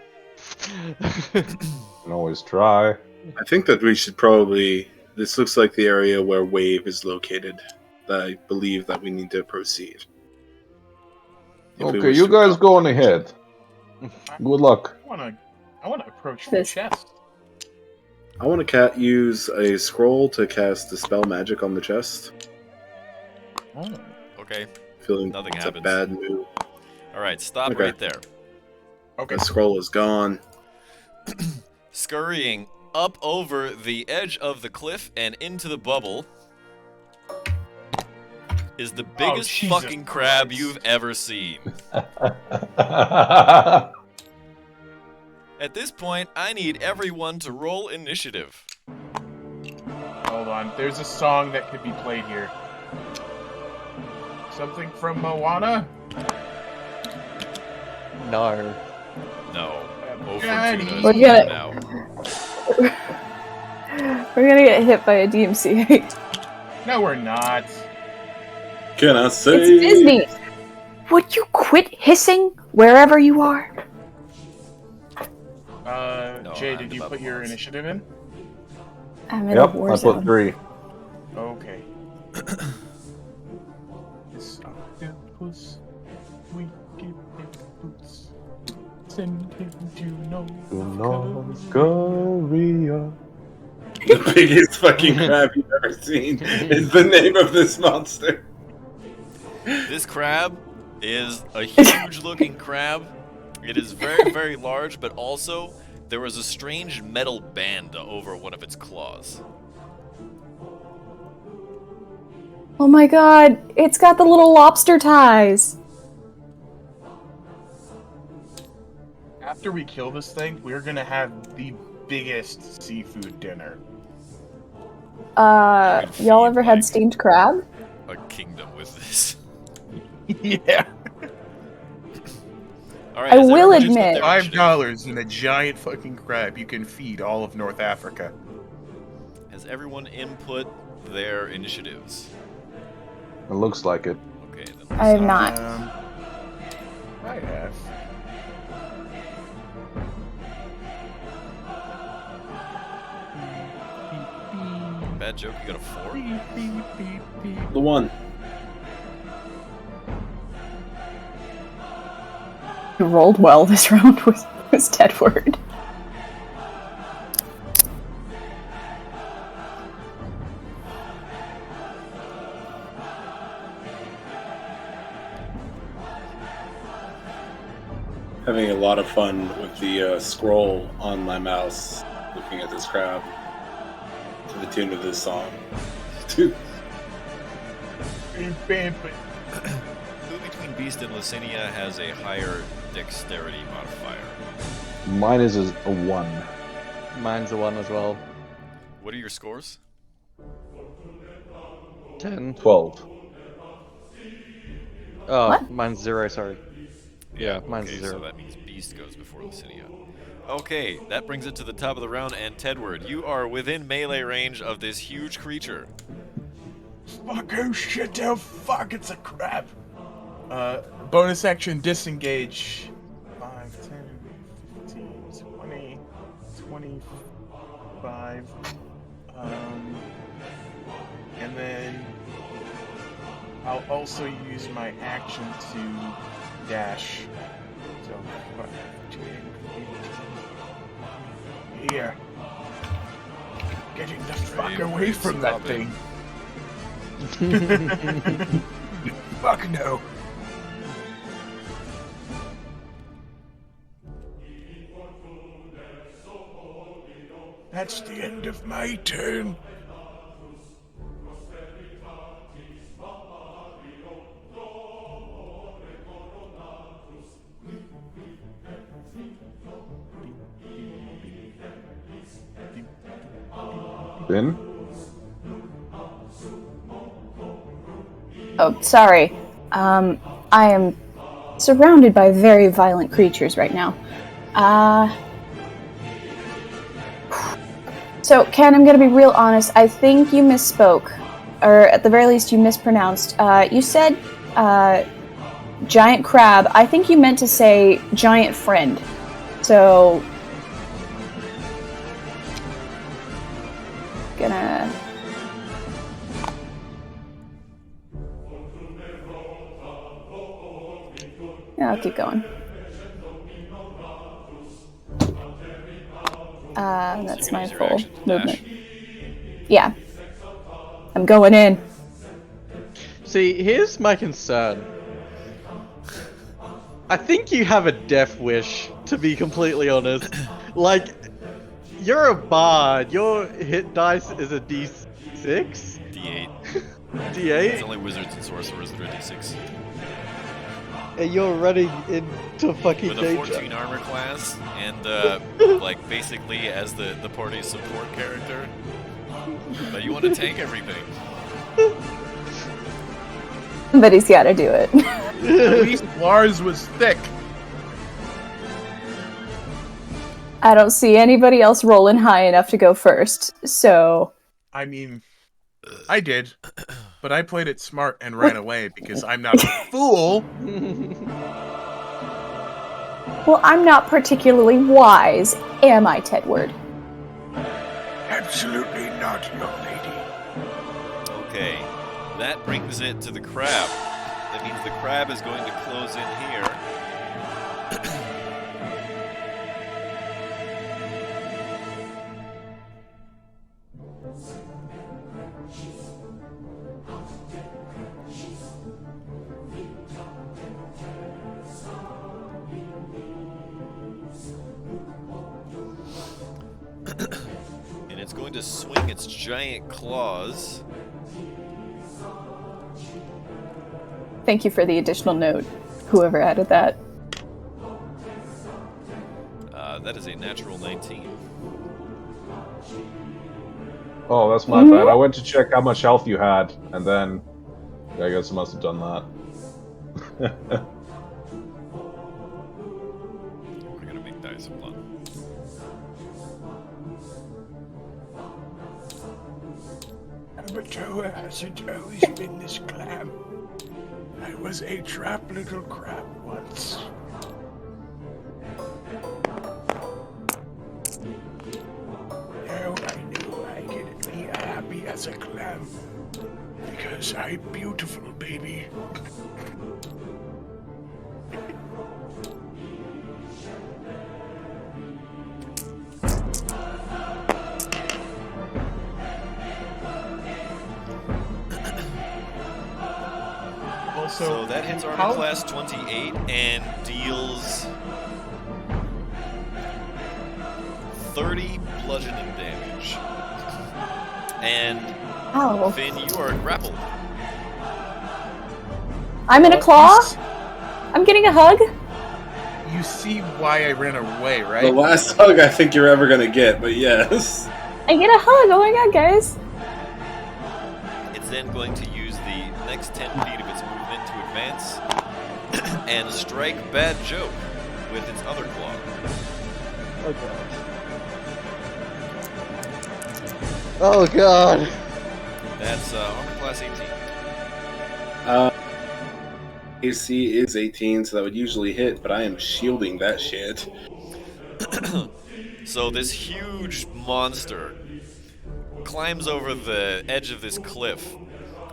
Can always try. I think that we should probably. This looks like the area where Wave is located. I believe that we need to proceed. If we Okay, wish you to guys accomplish- go on ahead. Good luck. I wanna approach the This- chest. I want to use a scroll to cast Dispel Magic on the chest. Oh. Okay. Feeling Nothing it's happens. a bad move. Alright, stop Okay. right there. Okay. The scroll is gone. Scurrying up over the edge of the cliff and into the bubble is the biggest Jesus fucking crab Christ. you've ever seen. At this point, I need everyone to roll initiative. Hold on. There's a song that could be played here. Something from Moana? No. No. Over Johnny. to We're gonna- now. We're gonna get hit by a DMCA. No, we're not. Can I say? It's Disney! Would you quit hissing wherever you are? No, Jay, I'm did you above put your odds. initiative in? I'm in Yep, a war I zone. put 3. Okay. This octopus, we give him boots. Send him to North Korea. The biggest fucking crab you've ever seen is the name of this monster. This crab is a huge looking crab. It is very, very large, but also there was a strange metal band over one of its claws. Oh my god, it's got the little lobster ties! After we kill this thing, we're gonna have the biggest seafood dinner. Y'all ever had Like- steamed crab? A kingdom with this. Yeah. All right. I has will everyone just put admit- their initiative? $5 and a giant fucking crab. You can feed all of North Africa. Has everyone input their initiatives? It looks like it. Okay. Then I have not. I have. Bad joke. You got a 4. The one. Who rolled well this round was Tedward. Having a lot of fun with the scroll on my mouse, looking at this crab to the tune of this song. Dude, Who between Beast and Licinia has a higher dexterity modifier? Mine is a 1. Mine's a 1 as well. What are your scores? 10. 12. Oh, What? mine's 0, sorry. Yeah, mine's okay, 0. So that means Beast goes before Licinia. Okay, that brings it to the top of the round, and Tedward, you are within melee range of this huge creature. Fuck, oh shit, oh fuck, it's a crab. Bonus action disengage. 5, 10, 15, 20, 25. And then I'll also use my action to dash. So, 5, 10, 15. Here. Getting the fuck Brave, away brave from that Sabin. thing. Fuck no. That's the end of my turn. Then? Oh, sorry. I am surrounded by very violent creatures right now. So, Ken, I'm gonna be real honest. I think you misspoke. Or at the very least, you mispronounced. You said, giant crab. I think you meant to say giant friend. So... Gonna... Yeah, I'll keep going. That's you're my gonna use your full action to movement. dash. Yeah. I'm going in. See, here's my concern. I think you have a death wish, to be completely honest. Like, you're a bard. Your hit dice is a d6? D8. It's D8? only wizards and sorcerers that are D6. And you're running into fucking With a danger. 14 armor class, and like basically as the party's support character, but you want to tank everything. Somebody's gotta do it. At least Lars was thick. I don't see anybody else rolling high enough to go first, so... I mean, I did. But I played it smart and ran away because I'm not a fool. Well, I'm not particularly wise, am I, Tedward? Absolutely not, young lady. Okay, that brings it to the crab. That means the crab is going to close in here. And it's going to swing its giant claws. Thank you for the additional note, whoever added that. That is a natural 19. Oh, that's my bad. I went to check how much health you had, and then I guess I must have done that. Krakatoa hasn't always been this clam. I was a trap little crab once. Now I know I can be happy as a clam. Because I'm beautiful, baby. Also, So that hits armor how- class 28 and deals 30 bludgeoning damage. And Ow. Finn, you are grappled. I'm in a claw? I'm getting a hug? You see why I ran away, The right? last hug I think you're ever gonna get, but yes. I get a hug! Oh my god, guys! It's then going to use the next 10 feet of its movement to advance and strike Bad Joke with its other claw. Oh god. That's armor class 18. AC is 18, so that would usually hit, but I am shielding that shit. So this huge monster climbs over the edge of this cliff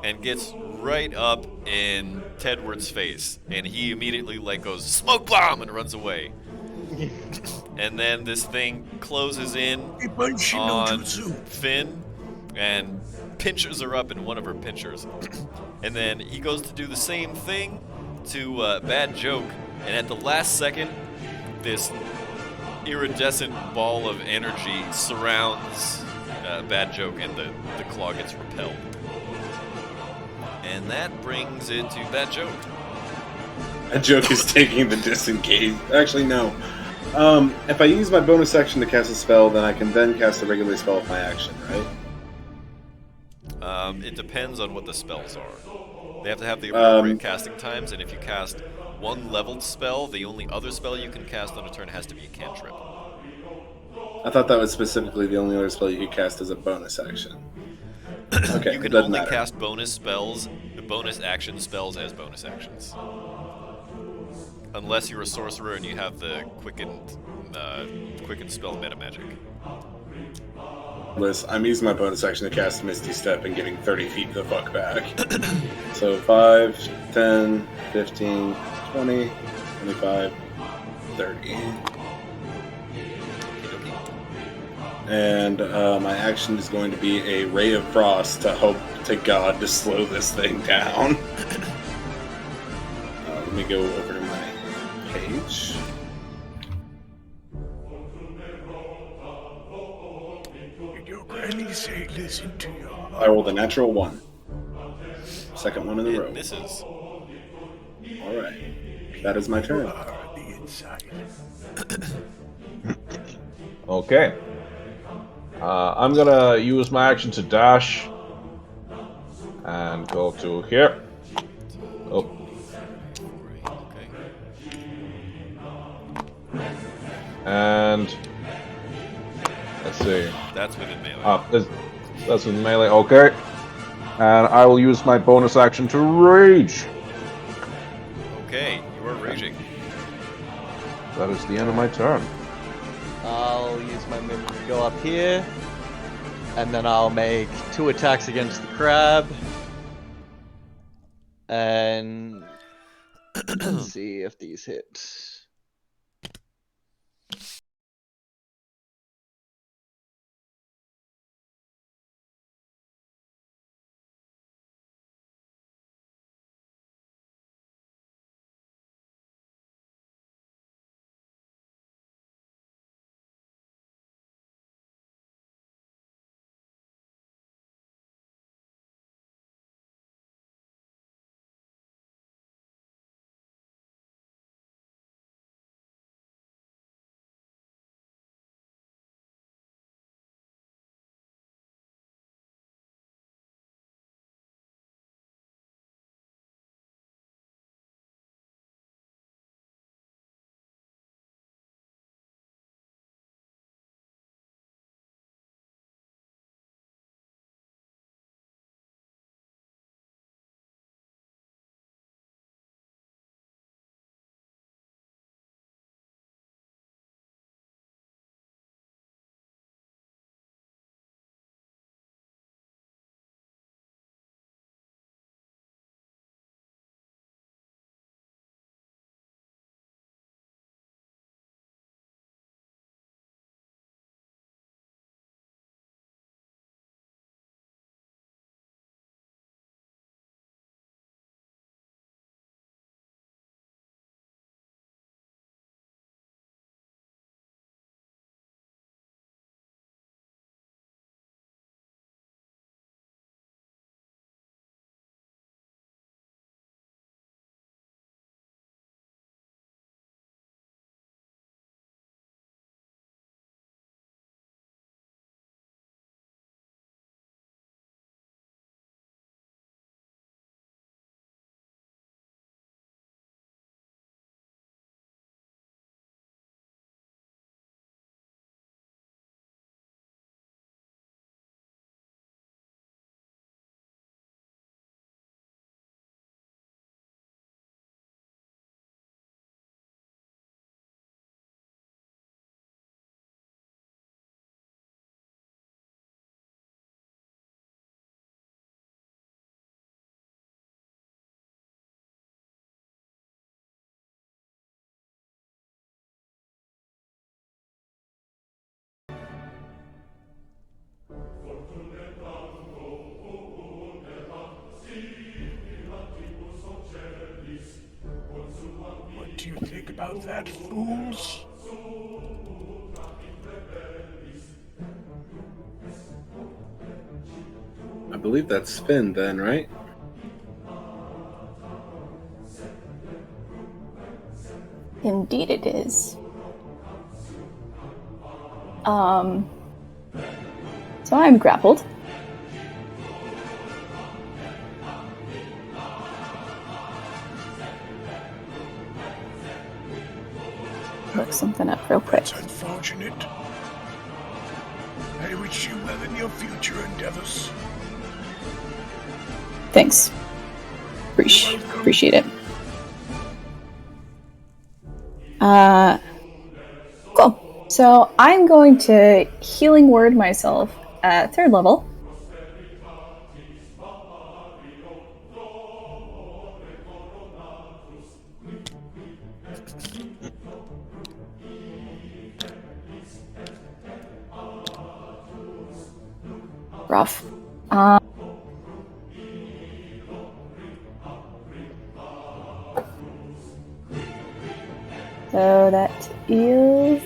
and gets right up in Tedward's face, and he immediately goes smoke bomb and runs away. And then this thing closes in on Finn and pinchers her up in one of her pinchers. And then he goes to do the same thing to Bad Joke, and at the last second, this iridescent ball of energy surrounds Bad Joke, and the claw gets repelled. And that brings it to Bad Joke. That joke is taking the disengage. Actually, no. If I use my bonus action to cast a spell, then I can then cast a regular spell with my action, right? It depends on what the spells are. They have to have the appropriate casting times, and if you cast one leveled spell, the only other spell you can cast on a turn has to be a cantrip. I thought that was specifically the only other spell you could cast as a bonus action. Okay, You it can doesn't only matter. cast bonus spells, the bonus action spells as bonus actions. Unless you're a sorcerer and you have the quickened spell meta magic. I'm using my bonus action to cast Misty Step and getting 30 feet the fuck back. So 5, 10, 15, 20, 25, 30. And my action is going to be a Ray of Frost to hope to God to slow this thing down. Let me go over to my page. Did your granny say listen to your heart? I rolled a natural 1. Second one in the row. It misses. Alright. That is my turn. Are the inside. Okay. I'm gonna use my action to dash and go to here. Oh, Okay. and let's see. That's within melee. That's with melee. Okay. And I will use my bonus action to rage. Okay, you are raging. That is the end of my turn. I'll use my move to go up here, and then I'll make 2 attacks against the crab. And let's see if these hit. about that, fools? I believe that's Finn then, right? Indeed it is. So I'm grappled. Look something up real quick. That's unfortunate. I wish you well in your future endeavors. Thanks. Appreciate it. Cool. So I'm going to healing word myself at 3rd level. Rough. So that is...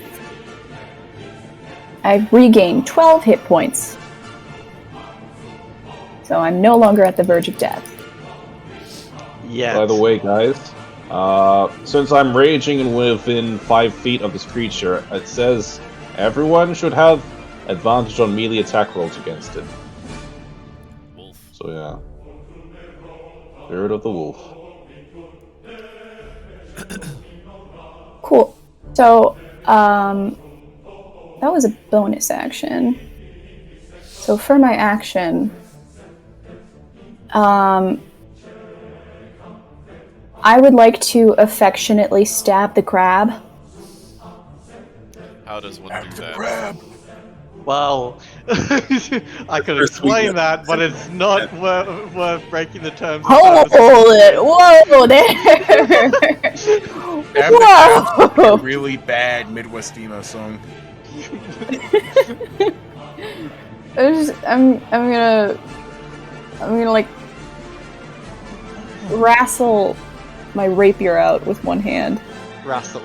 I've regained 12 hit points. So I'm no longer at the verge of death. Yeah. By the way, guys, since I'm raging and within 5 feet of this creature, it says everyone should have advantage on melee attack rolls against it. Wolf. So yeah. Spirit of the Wolf. Cool. So, that was a bonus action. So for my action, I would like to affectionately stab the crab. How does one do that? Grab! Well, I could explain that, but it's not worth breaking the terms of Hold service. it! Whoa there! Whoa! A really bad Midwest emo song. I'm gonna like wrestle my rapier out with one hand. Wrestle.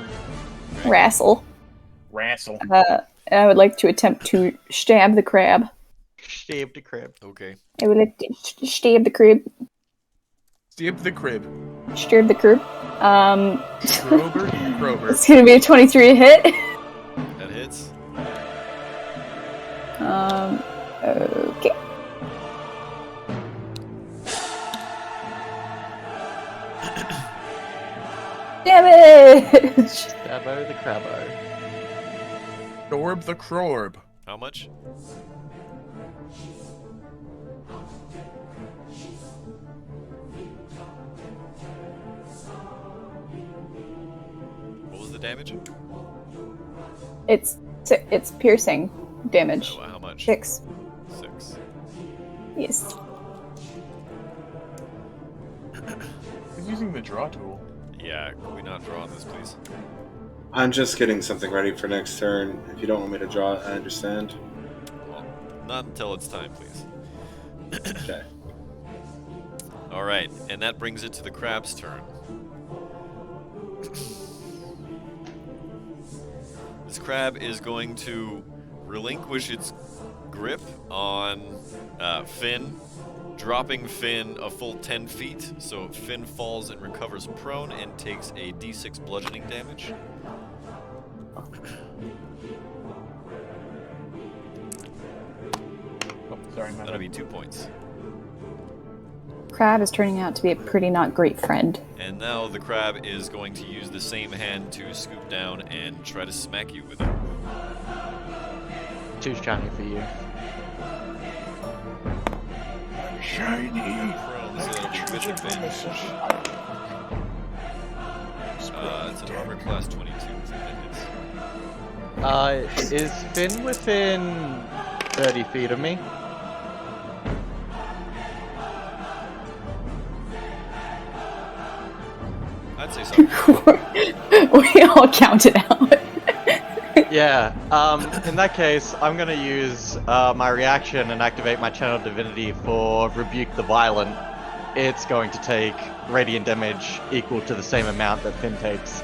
Wrestle. Wrestle. I would like to attempt to stab the crab. Stab the crab. Okay. I would like to stab the crab. Stab the crib. Stab the crab. Krober. It's gonna be a 23 hit. That hits. Okay. Damage! Stabbo the crabbo. Dorb the Crorb. How much? What was the damage? It's piercing damage. Oh, how much? 6. 6. Yes. He's using the draw tool. Yeah, can we not draw on this, please? I'm just getting something ready for next turn. If you don't want me to draw it, I understand. Well, not until it's time, please. Okay. Alright, and that brings it to the crab's turn. This crab is going to relinquish its grip on Finn, dropping Finn a full 10 feet, so Finn falls and recovers prone and takes a d6 bludgeoning damage. Oh, sorry, my That'll bad. be 2 points. Crab is turning out to be a pretty not great friend. And now the crab is going to use the same hand to scoop down and try to smack you with it. Too shiny for you. Shiny! Prone, so that'll be with advantage. It's an armor class 22. That hits. Is Finn within 30 feet of me? I'd say so. We all counted out. Yeah, in that case, I'm gonna use my reaction and activate my Channel Divinity for Rebuke the Violent. It's going to take radiant damage equal to the same amount that Finn takes.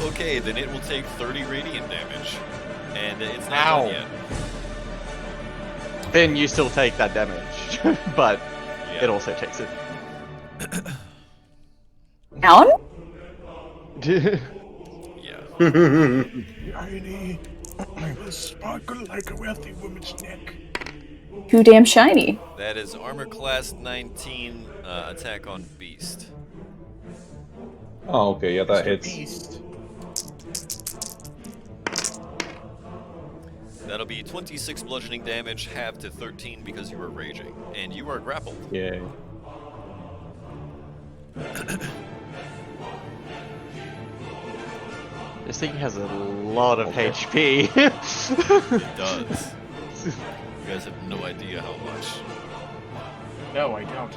Okay, then it will take 30 radiant damage. And it's not Ow. done yet. Then you still take that damage, but Yeah. it also takes it. Down? Yeah. Shiny will sparkle like a wealthy woman's neck. Too damn shiny. That is armor class 19 attack on beast. Oh, okay, yeah, that Mr. hits. Beast. That'll be 26 bludgeoning damage, halved to 13 because you are raging. And you are grappled. Yay. This thing has a lot of Okay. HP. It does. You guys have no idea how much. No, I don't.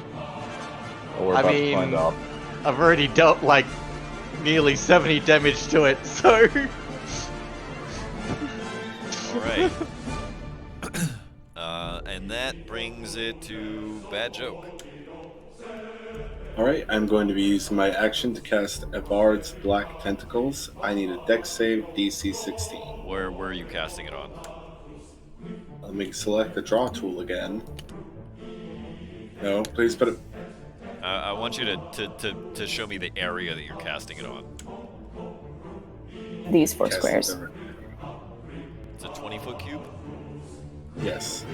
Well, we're I about mean- to find out. I've already dealt like nearly 70 damage to it, so Alright. And that brings it to Bad Joke. Alright, I'm going to be using my action to cast Evard's Black Tentacles. I need a dex save DC 16. Where were you casting it on? Let me select the draw tool again. No, please put it. I want you to show me the area that you're casting it on. These four cast squares. it over. It's a 20-foot cube? Yes.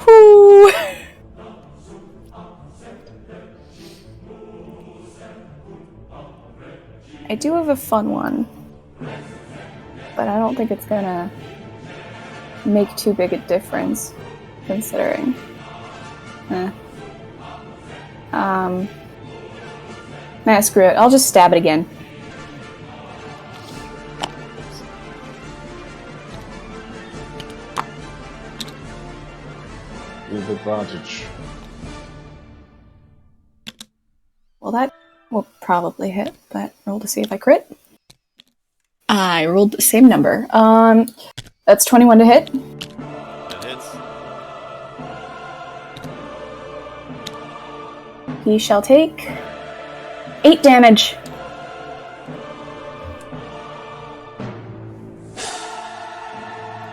Whew. I do have a fun one, but I don't think it's gonna make too big a difference, considering. Nah, screw it. I'll just stab it again. With advantage. Well, that will probably hit, but roll to see if I crit. I rolled the same number. That's 21 to hit. That hits. He shall take 8 damage.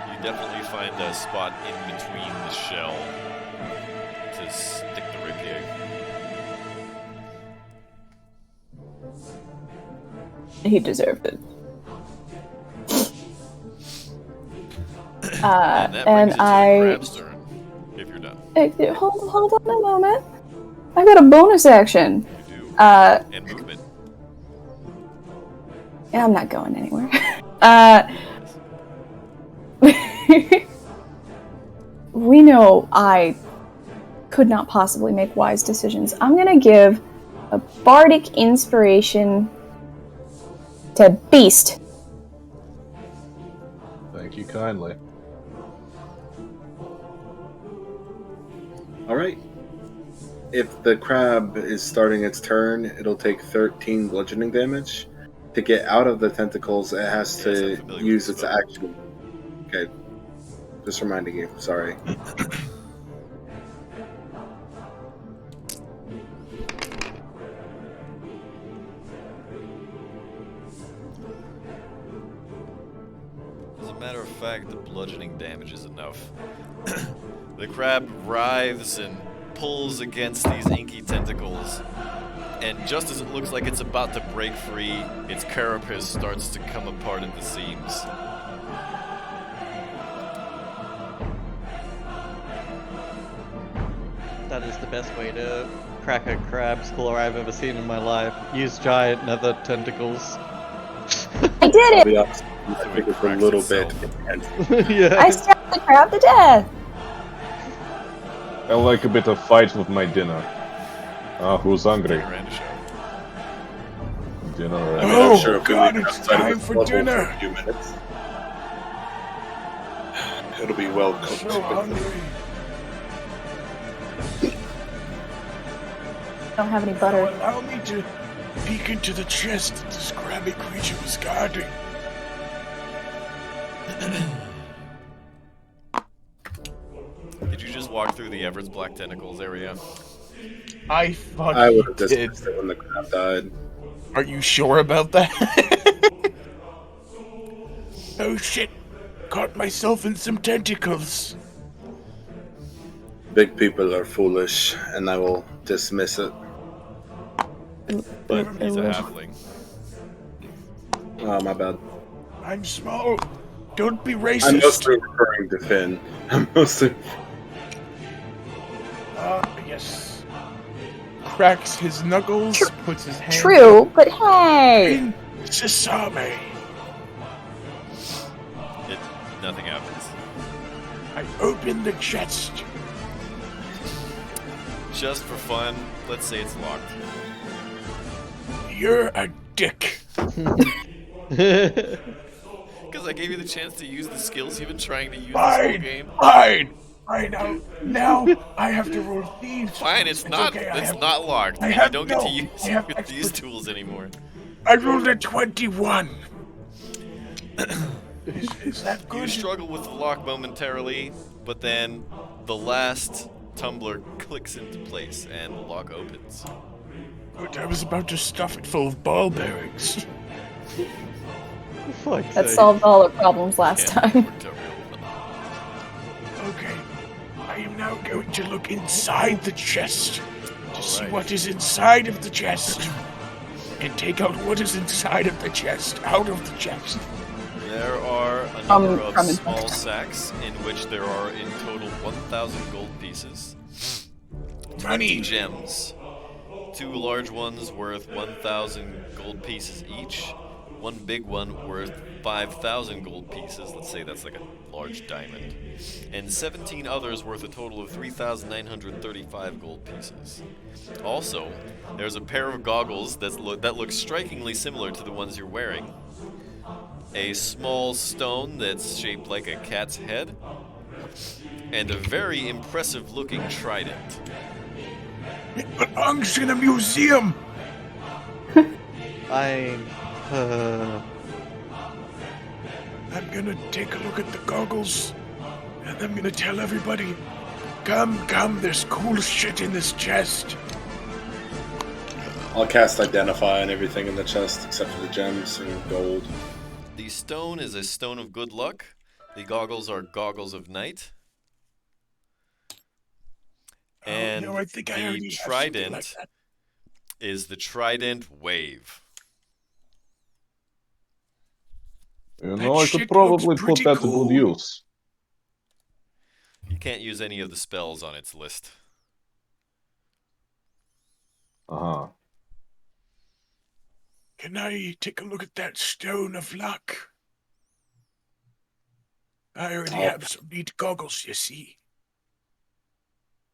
You definitely find a spot in between the shell to stick the rapier. He deserved it. And that and brings it to I- the crab's turn, if you're done. Hey, hold on a moment. I got a bonus action. You do. And movement. Yeah, I'm not going anywhere. We know I could not possibly make wise decisions. I'm gonna give a bardic inspiration to Beast. Thank you kindly. Alright. If the crab is starting its turn, it'll take 13 bludgeoning damage. To get out of the tentacles, it has Yes, I'm to familiar use with its this spell. action. Okay. Just reminding you. Sorry. As a matter of fact, the bludgeoning damage is enough. The crab writhes and pulls against these inky tentacles, and just as it looks like it's about to break free, its carapace starts to come apart at the seams. That is the best way to crack a crab skull I've ever seen in my life. Use giant nether tentacles. I did I'll it! be honest. I think it's a cracks little itself. bit intense. Yeah. I stabbed the crab to death! I like a bit of fight with my dinner. Who's hungry? Dinner and a show. Dinner. I mean, Oh, I'm sure if we God, leave it it's outside time of this for level dinner. for a few minutes, it'll be well I'm cooked. so hungry. I don't have any butter. Allow me to peek into the chest that this crabby creature was guarding. Did you just walk through the Everett's Black Tentacles area? I thought I he would have did. dismissed it when the crab died. Are you sure about that? Oh shit! Caught myself in some tentacles. Big people are foolish, and I will dismiss it. But he's a Ooh. halfling. Oh, my bad. I'm small. Don't be I'm racist. mostly referring to Finn. I'm mostly. Yes. Cracks his knuckles, puts his hand True, but hey! In Sesame. Nothing happens. I open the chest. Just for fun, let's say it's locked. You're a dick. Because I gave you the chance to use the skills you've been trying to use this whole Fine. game. Fine. Fine. Now I have to roll thieves. Fine, it's not. okay, It's not locked. I And have you don't get to no- use I have it with these expert- tools anymore. I rolled a 21. Is that You good? struggle with the lock momentarily, but then the last tumbler clicks into place and the lock opens. Good, I was about to stuff it full of ball bearings. Fuck's That sake. solved all our problems last Yeah, time. worked out real well. Okay. I am now going to look inside the chest to see Alright. what is inside of the chest. And take out what is inside of the chest, out of the chest. There are a number of from small sacks in which there are in total 1,000 gold pieces, 20 Money. gems, 2 large ones worth 1,000 gold pieces each, one big one worth 5,000 gold pieces, let's say that's like a large diamond, and 17 others worth a total of 3,935 gold pieces. Also, there's a pair of goggles that look strikingly similar to the ones you're wearing, a small stone that's shaped like a cat's head, and a very impressive looking trident. It belongs in a museum. I'm gonna take a look at the goggles, and I'm gonna tell everybody, come, there's cool shit in this chest. I'll cast Identify on everything in the chest except for the gems and gold. The stone is a stone of good luck. The goggles are goggles of night. And I think I the already have something trident like that. is the trident wave. You That know, I shit could probably looks put pretty that to cool. good use. You can't use any of the spells on its list. Uh-huh. Can I take a look at that stone of luck? I already Oh. have some neat goggles, you see.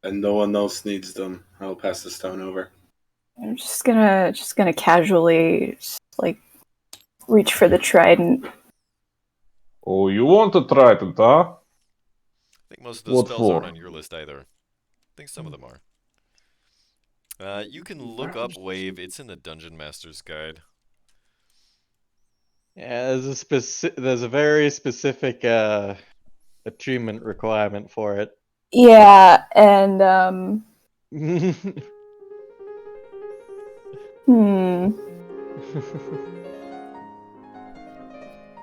And no one else needs them. I'll pass the stone over. I'm just gonna casually like reach for the trident. Oh, you want a trident, huh? I think most of the What spells aren't for? on your list either. I think some of them are. You can look up wave. It's in the Dungeon Master's Guide. Yeah, there's a very specific attunement requirement for it. Yeah, and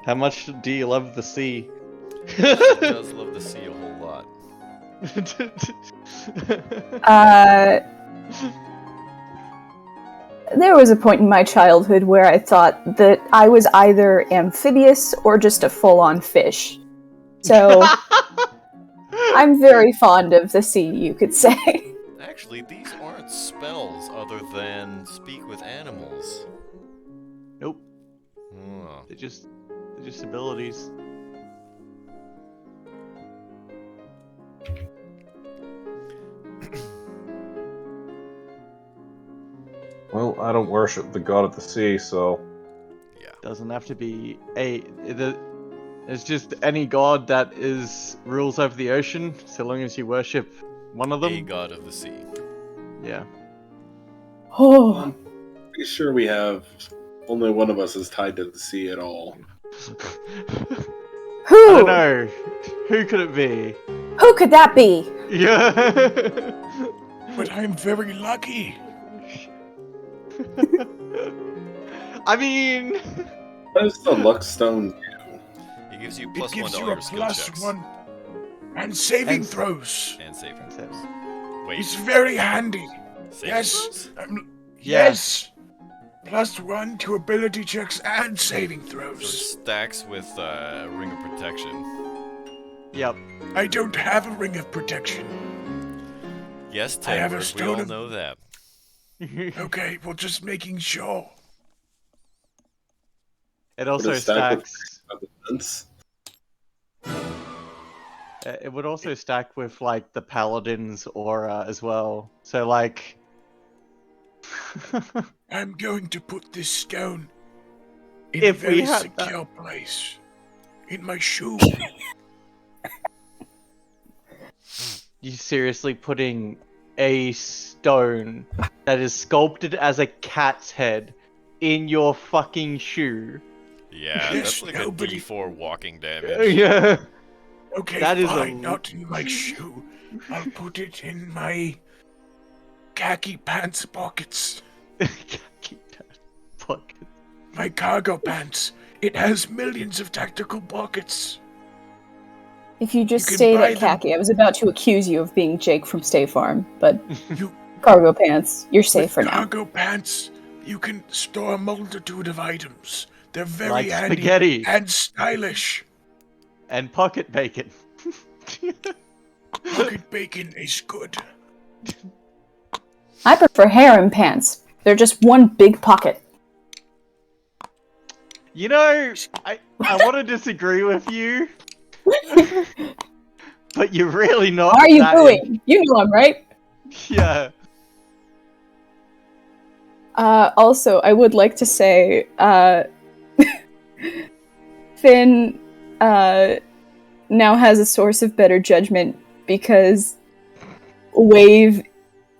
How much do you love the sea? She does love the sea a whole lot. There was a point in my childhood where I thought that I was either amphibious or just a full-on fish. So I'm very fond of the sea, you could say. Actually, these aren't spells other than speak with animals. Nope, Oh. they're just abilities. Well, I don't worship the god of the sea, so... Yeah. Doesn't have to be it's just any god that rules over the ocean, so long as you worship one of them. A god of the sea. Yeah. Oh, I'm pretty sure we have... Only one of us is tied to the sea at all. I who? don't know. Who could it be? Who could that be? Yeah. But I'm very lucky. I mean, What does the luck stone do? It gives you It plus one gives to all you a your skill plus checks. one and saving And- throws. And saving throws. Wait, It's very handy. saving Yes. throws? Yeah. Yes. Plus one to ability checks and saving So it throws. stacks with Ring of Protection. yep. I don't have a ring of protection. Yes, I have a Ted, we stone all of- know that. Okay, well, just making sure. It also Would it stack with stacks. defense? It would also stack with like the paladin's aura as well. So like. I'm going to put this stone in If a we very had secure place. In my shoe. You seriously putting a stone that is sculpted as a cat's head in your fucking shoe? Yeah, Yes, that's like nobody- a D4 walking damage. Yeah. Okay, That is a- fine, not in my shoe. I'll put it in my khaki pants pockets. Fuck. My cargo pants. It has millions of tactical pockets. If you just You can stayed buy at them- khaki, I was about to accuse you of being Jake from State Farm, but You cargo pants, you're safe with for now. cargo pants, you can store a multitude of items. They're very Like handy spaghetti. and stylish. And pocket bacon. Pocket bacon is good. I prefer harem pants. They're just one big pocket. You know, I want to disagree with you. But you're really not. How are you that doing? You know I'm right. Yeah. Also, I would like to say, Finn now has a source of better judgment because Wave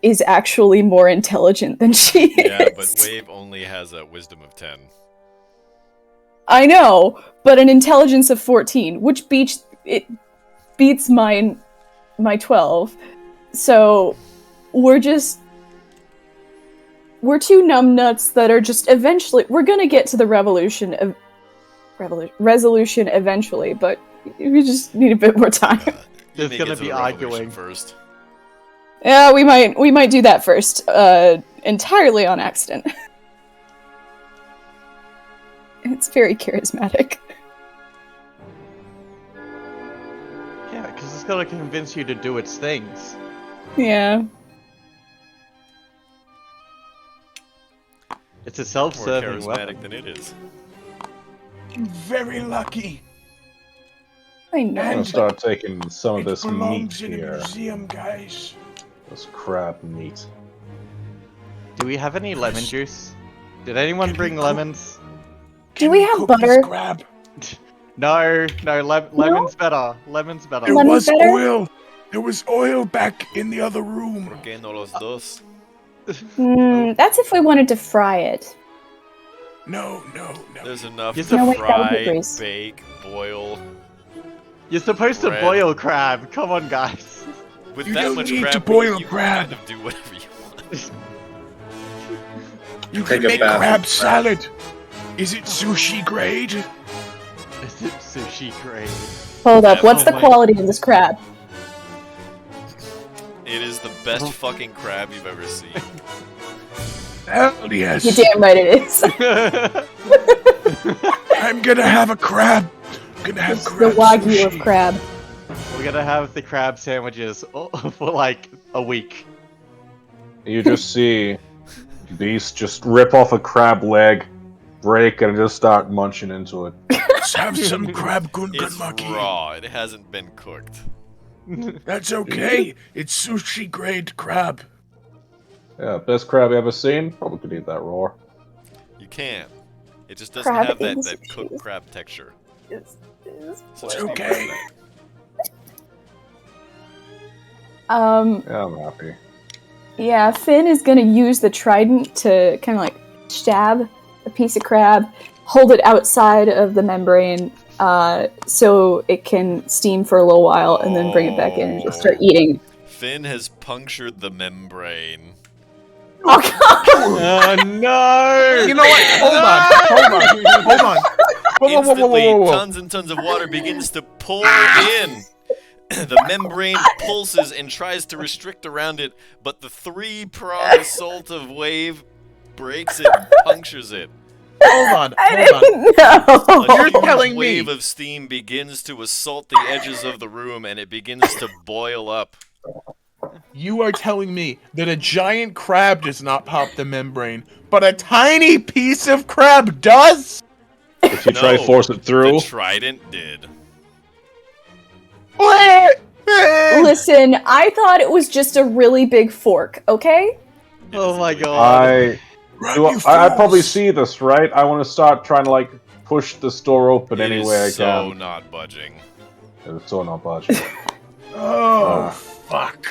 is actually more intelligent than she is. Yeah, but Wave only has a wisdom of 10. I know, but an intelligence of 14, which beats my 12. So we're two numbnuts that are just eventually. We're gonna get to the resolution eventually, but we just need a bit more time. There's gonna be arguing first. Yeah, we might do that first, entirely on accident. It's very charismatic. Yeah, because it's gotta convince you to do its things. Yeah. It's a More self-serving charismatic weapon. than it is. Very lucky. I know. I'm gonna start taking some of It this meat belongs in a here. museum, guys. This crab meat. Do we have any lemon juice? Did anyone Can bring we cook- lemons? Do we have cook this butter? crab? No, lemon's better. Lemon's better. There Lemon was better? oil. There was oil back in the other room. ¿Por qué no los dos? That's if we wanted to fry it. No. There's enough Yes, to no, wait, that would be fry, grease. bake, boil. You're supposed to Bread. boil crab. Come on, guys. With You that don't much need crab, to boil you crab. can kind of do whatever you want. You Take can a make bath crab with salad. Is it sushi grade? Is it sushi grade? Hold up, what's the my- quality of this crab? It is the best fucking crab you've ever seen. Hell yes. You're damn right it is. I'm gonna have a crab. I'm gonna have It's the crab wagyu of sushi. crab. We're gonna have the crab sandwiches for like a week. You just see Beast just rip off a crab leg, break, and just start munching into it. Let's have some crab It's gunganmaki. raw. It hasn't been cooked. That's okay. It's sushi grade crab. Yeah, best crab you ever seen? Probably could eat that raw. You can. It just doesn't Crab have that, in that cooked sushi. crab texture. So It's just be okay. aware of Yeah, I'm happy. Yeah, Finn is gonna use the trident to kind of like stab a piece of crab, hold it outside of the membrane, so it can steam for a little while, and then bring it back in and just start eating. that. Finn has punctured the membrane. Oh god! Oh no! You know what? Hold on. Instantly, tons and tons of water begins to pour in. The membrane pulses and tries to restrict around it, but the three-pronged assault of Wave breaks it and punctures it. Hold I on. didn't know! A You're huge telling wave me- of steam begins to assault the edges of the room, and it begins to boil up. You are telling me that a giant crab does not pop the membrane, but a tiny piece of crab does? If you try to No, force it through, The trident did. Listen, I thought it was just a really big fork, okay? Oh my god. I probably see this, right? I want to start trying to like push this door open any way I It is so can. not budging. It's so not budging. Oh, fuck.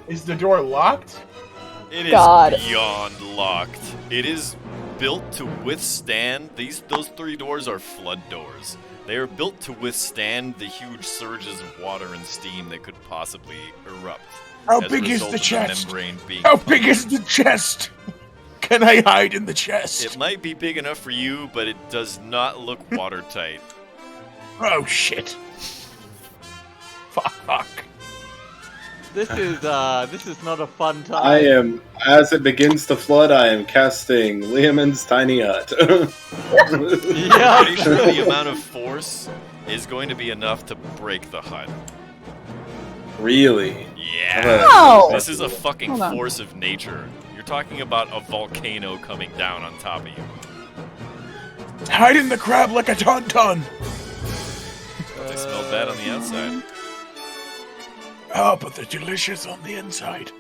Is the door locked? It is God. beyond locked. It is built to withstand those three doors are flood doors. They are built to withstand the huge surges of water and steam that could possibly erupt. How as a big is result the of chest? membrane being How big punctured. is the chest? Can I hide in the chest? It might be big enough for you, but it does not look watertight. Oh, shit. Fuck. This is not a fun time. I am, as it begins to flood, I am casting Liamon's tiny hut. Yeah. Pretty sure the amount of force is going to be enough to break the hut. Really? Yeah. No! This is a fucking Hold on. force of nature. You're talking about a volcano coming down on top of you. Hide in the crab like a tauntaun. They smelled bad on the outside. Oh, but they're delicious on the inside.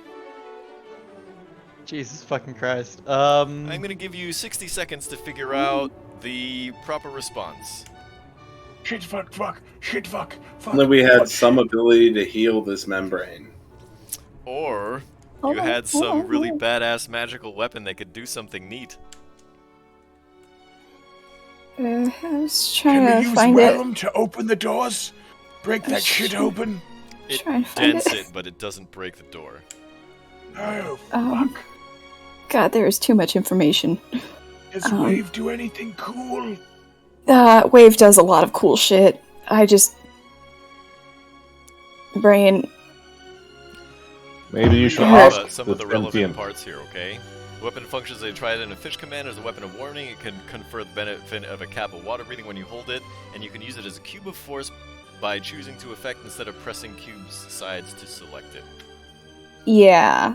Jesus fucking Christ. I'm gonna give you 60 seconds to figure out the proper response. Shit, fuck, fuck, shit, fuck, fuck. Only we had fuck, some ability to heal this membrane. Or Hold you on, had hold some on, really hold on. badass magical weapon that could do something neat. I was Can trying we to use find it. Realm to open the doors? Break that shit open? It Trying to find dents it. it, but it doesn't break the door. Oh, Um, fuck. God, there is too much information. Does Wave do anything cool? Wave does a lot of cool shit. I just... Brain... Maybe you should Alright. ask Some of the this relevant sentient. parts here, okay? The weapon functions as a trident and fish command as a weapon of warning. It can confer the benefit of a cap of water breathing when you hold it, and you can use it as a cube of force by choosing to effect instead of pressing cube's sides to select it. Yeah.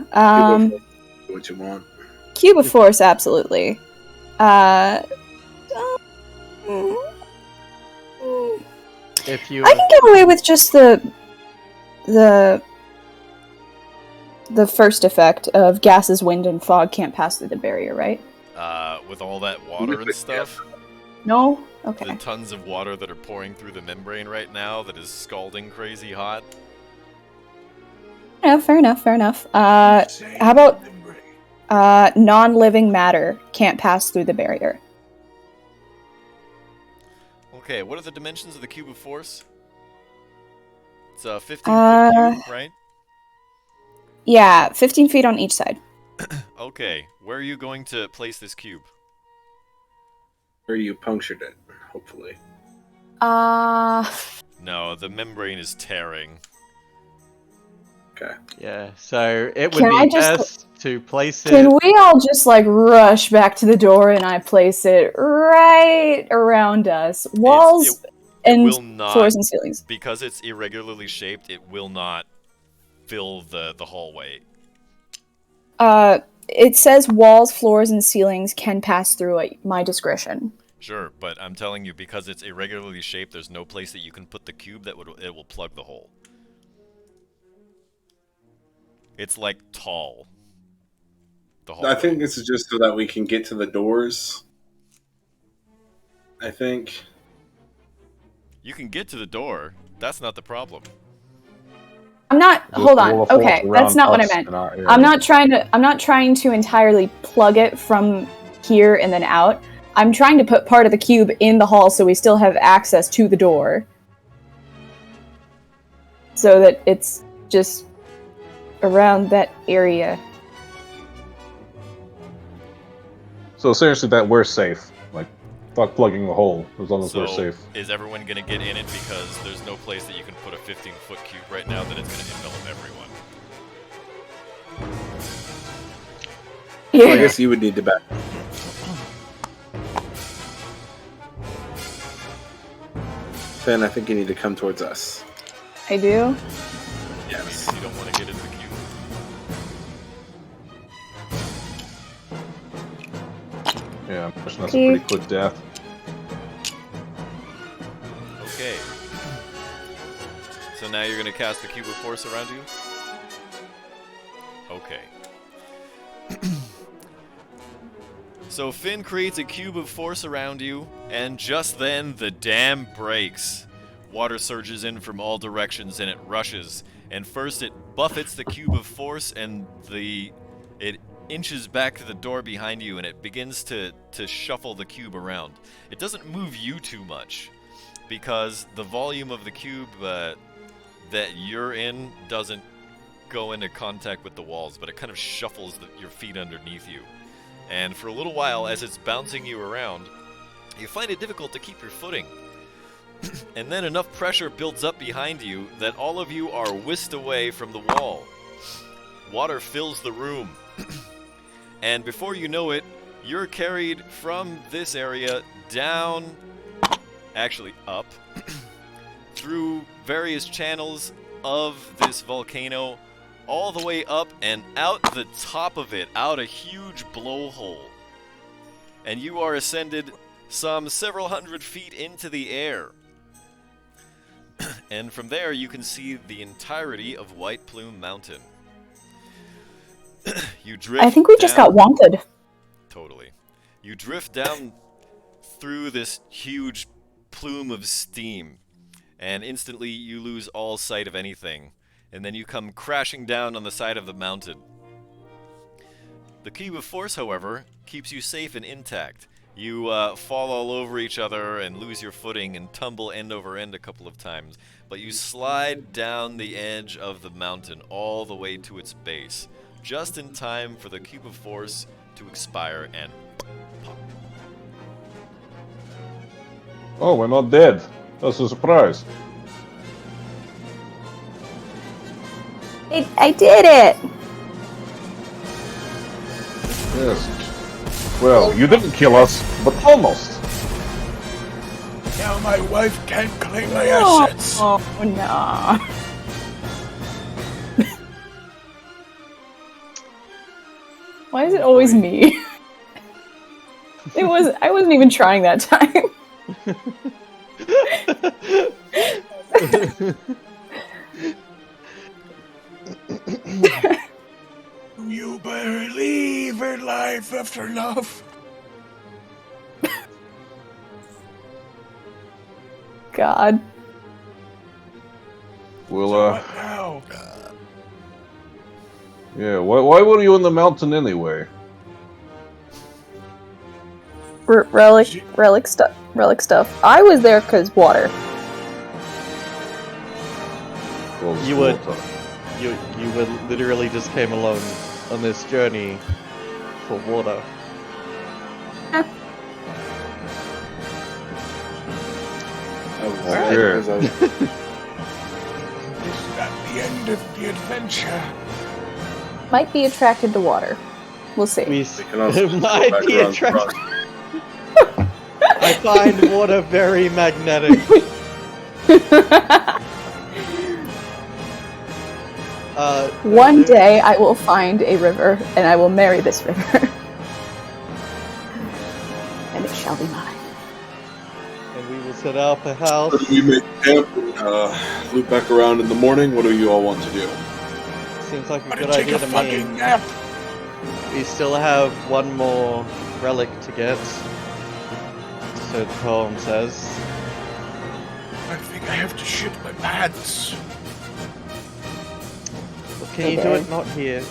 What you want? Cube of Force, absolutely. Mm, If you I can get away with just the first effect of gases, wind, and fog can't pass through the barrier, right? With all that water and stuff, No? the Okay. tons of water that are pouring through the membrane right now that is scalding crazy hot. Yeah, fair enough, fair enough. Say how about- membrane. Non-living matter can't pass through the barrier. Okay, what are the dimensions of the cube of force? It's a 15-foot cube, right? Yeah, 15 feet on each side. Okay, where are you going to place this cube? Or you punctured it, hopefully. No, the membrane is tearing. Okay. Yeah, so it would Can I be just- best to place it. Can we all just, like, rush back to the door and I place it right around us? Walls it and will not, floors and ceilings. because it's irregularly shaped, it will not fill the hallway. It says walls, floors, and ceilings can pass through at my discretion. Sure, but I'm telling you, because it's irregularly shaped, there's no place that you can put the cube that it will plug the hole. It's like tall. The hallway. I think this is just so that we can get to the doors. I think. You can get to the door. That's not the problem. I'm not. Just Hold on. roll a force Okay, around that's not what I us meant. in our area. I'm not trying to entirely plug it from here and then out. I'm trying to put part of the cube in the hall so we still have access to the door. So that it's just around that area. So seriously, that we're safe. Like, fuck plugging the hole as long as So, we're safe. is everyone gonna get in it because there's no place that you can put a 15-foot cube right now that it's gonna envelop everyone? Well, I Yeah, guess you would need to back. Finn, I think you need to come towards us. I do. Yes. You don't want to get into the cube. Yeah, I'm pushing that's Okay. a pretty quick death. Okay. So now you're gonna cast the cube of force around you? Okay. So Finn creates a cube of force around you, and just then the dam breaks. Water surges in from all directions and it rushes. And first it buffets the cube of force and it inches back to the door behind you and it begins to shuffle the cube around. It doesn't move you too much because the volume of the cube that you're in doesn't go into contact with the walls, but it kind of shuffles your feet underneath you. And for a little while, as it's bouncing you around, you find it difficult to keep your footing. And then enough pressure builds up behind you that all of you are whisked away from the wall. Water fills the room. And before you know it, you're carried from this area down, actually up, through various channels of this volcano, all the way up and out the top of it, out a huge blowhole. And you are ascended some several hundred feet into the air. And from there you can see the entirety of White Plume Mountain. You drift I think we just down- got wanted. Totally. You drift down through this huge plume of steam, and instantly you lose all sight of anything, and then you come crashing down on the side of the mountain. The cube of force, however, keeps you safe and intact. You fall all over each other and lose your footing and tumble end over end a couple of times, but you slide down the edge of the mountain all the way to its base, just in time for the cube of force to expire and pop. Oh, we're not dead. That's a surprise. I did it! Yes. Well, you didn't kill us, but almost. Now my wife can't claim my assets. Oh, no. Why is it always me? I wasn't even trying that time. You better leave her life after love. God. Well, What now? yeah, why were you in the mountain anyway? Relic stuff. I was there because water. Well, You would- small talk. You would literally just came along on this journey for water. Sure. Is that the end of the adventure? Might be attracted to water. We'll see. We can also go might back be around attracted. front. I find water very magnetic. One day I will find a river and I will marry this river. And it shall be mine. And we will set up a house. So do we make camp and loop back around in the morning? What do you all want to do? Seems like a I'm good gonna take idea a to me. fucking nap. We still have one more relic to get. So the poem says. I think I have to shit my pants. Well, can you do it not here?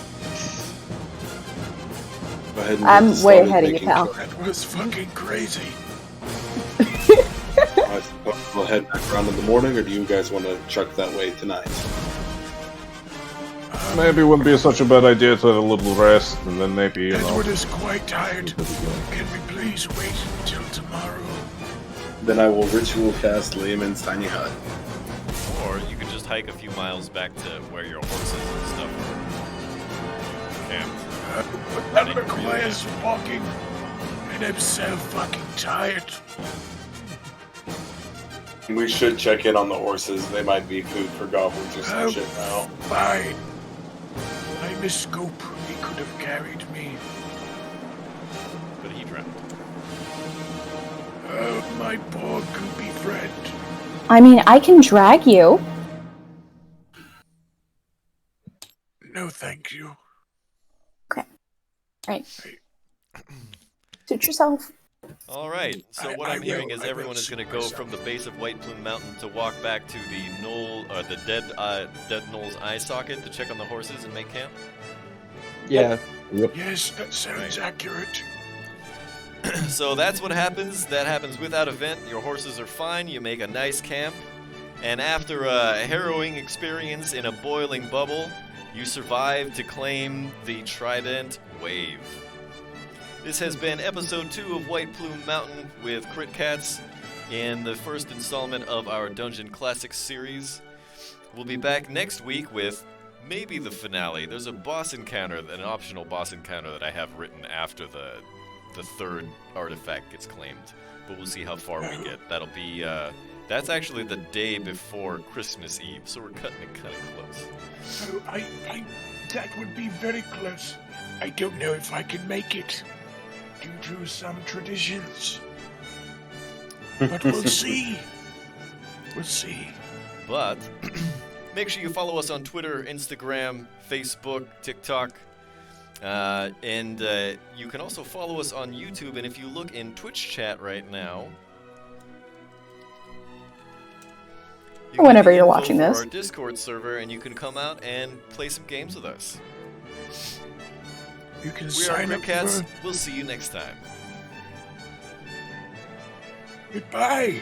Go ahead and I'm get way started ahead of you, making pal. camp. That was fucking crazy. I suppose we'll head back around in the morning, or do you guys want to truck that way tonight? Maybe it wouldn't be such a bad idea to have a little rest, and then maybe, you know... Edward is quite tired. Can we please wait until tomorrow? Then I will ritual cast Lehman's tiny hut. Or you could just hike a few miles back to where your horses and stuff are camped. But that requires walking, and I'm so fucking tired. We should check in on the horses. They might be food for goblins or some Oh, shit now. fine. I misscope. He could have carried me. But he drowned. Oh, my poor goopy friend. I mean, I can drag you. No, thank you. Right. Suit yourself. Alright, so what I I'm hearing will- is I will everyone is suit going to go myself. from the base of White Plume Mountain to walk back to the knoll, the dead knoll's eye socket to check on the horses and make camp. Yeah. Yes, that sounds accurate. So that's what happens. That happens without event. Your horses are fine. You make a nice camp. And after a harrowing experience in a boiling bubble, you survive to claim the Trident Wave. This has been episode 2 of White Plume Mountain with Crit Cats. in the first installment of our Dungeon Classics series. We'll be back next week with maybe the finale. There's a boss encounter, an optional boss encounter that I have written after the third artifact gets claimed. But we'll see how far we get. That'll be, that's actually the day before Christmas Eve, so we're cutting it kind of close. So that would be very close. I don't know if I can make it due to some traditions. But we'll see. We'll see. But make sure you follow us on Twitter, Instagram, Facebook, TikTok. And you can also follow us on YouTube. And if you look in Twitch chat right now, you Whenever get the you're info watching for this. our Discord server, and you can come out and play some games with us. You can We are sign Quick up Cats. for... We'll see you next time. Goodbye.